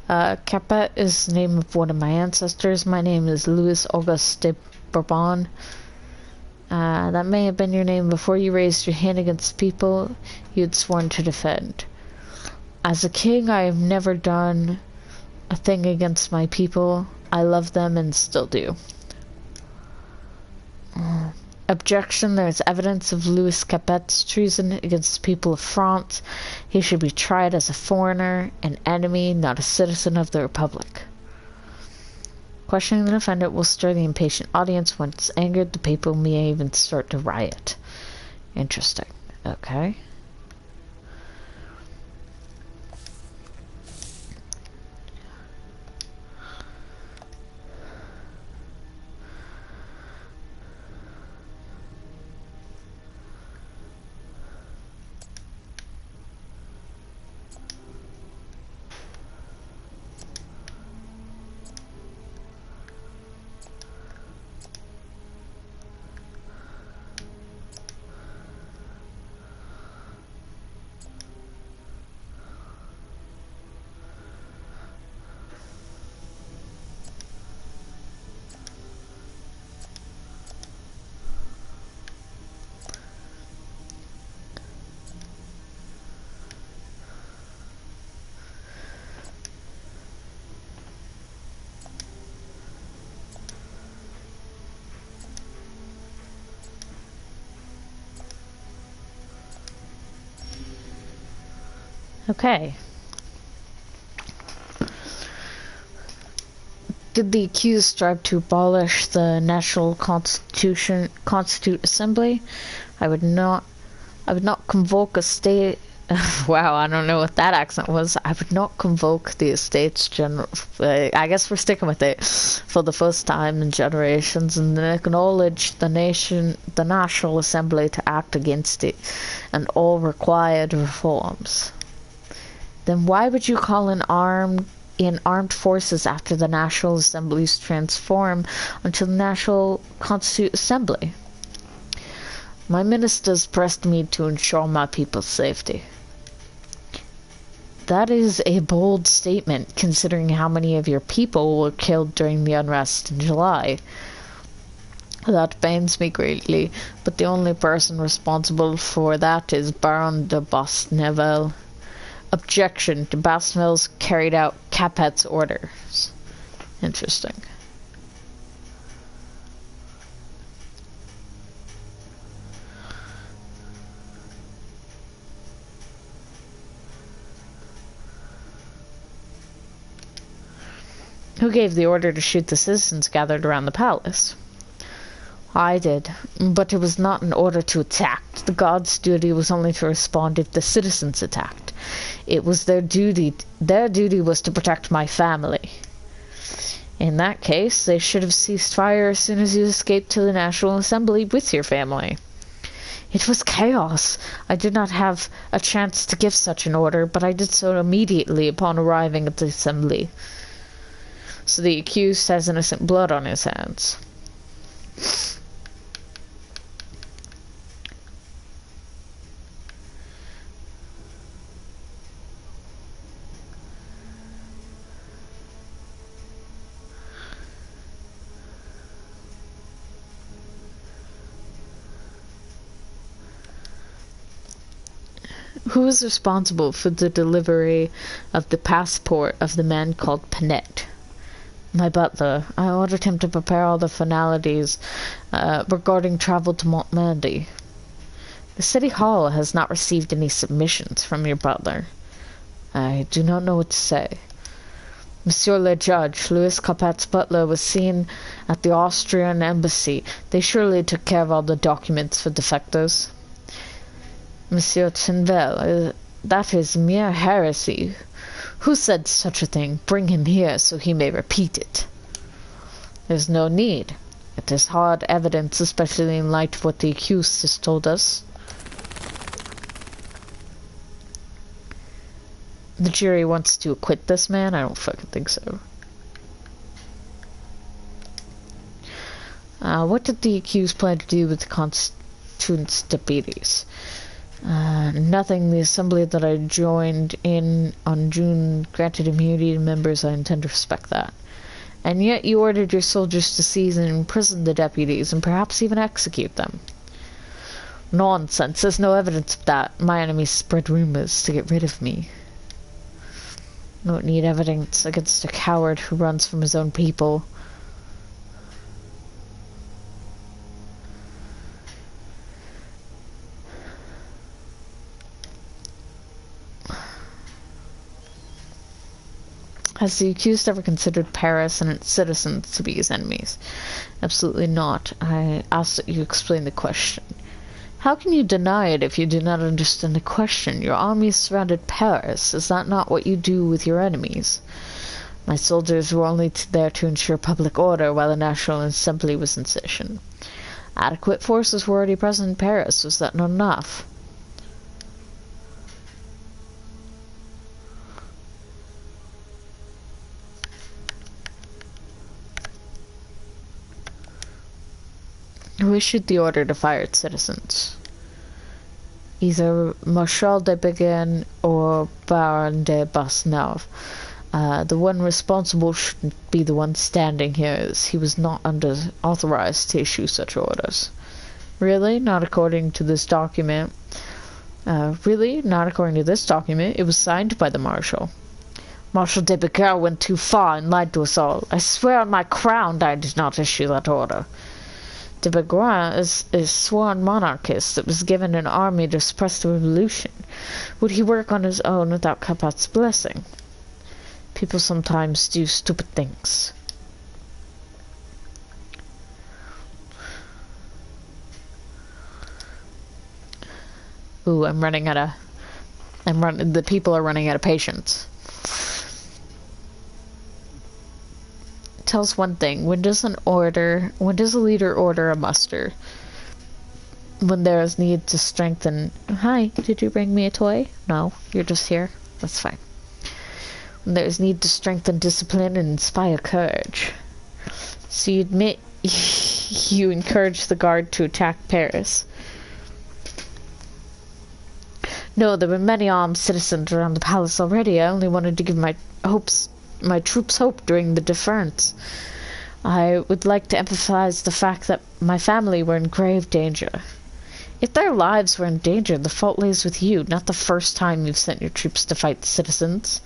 Capet is the name of one of my ancestors. My name is Louis Auguste de Bourbon. That may have been your name before you raised your hand against people you had sworn to defend. As a king, I have never done a thing against my people. I love them and still do. Objection. There is evidence of Louis Capet's treason against the people of France. He should be tried as a foreigner, an enemy, not a citizen of the Republic. Questioning the defendant will stir the impatient audience. Once angered, the people may even start to riot. Interesting. Okay. Okay. Did the accused strive to abolish the National Constitute Assembly? I would not convoke a state. Wow, I don't know what that accent was. I would not convoke the Estates General. I guess we're sticking with it for the first time in generations, and acknowledge the National Assembly to act against it and all required reforms. Then why would you call in armed forces after the National Assembly's transform until the National Constitute Assembly? My ministers pressed me to ensure my people's safety. That is a bold statement, considering how many of your people were killed during the unrest in July. That pains me greatly, but the only person responsible for that is Baron de Bosneville. Objection. De Bosneville's carried out Capet's orders. Interesting. Who gave the order to shoot the citizens gathered around the palace? I did, but it was not an order to attack. The guards' duty was only to respond if the citizens attacked. It was their duty. Their duty was to protect my family. In that case, they should have ceased fire as soon as you escaped to the National Assembly with your family. It was chaos. I did not have a chance to give such an order, but I did so immediately upon arriving at the assembly. So the accused has innocent blood on his hands. Who is responsible for the delivery of the passport of the man called Panette? My butler. I ordered him to prepare all the formalities regarding travel to Montmandy. The city hall has not received any submissions from your butler. I do not know what to say. Monsieur le Judge, Louis Capet's butler was seen at the Austrian embassy. They surely took care of all the documents for defectors. Monsieur Tinville, that is mere heresy. Who said such a thing? Bring him here so he may repeat it. There's no need. It is hard evidence, especially in light of what the accused has told us. The jury wants to acquit this man? I don't fucking think so. What did the accused plan to do with the constituent's deputies? Nothing. The assembly that I joined in on June granted immunity to members. I intend to respect that. And yet you ordered your soldiers to seize and imprison the deputies and perhaps even execute them. Nonsense. There's no evidence of that. My enemies spread rumors to get rid of me. Don't need evidence against a coward who runs from his own people. Has the accused ever considered Paris and its citizens to be his enemies? Absolutely not. I ask that you explain the question. How can you deny it if you do not understand the question? Your army surrounded Paris. Is that not what you do with your enemies? My soldiers were only there to ensure public order while the National Assembly was in session. Adequate forces were already present in Paris. Was that not enough? Who issued the order to fire its citizens? Either Marshal de Bégin or Baron de Basnave. The one responsible shouldn't be the one standing here, as he was not authorized to issue such orders. Really? Not according to this document. Really? Not according to this document. It was signed by the Marshal. Marshal de Bégin went too far and lied to us all. I swear on my crown I did not issue that order. De Bégin is a sworn monarchist that was given an army to suppress the revolution. Would he work on his own without Capet's blessing? People sometimes do stupid things. Ooh, the people are running out of patience. Tell us one thing. When does a leader order a muster? When there is need to strengthen... Hi, did you bring me a toy? No, you're just here. That's fine. When there is need to strengthen discipline and inspire courage. So you admit you encouraged the guard to attack Paris. No, there were many armed citizens around the palace already. I only wanted to give my troops hope during the defense. I would like to emphasize the fact that my family were in grave danger. If their lives were in danger, the fault lays with you, not the first time you've sent your troops to fight the citizens.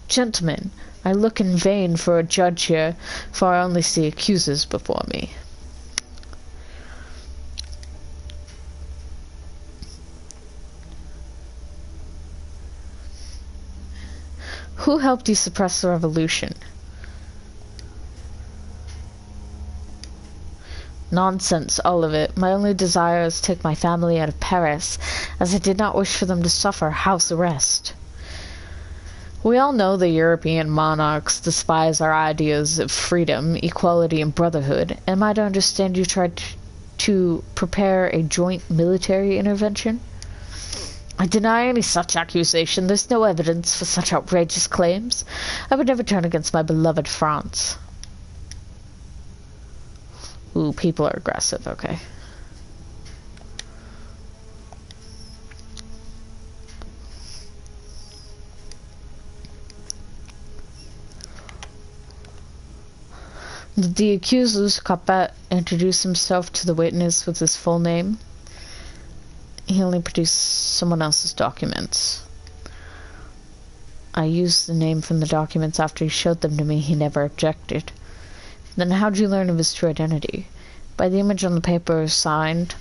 Gentlemen, I look in vain for a judge here, for I only see accusers before me. Who helped you suppress the revolution? Nonsense, all of it. My only desire is to take my family out of Paris, as I did not wish for them to suffer house arrest. We all know the European monarchs despise our ideas of freedom, equality, and brotherhood. Am I to understand you tried to prepare a joint military intervention? I deny any such accusation. There's no evidence for such outrageous claims. I would never turn against my beloved France. Ooh, people are aggressive, okay. Did the accused Louis Capet introduce himself to the witness with his full name? He only produced someone else's documents. I used the name from the documents after he showed them to me. He never objected. Then how'd you learn of his true identity? By the image on the paper signed.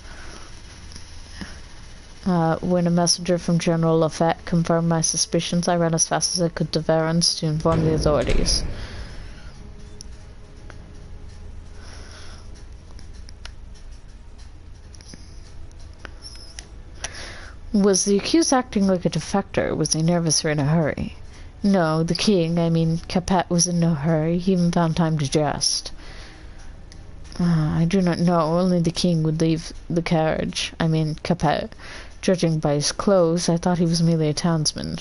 When a messenger from General Lafayette confirmed my suspicions, I ran as fast as I could to Valence to inform the authorities. Was the accused acting like a defector? Was he nervous or in a hurry? No, the king, Capet, was in no hurry. He even found time to jest. I do not know. Only the king would leave the carriage. Capet. Judging by his clothes, I thought he was merely a townsman.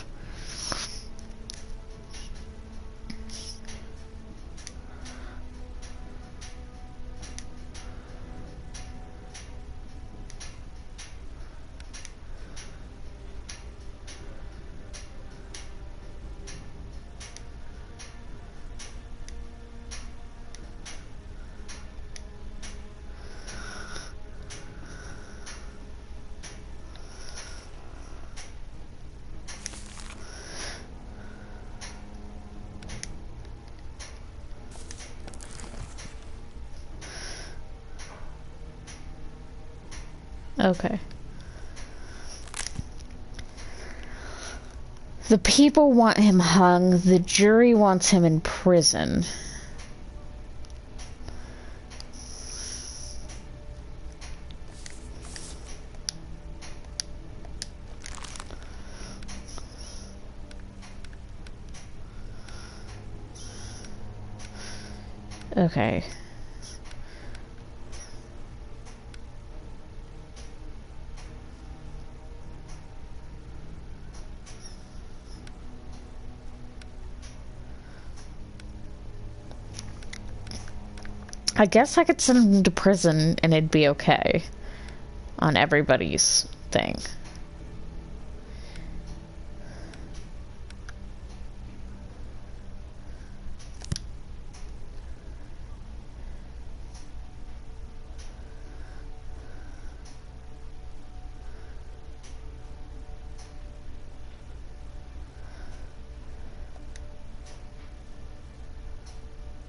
Okay. The people want him hung. The jury wants him in prison. Okay. I guess I could send him to prison and it'd be okay on everybody's thing.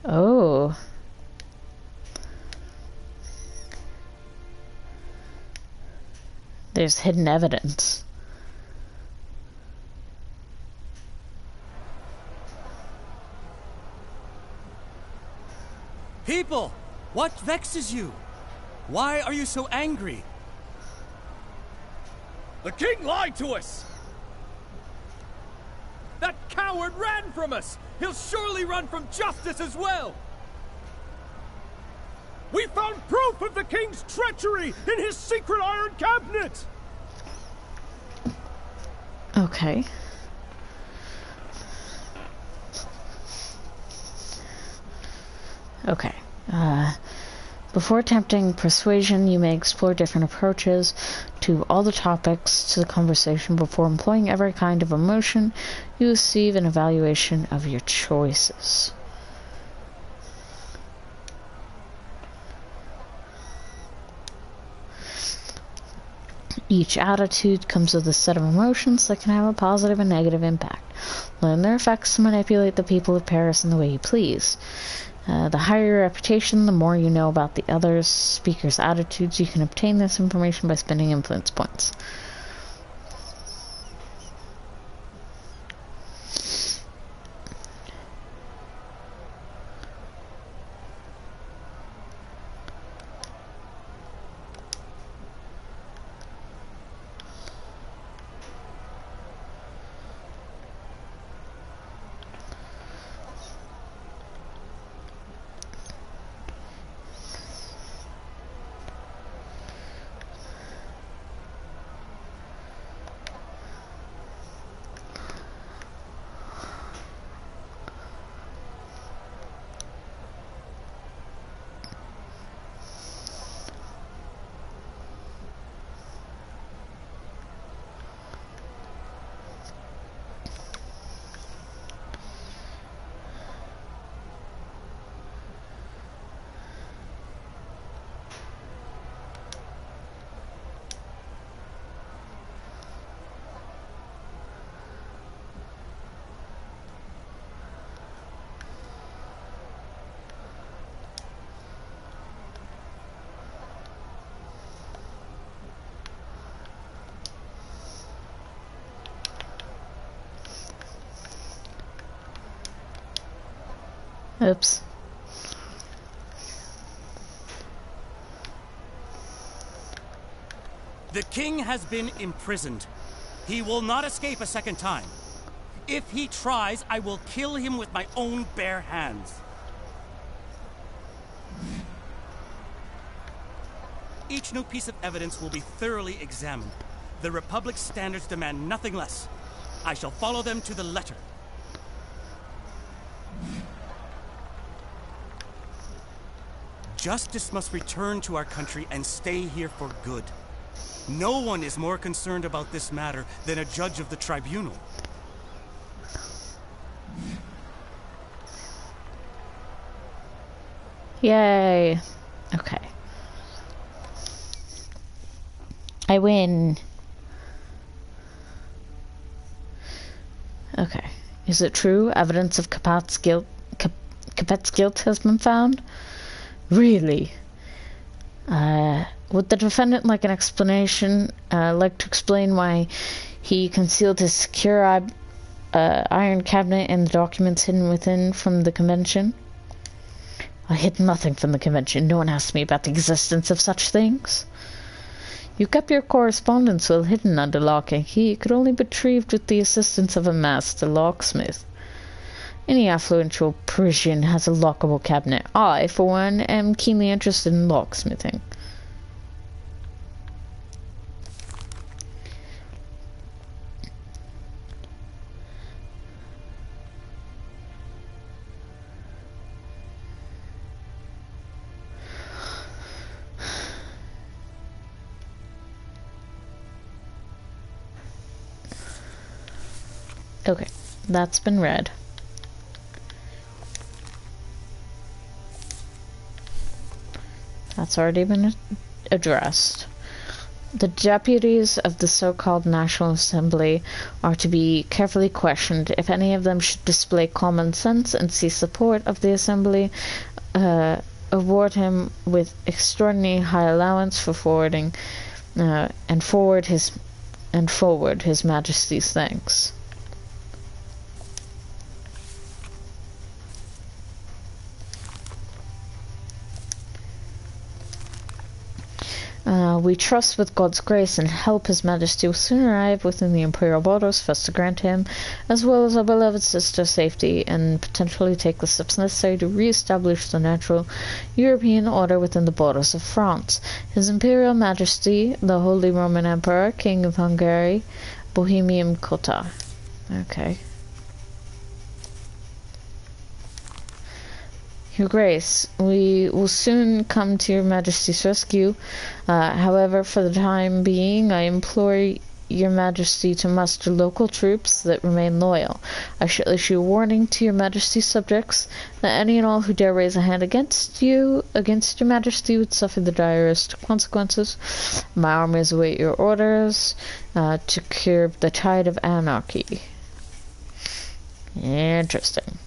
Oh. There's hidden evidence. People, what vexes you? Why are you so angry? The king lied to us! That coward ran from us! He'll surely run from justice as well! We found proof of the king's treachery in his secret iron cabinet! Okay. Okay. Before attempting persuasion, you may explore different approaches to all the topics to the conversation. Before employing every kind of emotion, you receive an evaluation of your choices. Each attitude comes with a set of emotions that can have a positive and negative impact. Learn their effects to manipulate the people of Paris in the way you please. The higher your reputation, the more you know about the other speakers' attitudes. You can obtain this information by spending influence points. Oops. The king has been imprisoned. He will not escape a second time. If he tries, I will kill him with my own bare hands. Each new piece of evidence will be thoroughly examined. The Republic's standards demand nothing less. I shall follow them to the letter. Justice must return to our country and stay here for good. No one is more concerned about this matter than a judge of the tribunal. Yay. Okay. I win. Okay. Is it true? Evidence of Capet's guilt has been found? Really? Would the defendant like an explanation? Like to explain why he concealed his secure iron cabinet and the documents hidden within from the convention? I hid nothing from the convention. No one asked me about the existence of such things. You kept your correspondence well hidden under lock and key. It could only be retrieved with the assistance of a master locksmith. Any affluential Parisian has a lockable cabinet. I, for one, am keenly interested in locksmithing. Okay, that's been read. That's already been addressed. The deputies of the so-called National Assembly are to be carefully questioned. If any of them should display common sense and see support of the Assembly, award him with extraordinary high allowance for forwarding and forward his Majesty's thanks. We trust with God's grace and help His Majesty will soon arrive within the Imperial borders for us to grant him, as well as our beloved sister, safety, and potentially take the steps necessary to re-establish the natural European order within the borders of France. His Imperial Majesty, the Holy Roman Emperor, King of Hungary, Bohemian Kota. Okay. Your Grace, we will soon come to your Majesty's rescue. However, for the time being, I implore your Majesty to muster local troops that remain loyal. I shall issue a warning to your Majesty's subjects that any and all who dare raise a hand against your Majesty would suffer the direst consequences. My armies await your orders to curb the tide of anarchy. Interesting.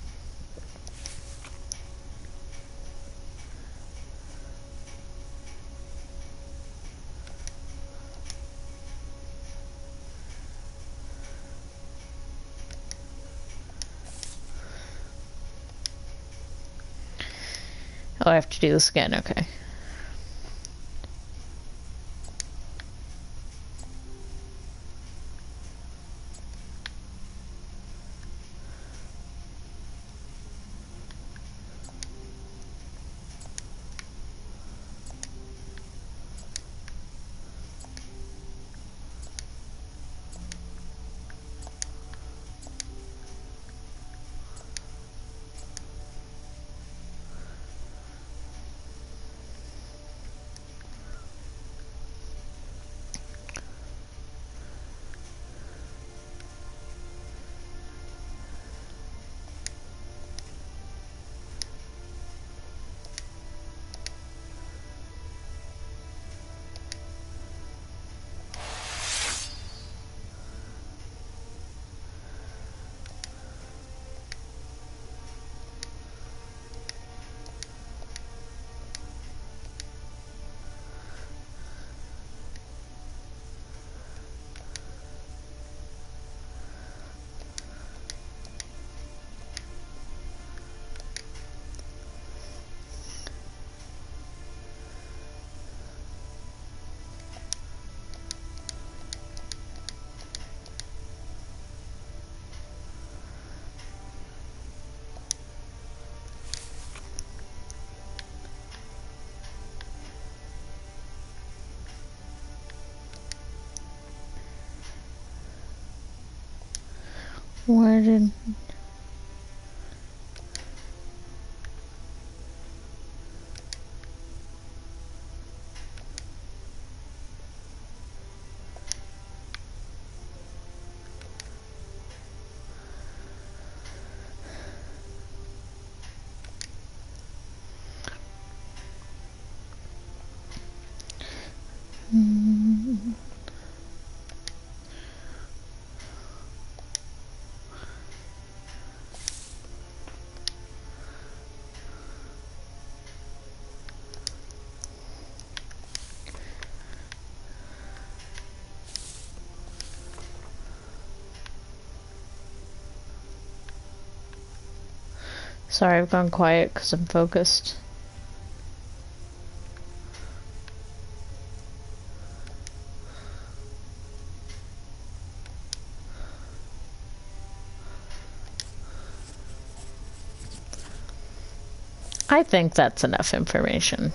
Oh, I have to do this again, okay. Where did... Sorry, I've gone quiet because I'm focused. I think that's enough information.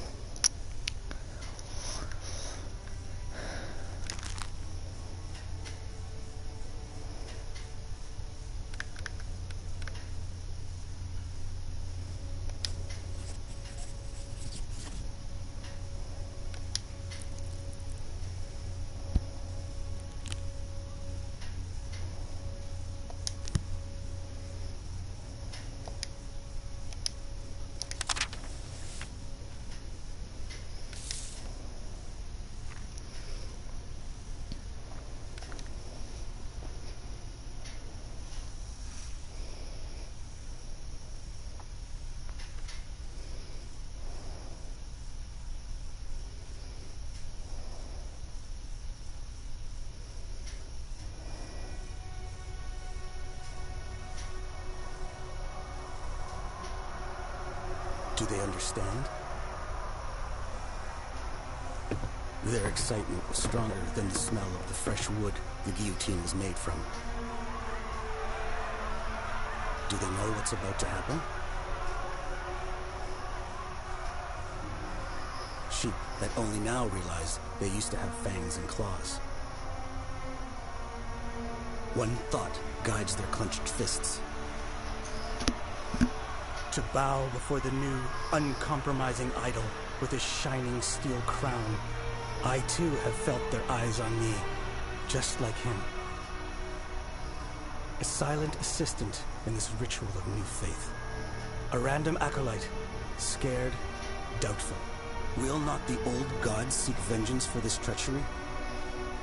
Do they understand? Their excitement was stronger than the smell of the fresh wood the guillotine was made from. Do they know what's about to happen? Sheep that only now realize they used to have fangs and claws. One thought guides their clenched fists. To bow before the new, uncompromising idol with his shining steel crown. I too have felt their eyes on me, just like him. A silent assistant in this ritual of new faith. A random acolyte, scared, doubtful. Will not the old god seek vengeance for this treachery?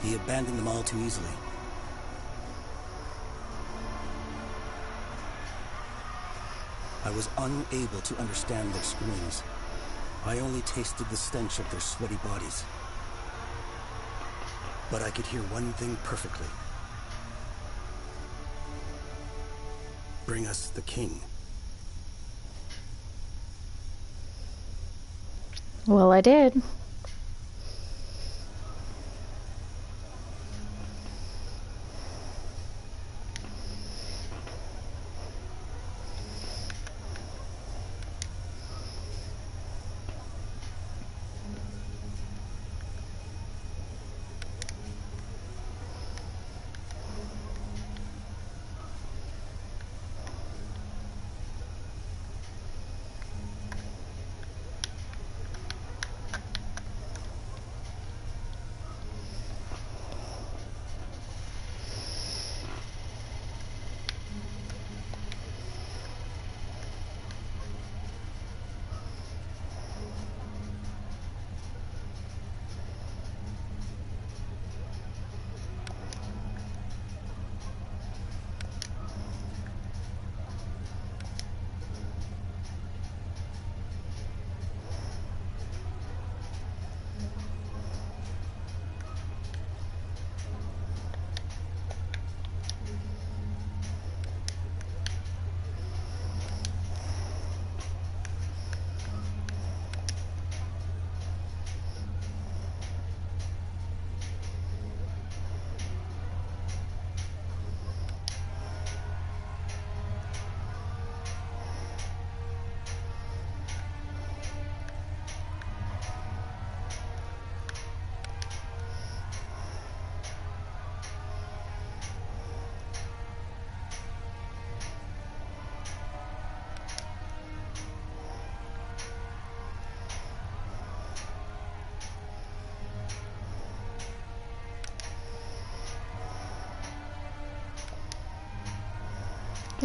He abandoned them all too easily. I was unable to understand their screams. I only tasted the stench of their sweaty bodies. But I could hear one thing perfectly. Bring us the king. Well, I did.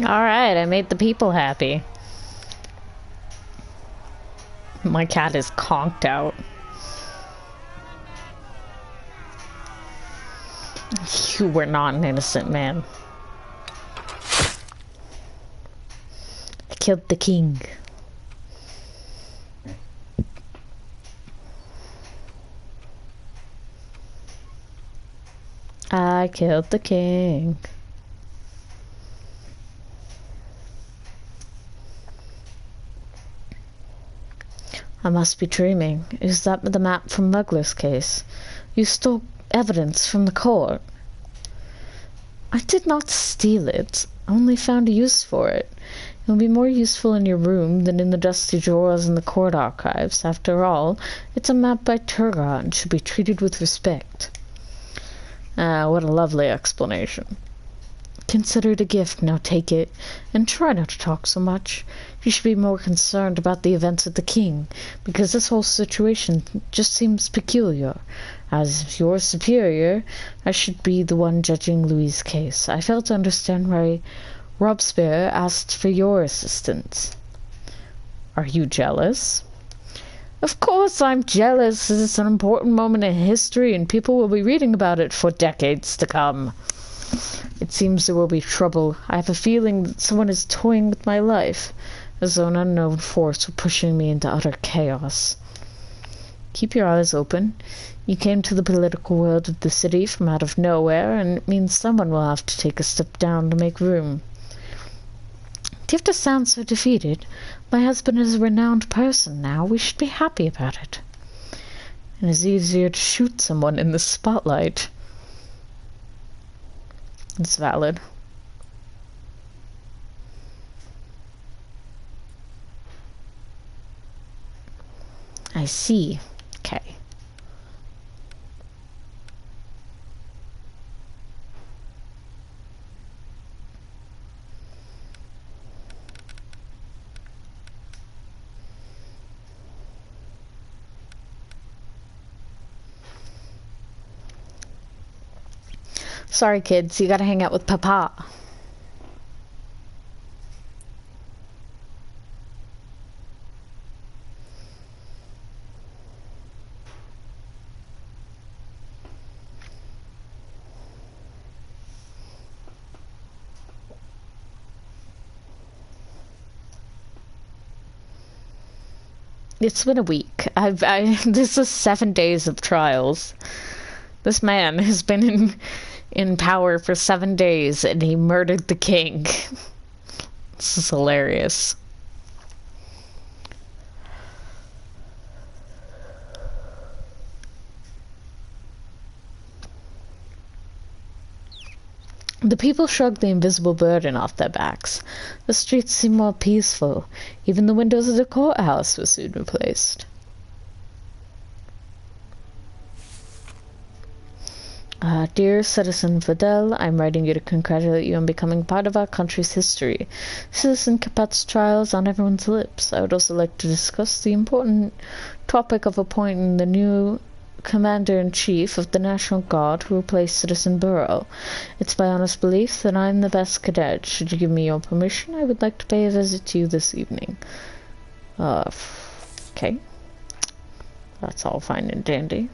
Alright, I made the people happy. My cat is conked out. You were not an innocent man. I killed the king. I killed the king. I must be dreaming. Is that the map from Mugler's case? You stole evidence from the court. I did not steal it. I only found a use for it. It will be more useful in your room than in the dusty drawers in the court archives. After all, it's a map by Turgot and should be treated with respect. Ah, what a lovely explanation. Consider it a gift, now take it, and try not to talk so much. You should be more concerned about the events of the king, because this whole situation just seems peculiar. As your superior, I should be the one judging Louis's case. I fail to understand why Robespierre asked for your assistance. Are you jealous? Of course I'm jealous. This is an important moment in history, and people will be reading about it for decades to come. It seems there will be trouble. I have a feeling that someone is toying with my life, as though an unknown force were pushing me into utter chaos. Keep your eyes open. You came to the political world of the city from out of nowhere, and it means someone will have to take a step down to make room. Do you have to sound so defeated? My husband is a renowned person now. We should be happy about it. It is easier to shoot someone in the spotlight. It's valid. I see. Okay. Sorry, kids, you gotta hang out with Papa. It's been a week. This is 7 days of trials. This man has been in power for 7 days, and he murdered the king. This is hilarious. The people shrugged the invisible burden off their backs. The streets seemed more peaceful. Even the windows of the courthouse were soon replaced. Dear Citizen Fidel, I'm writing you to congratulate you on becoming part of our country's history. Citizen Capet's trial is on everyone's lips. I would also like to discuss the important topic of appointing the new Commander-in-Chief of the National Guard who replaced Citizen Burrow. It's my honest belief that I'm the best cadet. Should you give me your permission, I would like to pay a visit to you this evening. Okay. That's all fine and dandy.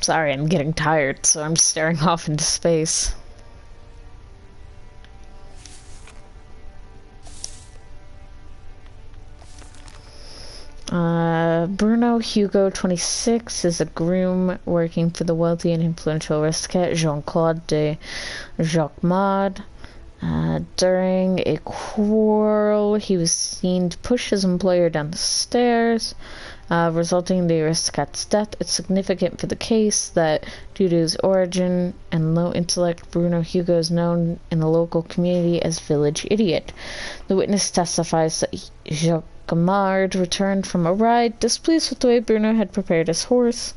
Sorry, I'm getting tired, so I'm staring off into space. Bruno Hugo, 26, is a groom working for the wealthy and influential aristocrat Jean-Claude de Jacquemart. During a quarrel, he was seen to push his employer down the stairs, resulting in the aristocrat's death. It's significant for the case that, due to his origin and low intellect, Bruno Hugo is known in the local community as Village Idiot. The witness testifies that Jacquemart returned from a ride, displeased with the way Bruno had prepared his horse.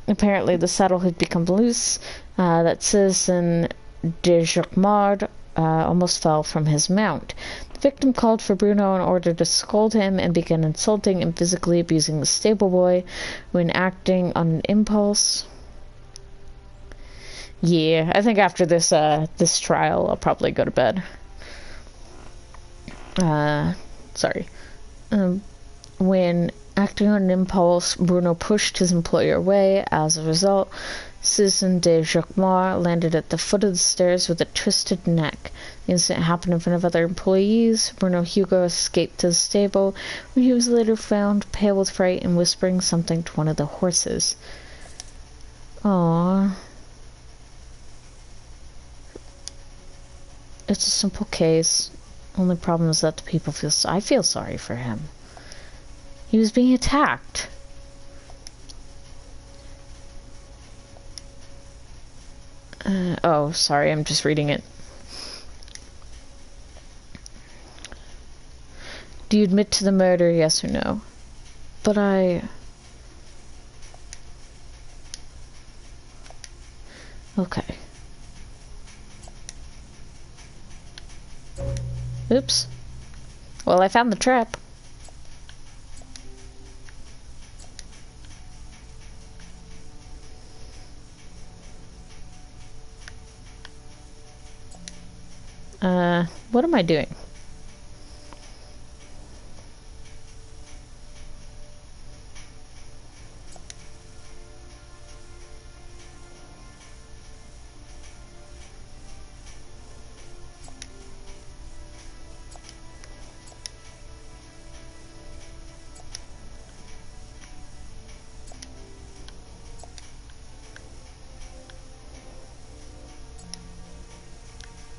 Apparently, the saddle had become loose. That Citizen de Jacquemart almost fell from his mount. The victim called for Bruno in order to scold him and began insulting and physically abusing the stable boy when acting on an impulse. Yeah, I think after this this trial, I'll probably go to bed. Sorry. When acting on an impulse, Bruno pushed his employer away. As a result, Citizen de Jacquemart landed at the foot of the stairs with a twisted neck. The incident happened in front of other employees. Bruno Hugo escaped to the stable, where he was later found, pale with fright and whispering something to one of the horses. Aww. It's a simple case. Only problem is that the people feel... I feel sorry for him. He was being attacked. Oh, sorry, I'm just reading it. Do you admit to the murder, yes or no? But okay. Oops. Well, I found the trap. What am I doing?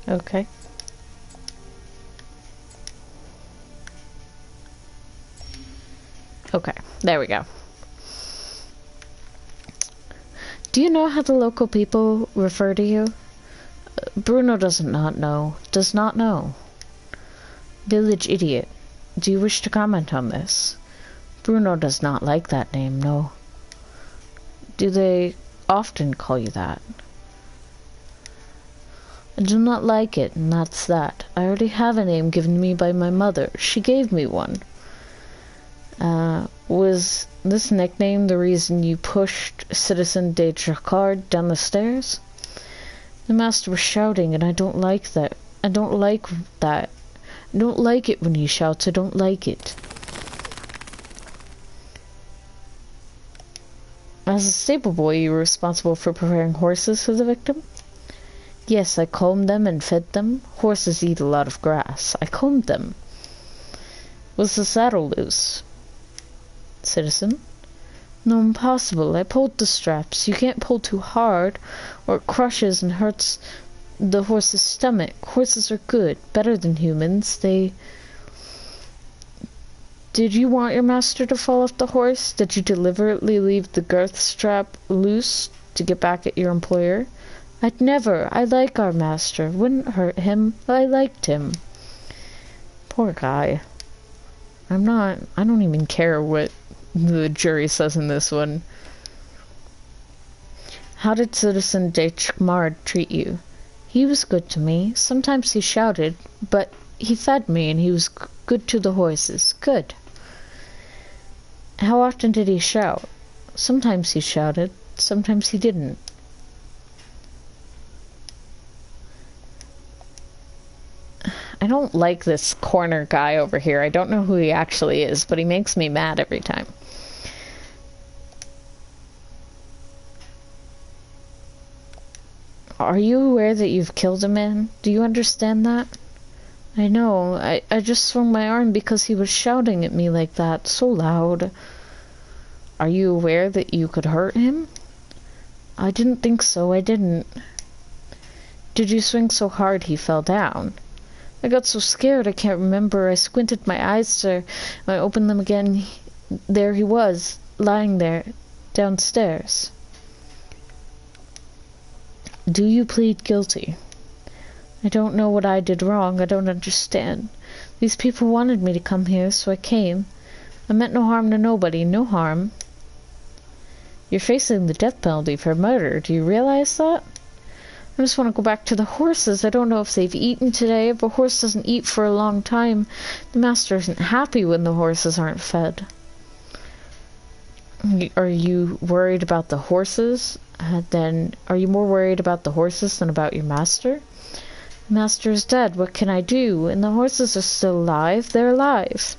Okay. Okay, there we go. Do you know how the local people refer to you? Bruno does not know. Village idiot. Do you wish to comment on this? Bruno does not like that name, no. Do they often call you that? I do not like it, and that's that. I already have a name given me by my mother. She gave me one. Was this nickname the reason you pushed Citizen de Jacquard down the stairs? The master was shouting, and I don't like that. I don't like that. I don't like it when he shouts. I don't like it. As a stable boy, you were responsible for preparing horses for the victim? Yes, I combed them and fed them. Horses eat a lot of grass. I combed them. Was the saddle loose? Citizen? No, impossible. I pulled the straps. You can't pull too hard, or it crushes and hurts the horse's stomach. Horses are good, better than humans. Did you want your master to fall off the horse? Did you deliberately leave the girth strap loose to get back at your employer? I'd never. I like our master. Wouldn't hurt him. I liked him. Poor guy. I don't even care what the jury says in this one. How did Citizen de Jacquemart treat you? He was good to me. Sometimes he shouted, but he fed me and he was good to the horses. Good. How often did he shout? Sometimes he shouted, sometimes he didn't. I don't like this corner guy over here. I don't know who he actually is, but he makes me mad every time. Are you aware that you've killed a man? Do you understand that? I know. I just swung my arm because he was shouting at me like that, so loud. Are you aware that you could hurt him? I didn't think so. I didn't. Did you swing so hard he fell down? I got so scared I can't remember. I squinted my eyes, sir. When I opened them again, there he was, lying there, downstairs. Do you plead guilty? I don't know what I did wrong. I don't understand. These people wanted me to come here, so I came. I meant no harm to nobody. No harm. You're facing the death penalty for murder. Do you realize that? I just want to go back to the horses. I don't know if they've eaten today. If a horse doesn't eat for a long time, the master isn't happy when the horses aren't fed. Are you worried about the horses? Then are you more worried about the horses than about your master? The master is dead. What can I do? And the horses are still alive. They're alive.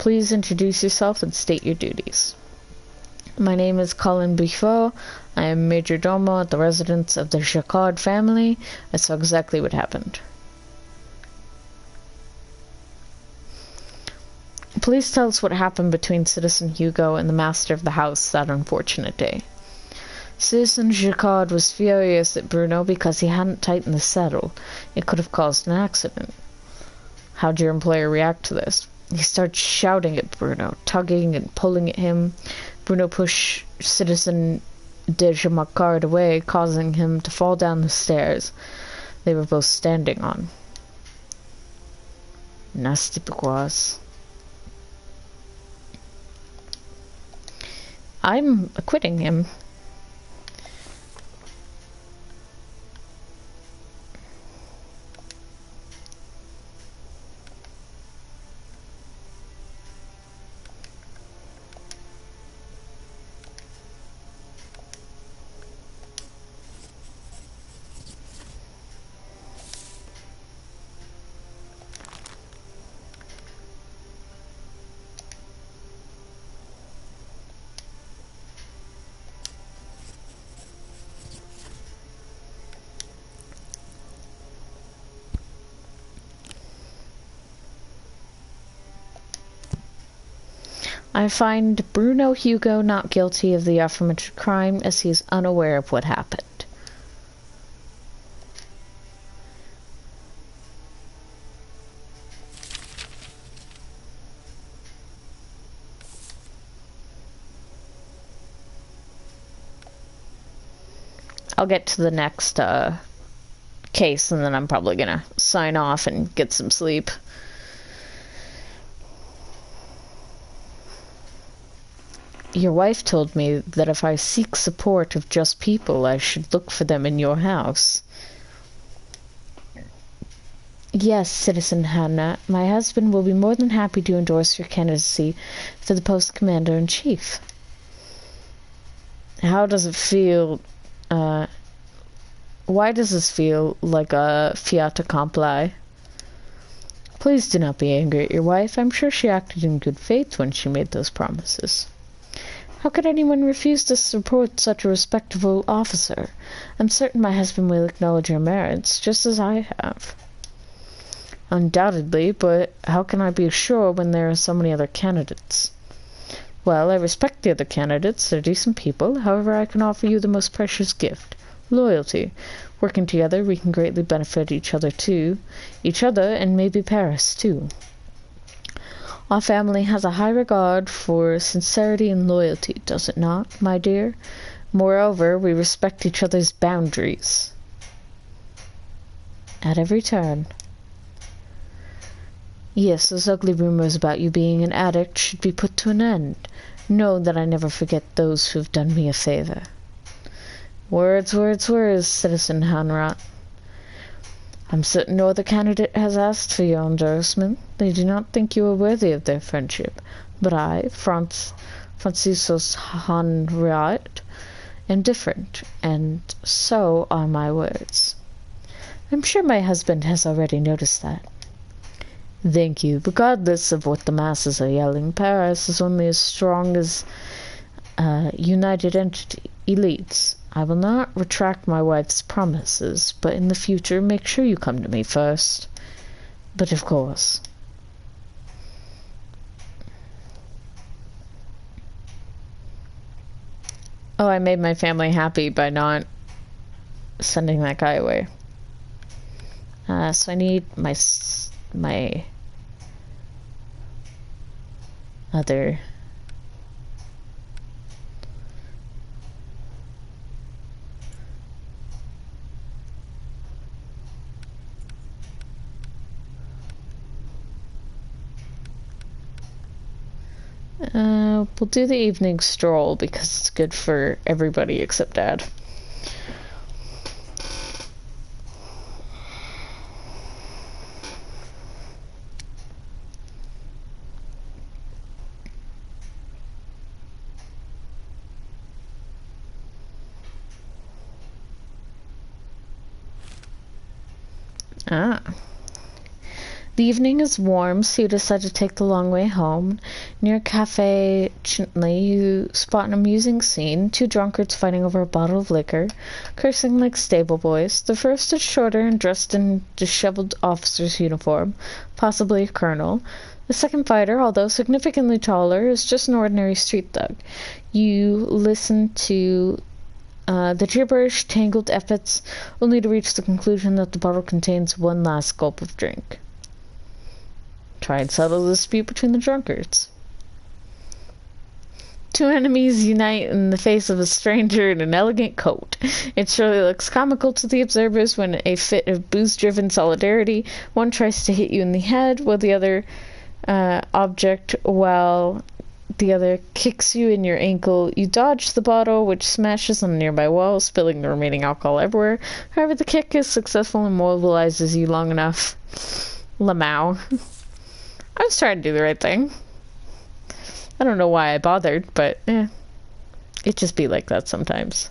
Please introduce yourself and state your duties. My name is Colin Buffo. I am Major Domo at the residence of the Jacquard family. I saw exactly what happened. Please tell us what happened between Citizen Hugo and the master of the house that unfortunate day. Citizen Jacquard was furious at Bruno because he hadn't tightened the saddle. It could have caused an accident. How'd your employer react to this? He started shouting at Bruno, tugging and pulling at him. Bruno pushed Citizen de Jacquard away, causing him to fall down the stairs they were both standing on. Nasty bourgeois. I'm acquitting him. I find Bruno Hugo not guilty of the aforementioned crime as he is unaware of what happened. I'll get to the next case and then I'm probably gonna sign off and get some sleep. Your wife told me that if I seek support of just people, I should look for them in your house. Yes, Citizen Hannah, my husband will be more than happy to endorse your candidacy for the post Commander-in-Chief. How does it feel, why does this feel like a fait accompli? Please do not be angry at your wife. I'm sure she acted in good faith when she made those promises. How could anyone refuse to support such a respectable officer? I'm certain my husband will acknowledge your merits, just as I have. Undoubtedly, but how can I be sure when there are so many other candidates? Well, I respect the other candidates. They're decent people. However, I can offer you the most precious gift. Loyalty. Working together, we can greatly benefit each other and maybe Paris, too. Our family has a high regard for sincerity and loyalty, does it not, my dear? Moreover, we respect each other's boundaries. At every turn. Yes, those ugly rumors about you being an addict should be put to an end. Know that I never forget those who have done me a favor. Words, words, words, Citizen Hanrat. I'm certain no other candidate has asked for your endorsement. They do not think you are worthy of their friendship. But I, Franciscus Hanrat, am different, and so are my words. I'm sure my husband has already noticed that. Thank you. Regardless of what the masses are yelling, Paris is only as strong as a united entity, elites. I will not retract my wife's promises, but in the future, make sure you come to me first. But of course. Oh, I made my family happy by not sending that guy away. So I need my other... we'll do the evening stroll because it's good for everybody except Dad. The evening is warm, so you decide to take the long way home. Near Cafe Chintley, you spot an amusing scene. Two drunkards fighting over a bottle of liquor, cursing like stable boys. The first is shorter and dressed in disheveled officer's uniform, possibly a colonel. The second fighter, although significantly taller, is just an ordinary street thug. You listen to the gibberish, tangled efforts, only to reach the conclusion that the bottle contains one last gulp of drink. Try and settle the dispute between the drunkards. Two enemies unite in the face of a stranger in an elegant coat. It surely looks comical to the observers when a fit of booze-driven solidarity, one tries to hit you in the head while the other the other kicks you in your ankle. You dodge the bottle, which smashes on a nearby wall, spilling the remaining alcohol everywhere. However, the kick is successful and mobilizes you long enough. Lamau. I was trying to do the right thing. I don't know why I bothered, but it just be like that sometimes.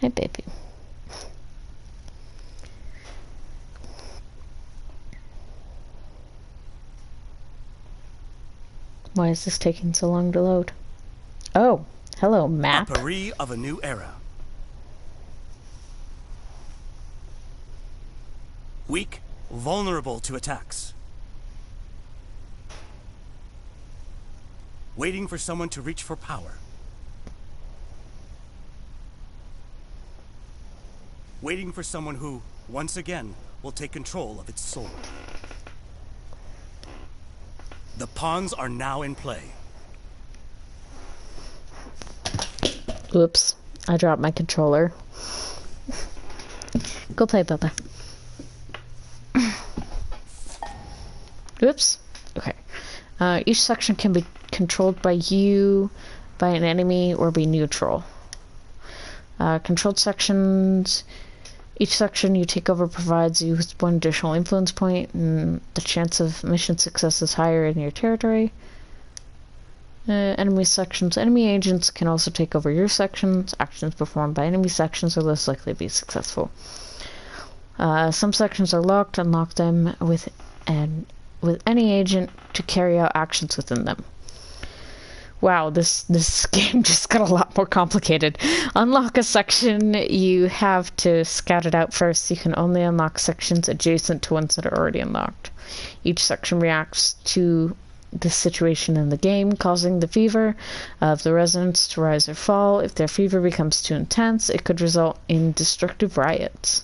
Hey, baby. Why is this taking so long to load? Oh, hello, map. A Paris of a new era. Weak, vulnerable to attacks. Waiting for someone to reach for power. Waiting for someone who, once again, will take control of its soul. The pawns are now in play. Oops, I dropped my controller. Go play, Bubba. Oops. Okay. Each section can be controlled by you, by an enemy, or be neutral. Controlled sections. Each section you take over provides you with one additional influence point, and the chance of mission success is higher in your territory. Enemy sections. Enemy agents can also take over your sections. Actions performed by enemy sections are less likely to be successful. Some sections are locked. Unlock them with any agent to carry out actions within them. Wow, this game just got a lot more complicated. Unlock a section, you have to scout it out first. You can only unlock sections adjacent to ones that are already unlocked. Each section reacts to the situation in the game, causing the fever of the residents to rise or fall. If their fever becomes too intense, it could result in destructive riots.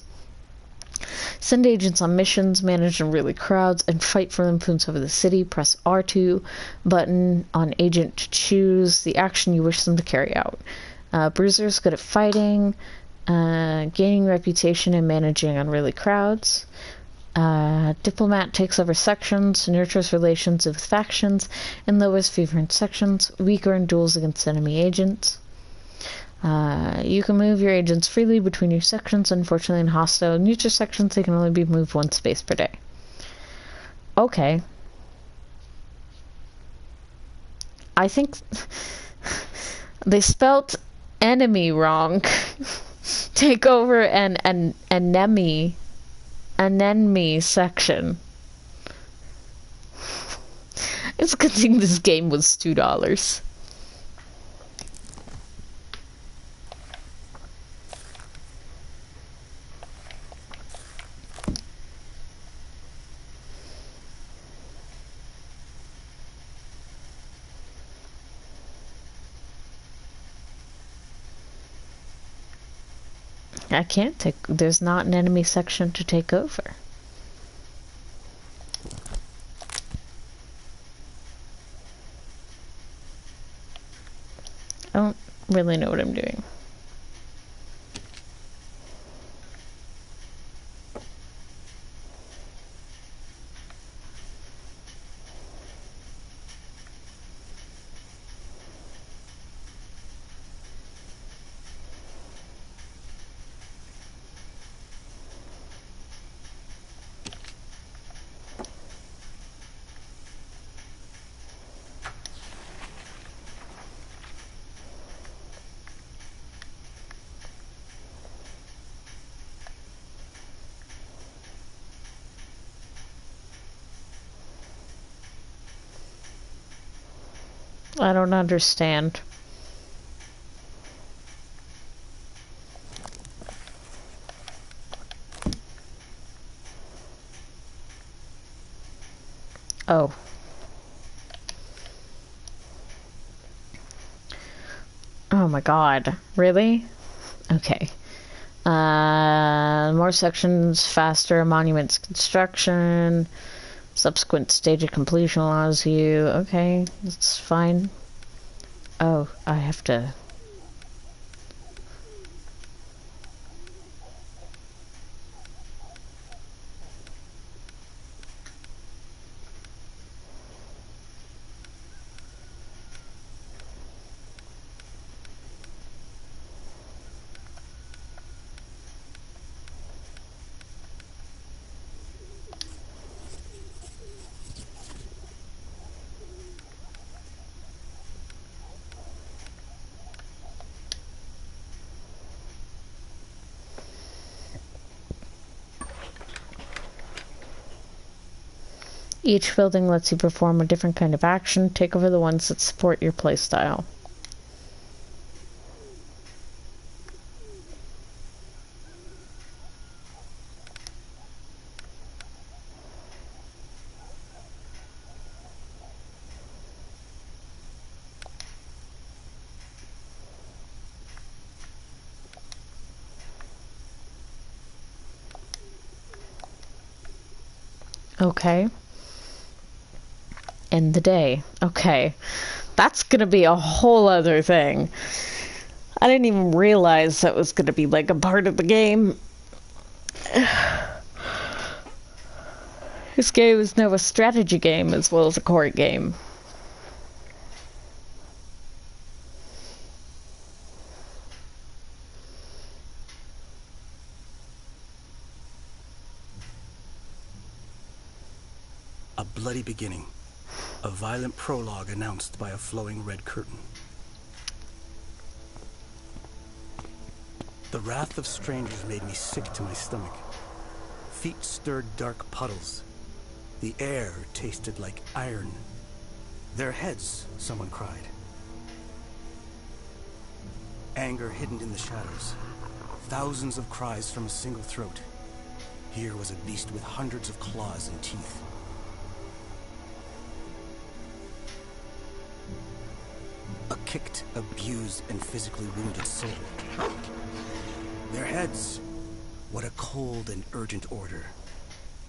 Send agents on missions, manage unruly crowds, and fight for influence over the city. Press R2 button on agent to choose the action you wish them to carry out. Bruiser is good at fighting, gaining reputation and managing unruly crowds. Diplomat takes over sections, nurtures relations with factions, and lowers fever in sections. Weaker in duels against enemy agents. You can move your agents freely between your sections. Unfortunately, in hostile and neutral sections, they can only be moved one space per day. Okay. I think they spelt enemy wrong. Take over an enemy section. It's a good thing this game was $2. I can't take... There's not an enemy section to take over. I don't really know what I'm doing. I don't understand. Oh. Oh my god. Really? Okay. More sections, faster monuments construction, subsequent stage of completion allows you. Okay, that's fine. Oh, I have to. Each building lets you perform a different kind of action. Take over the ones that support your playstyle. Okay. End the day. Okay. That's gonna be a whole other thing. I didn't even realize that was gonna be like a part of the game. This game is now a strategy game as well as a court game. A bloody beginning. A violent prologue announced by a flowing red curtain. The wrath of strangers made me sick to my stomach. Feet stirred dark puddles. The air tasted like iron. Their heads, someone cried. Anger hidden in the shadows. Thousands of cries from a single throat. Here was a beast with hundreds of claws and teeth. A kicked, abused, and physically wounded soul. Their heads, what a cold and urgent order.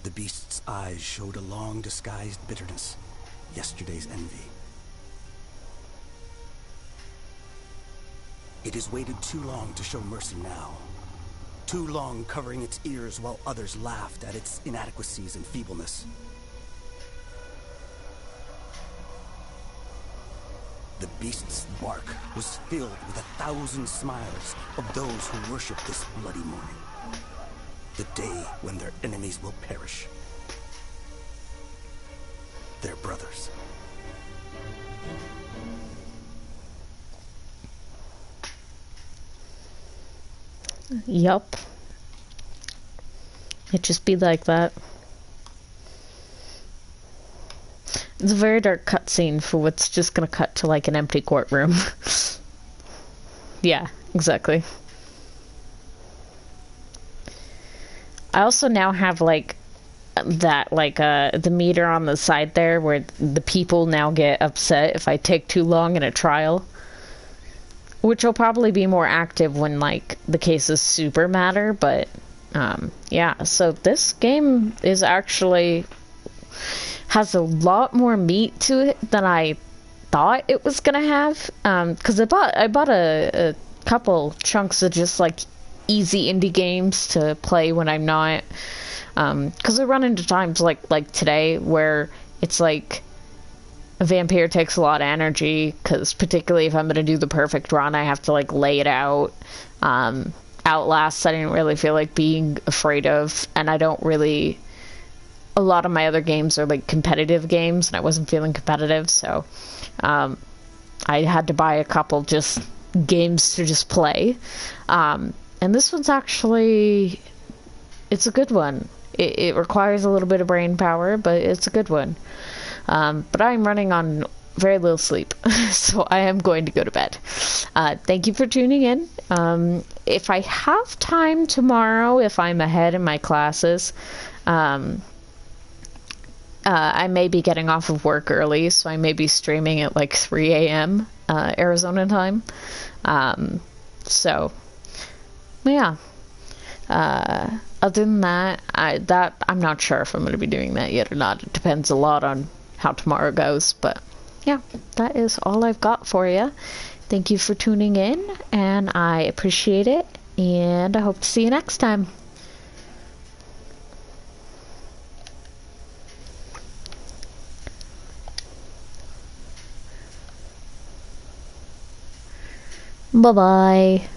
The beast's eyes showed a long-disguised bitterness, yesterday's envy. It has waited too long to show mercy now. Too long covering its ears while others laughed at its inadequacies and feebleness. The beast's bark was filled with 1,000 smiles of those who worship this bloody morning. The day when their enemies will perish. Their brothers. Yup. It just be like that. It's a very dark cutscene for what's just gonna cut to like an empty courtroom. Yeah, exactly. I also now have like that the meter on the side there where the people now get upset if I take too long in a trial, which will probably be more active when like the cases super matter. But yeah, so this game is actually has a lot more meat to it than I thought it was gonna have, because I bought a couple chunks of just like easy indie games to play when I'm not, because I run into times like today where it's like a vampire takes a lot of energy, because particularly if I'm gonna do the perfect run I have to like lay it out. Outlast I didn't really feel like being afraid of, and I don't really, a lot of my other games are like competitive games and I wasn't feeling competitive, so I had to buy a couple just games to just play, and this one's actually, it's a good one. It requires a little bit of brain power, but it's a good one. But I'm running on very little sleep. So I am going to go to bed. Thank you for tuning in. If I have time tomorrow, if I'm ahead in my classes, I may be getting off of work early, so I may be streaming at like 3 a.m. Arizona time. So, yeah. Other than that, I'm not sure if I'm going to be doing that yet or not. It depends a lot on how tomorrow goes, but yeah, that is all I've got for you. Thank you for tuning in, and I appreciate it, and I hope to see you next time. Bye-bye.